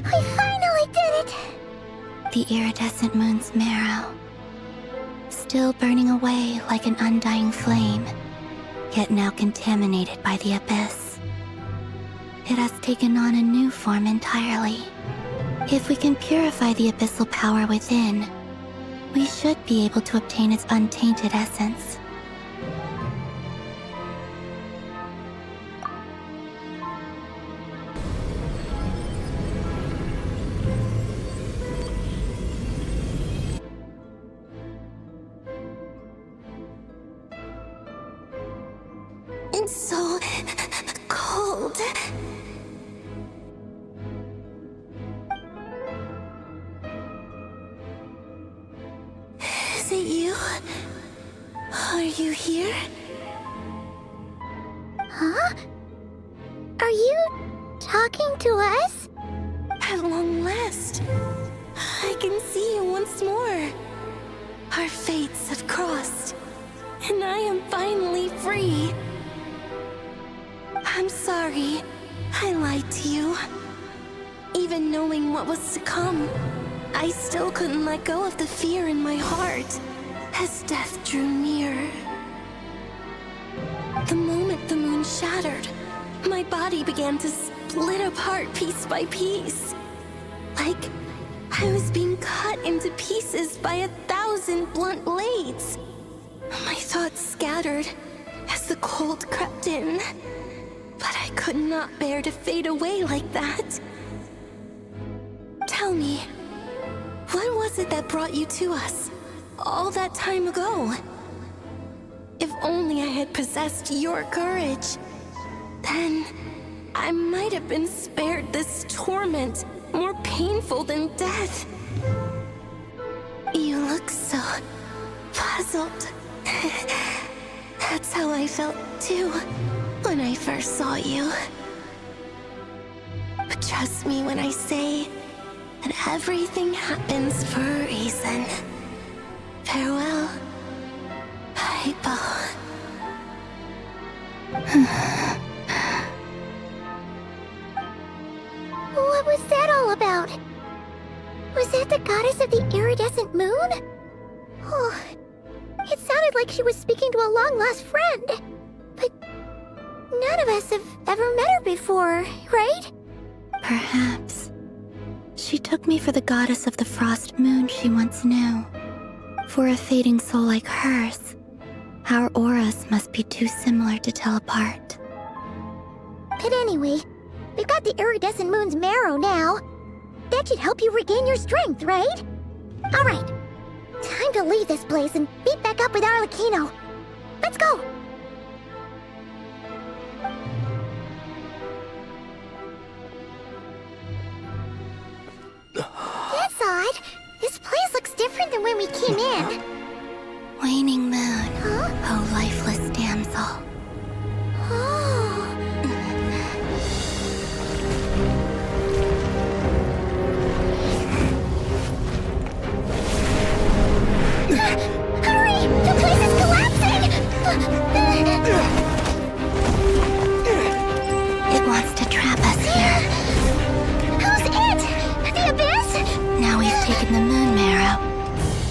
We finally did it! The iridescent moon's marrow. Still burning away like an undying flame, yet now contaminated by the abyss. It has taken on a new form entirely. If we can purify the abyssal power within, we should be able to obtain its untainted essence. It's so cold. Are you here? Huh? Are you talking to us? At long last, I can see you once more. Our fates have crossed, and I am finally free. I'm sorry, I lied to you. Even knowing what was to come, I still couldn't let go of the fear in my heart as death drew near. The moment the moon shattered, my body began to split apart piece by piece. Like I was being cut into pieces by 1,000 blunt blades. My thoughts scattered as the cold crept in, but I could not bear to fade away like that. Tell me, what was it that brought you to us all that time ago? If only I had possessed your courage, then I might have been spared this torment more painful than death. You look so puzzled. That's how I felt too when I first saw you. But trust me when I say that everything happens for a reason. Farewell, Hypo. What was that all about? Was that the goddess of the iridescent moon? Oh, it sounded like she was speaking to a long-lost friend. But none of us have ever met her before, right? Perhaps. She took me for the goddess of the frost moon she once knew. For a fading soul like hers, our auras must be too similar to tell apart. But anyway, we've got the iridescent moon's marrow now. That should help you regain your strength, right? Alright, time to leave this place and meet back up with Arlecchino. Let's go! That's odd. This place looks different than when we came in. Waning moon, Huh? oh lifeless damsel. Oh. Hurry! The place is collapsing! It wants to trap us here. Who's it? The Abyss? Now we've taken the moon marrow.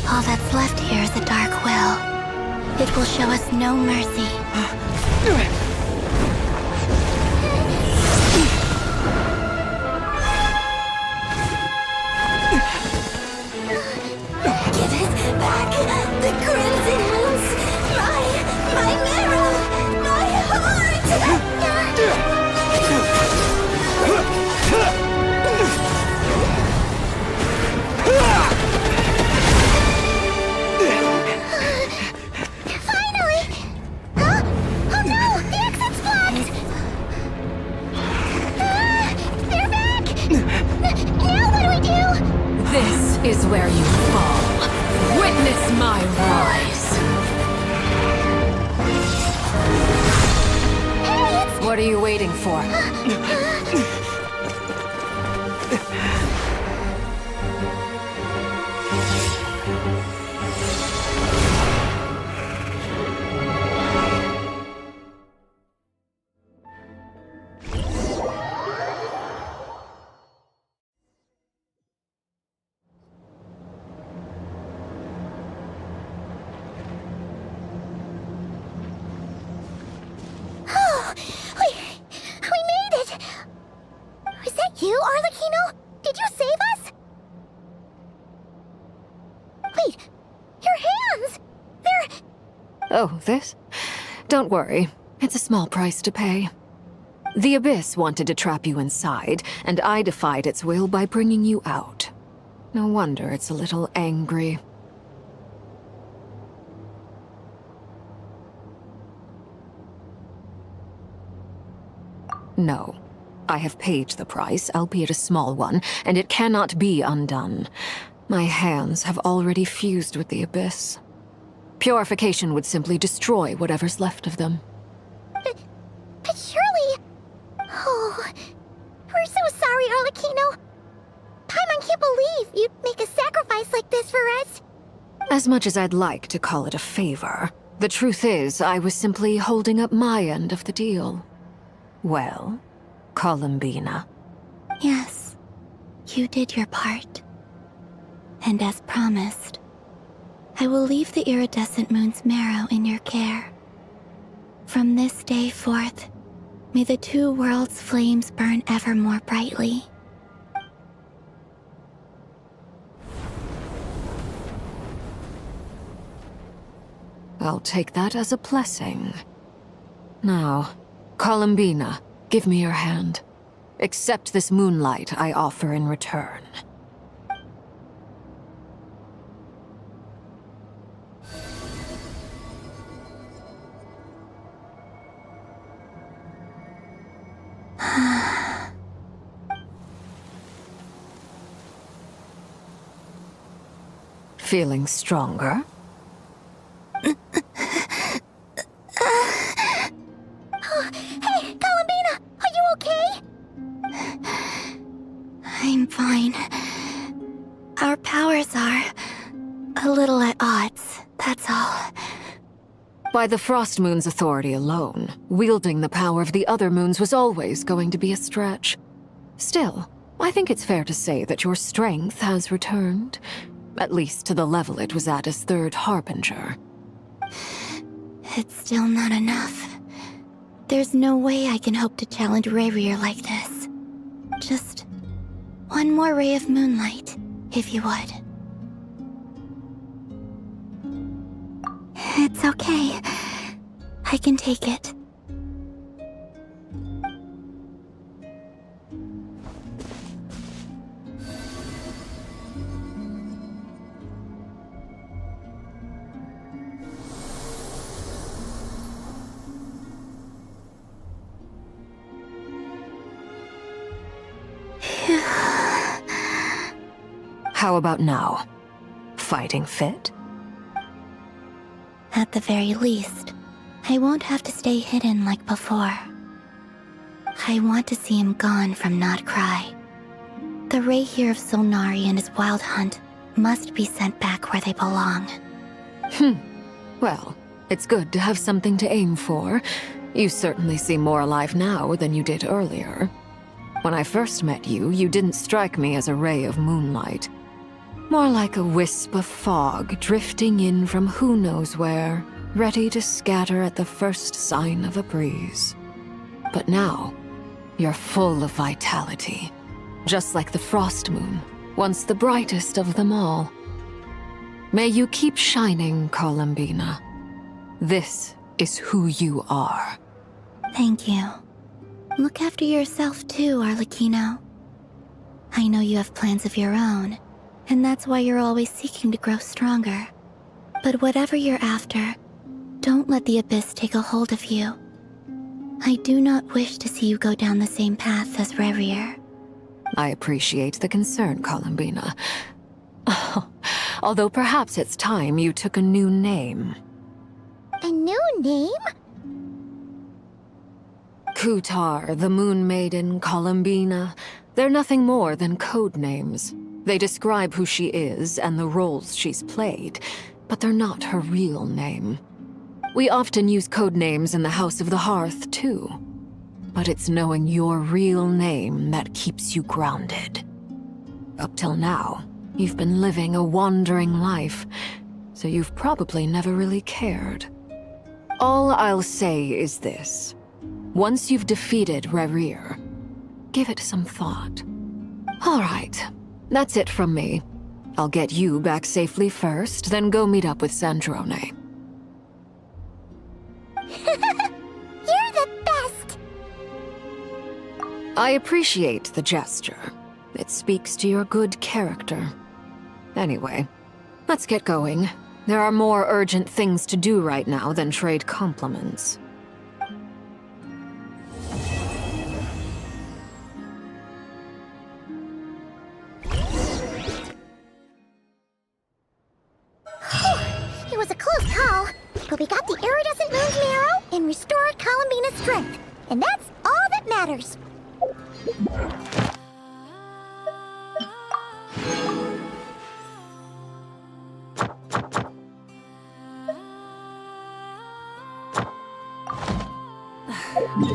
All that's left here is a dark will. It will show us no mercy. Give it back! The crimson moons! My marrow! My heart! Finally! Huh? Oh no! The exit's blocked! They're back! Now what do we do? This is where you fall. Witness my rise. Hey, it's... What are you waiting for? Oh, we made it! Was that you, Arlecchino? Did you save us? Wait, your hands! They're... Oh, this? Don't worry. It's a small price to pay. The Abyss wanted to trap you inside, and I defied its will by bringing you out. No wonder it's a little angry. No. I have paid the price, albeit a small one, and it cannot be undone. My hands have already fused with the Abyss. Purification would simply destroy whatever's left of them. But surely... Oh... We're so sorry, Arlecchino. Paimon can't believe you'd make a sacrifice like this for us. As much as I'd like to call it a favor, the truth is I was simply holding up my end of the deal. Well, Columbina. Yes, you did your part. And as promised, I will leave the iridescent moon's marrow in your care. From this day forth, may the two worlds' flames burn ever more brightly. I'll take that as a blessing. Now, Columbina, give me your hand. Accept this moonlight I offer in return. Feeling stronger? Hey, Columbina! Are you okay? I'm fine. Our powers are a little at odds, that's all. By the Frost Moon's authority alone, wielding the power of the other moons was always going to be a stretch. Still, I think it's fair to say that your strength has returned, at least to the level it was at as Third Harbinger. It's still not enough. There's no way I can hope to challenge Rayrear like this. Just one more ray of moonlight, if you would. It's okay. I can take it. How about now? Fighting fit? At the very least, I won't have to stay hidden like before. I want to see him gone from Not Cry. The Rayhear of Solnari and his wild hunt must be sent back where they belong. Well, it's good to have something to aim for. You certainly seem more alive now than you did earlier. When I first met you, you didn't strike me as a ray of moonlight. More like a wisp of fog drifting in from who knows where, ready to scatter at the first sign of a breeze. But now, you're full of vitality, just like the Frost Moon, once the brightest of them all. May you keep shining, Columbina. This is who you are. Thank you. Look after yourself too, Arlecchino. I know you have plans of your own, and that's why you're always seeking to grow stronger. But whatever you're after, don't let the Abyss take a hold of you. I do not wish to see you go down the same path as Rayrear. I appreciate the concern, Columbina. Although perhaps it's time you took a new name. A new name? Kutar, the Moon Maiden, Columbina, they're nothing more than code names. They describe who she is and the roles she's played, but they're not her real name. We often use code names in the House of the Hearth, too. But it's knowing your real name that keeps you grounded. Up till now, you've been living a wandering life, so you've probably never really cared. All I'll say is this. Once you've defeated Rayrear, give it some thought. All right. That's it from me. I'll get you back safely first, then go meet up with Sandrone. You're the best! I appreciate the gesture. It speaks to your good character. Anyway, let's get going. There are more urgent things to do right now than trade compliments. It was a close call. and restore Columbina's strength. And that's all that matters.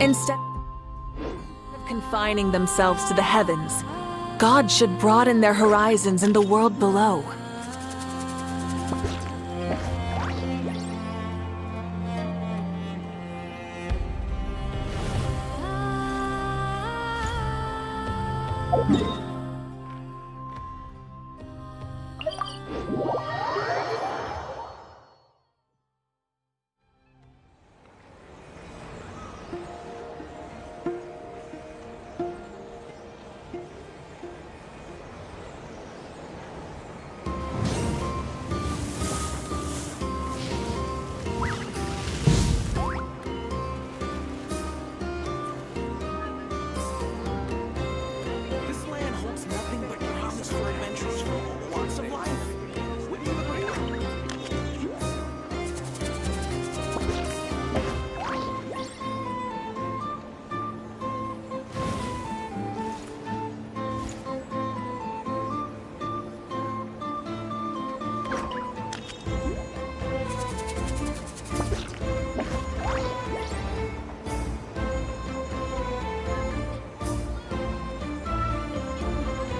Instead of confining themselves to the heavens, God should broaden their horizons in the world below. This land holds nothing but promise for adventures from all walks of life. Wouldn't you agree?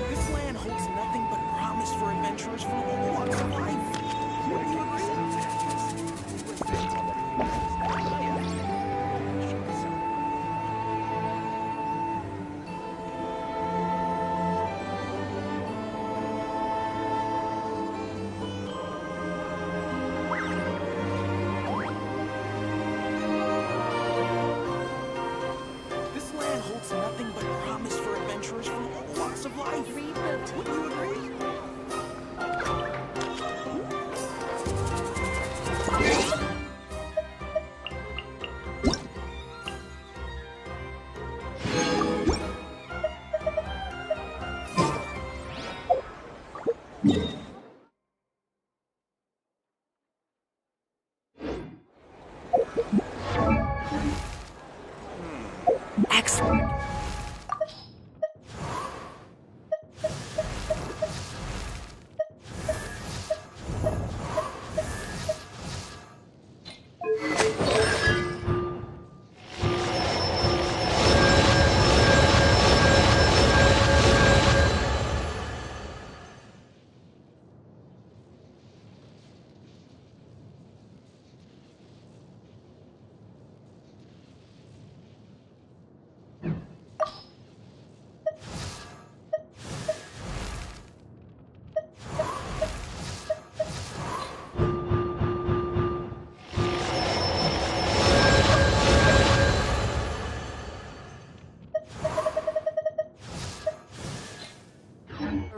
This land holds nothing but promise for adventurers from all walks of life. Wouldn't you agree? This land holds nothing but promise for adventurers from all walks of life. Wouldn't you agree? Excellent.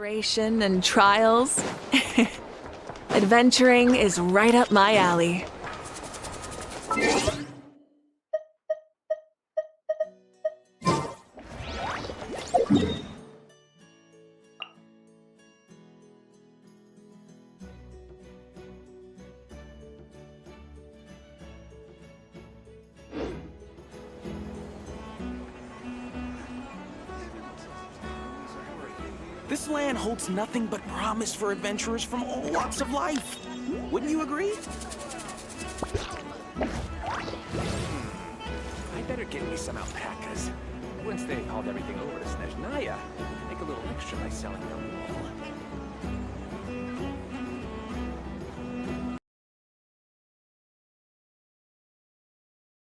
Exploration and trials. Adventuring is right up my alley. This land holds nothing but promise for adventurers from all walks of life. Wouldn't you agree? I better get me some alpacas. Once they hauled everything over to Snezhnaya, make a little extra by selling them all.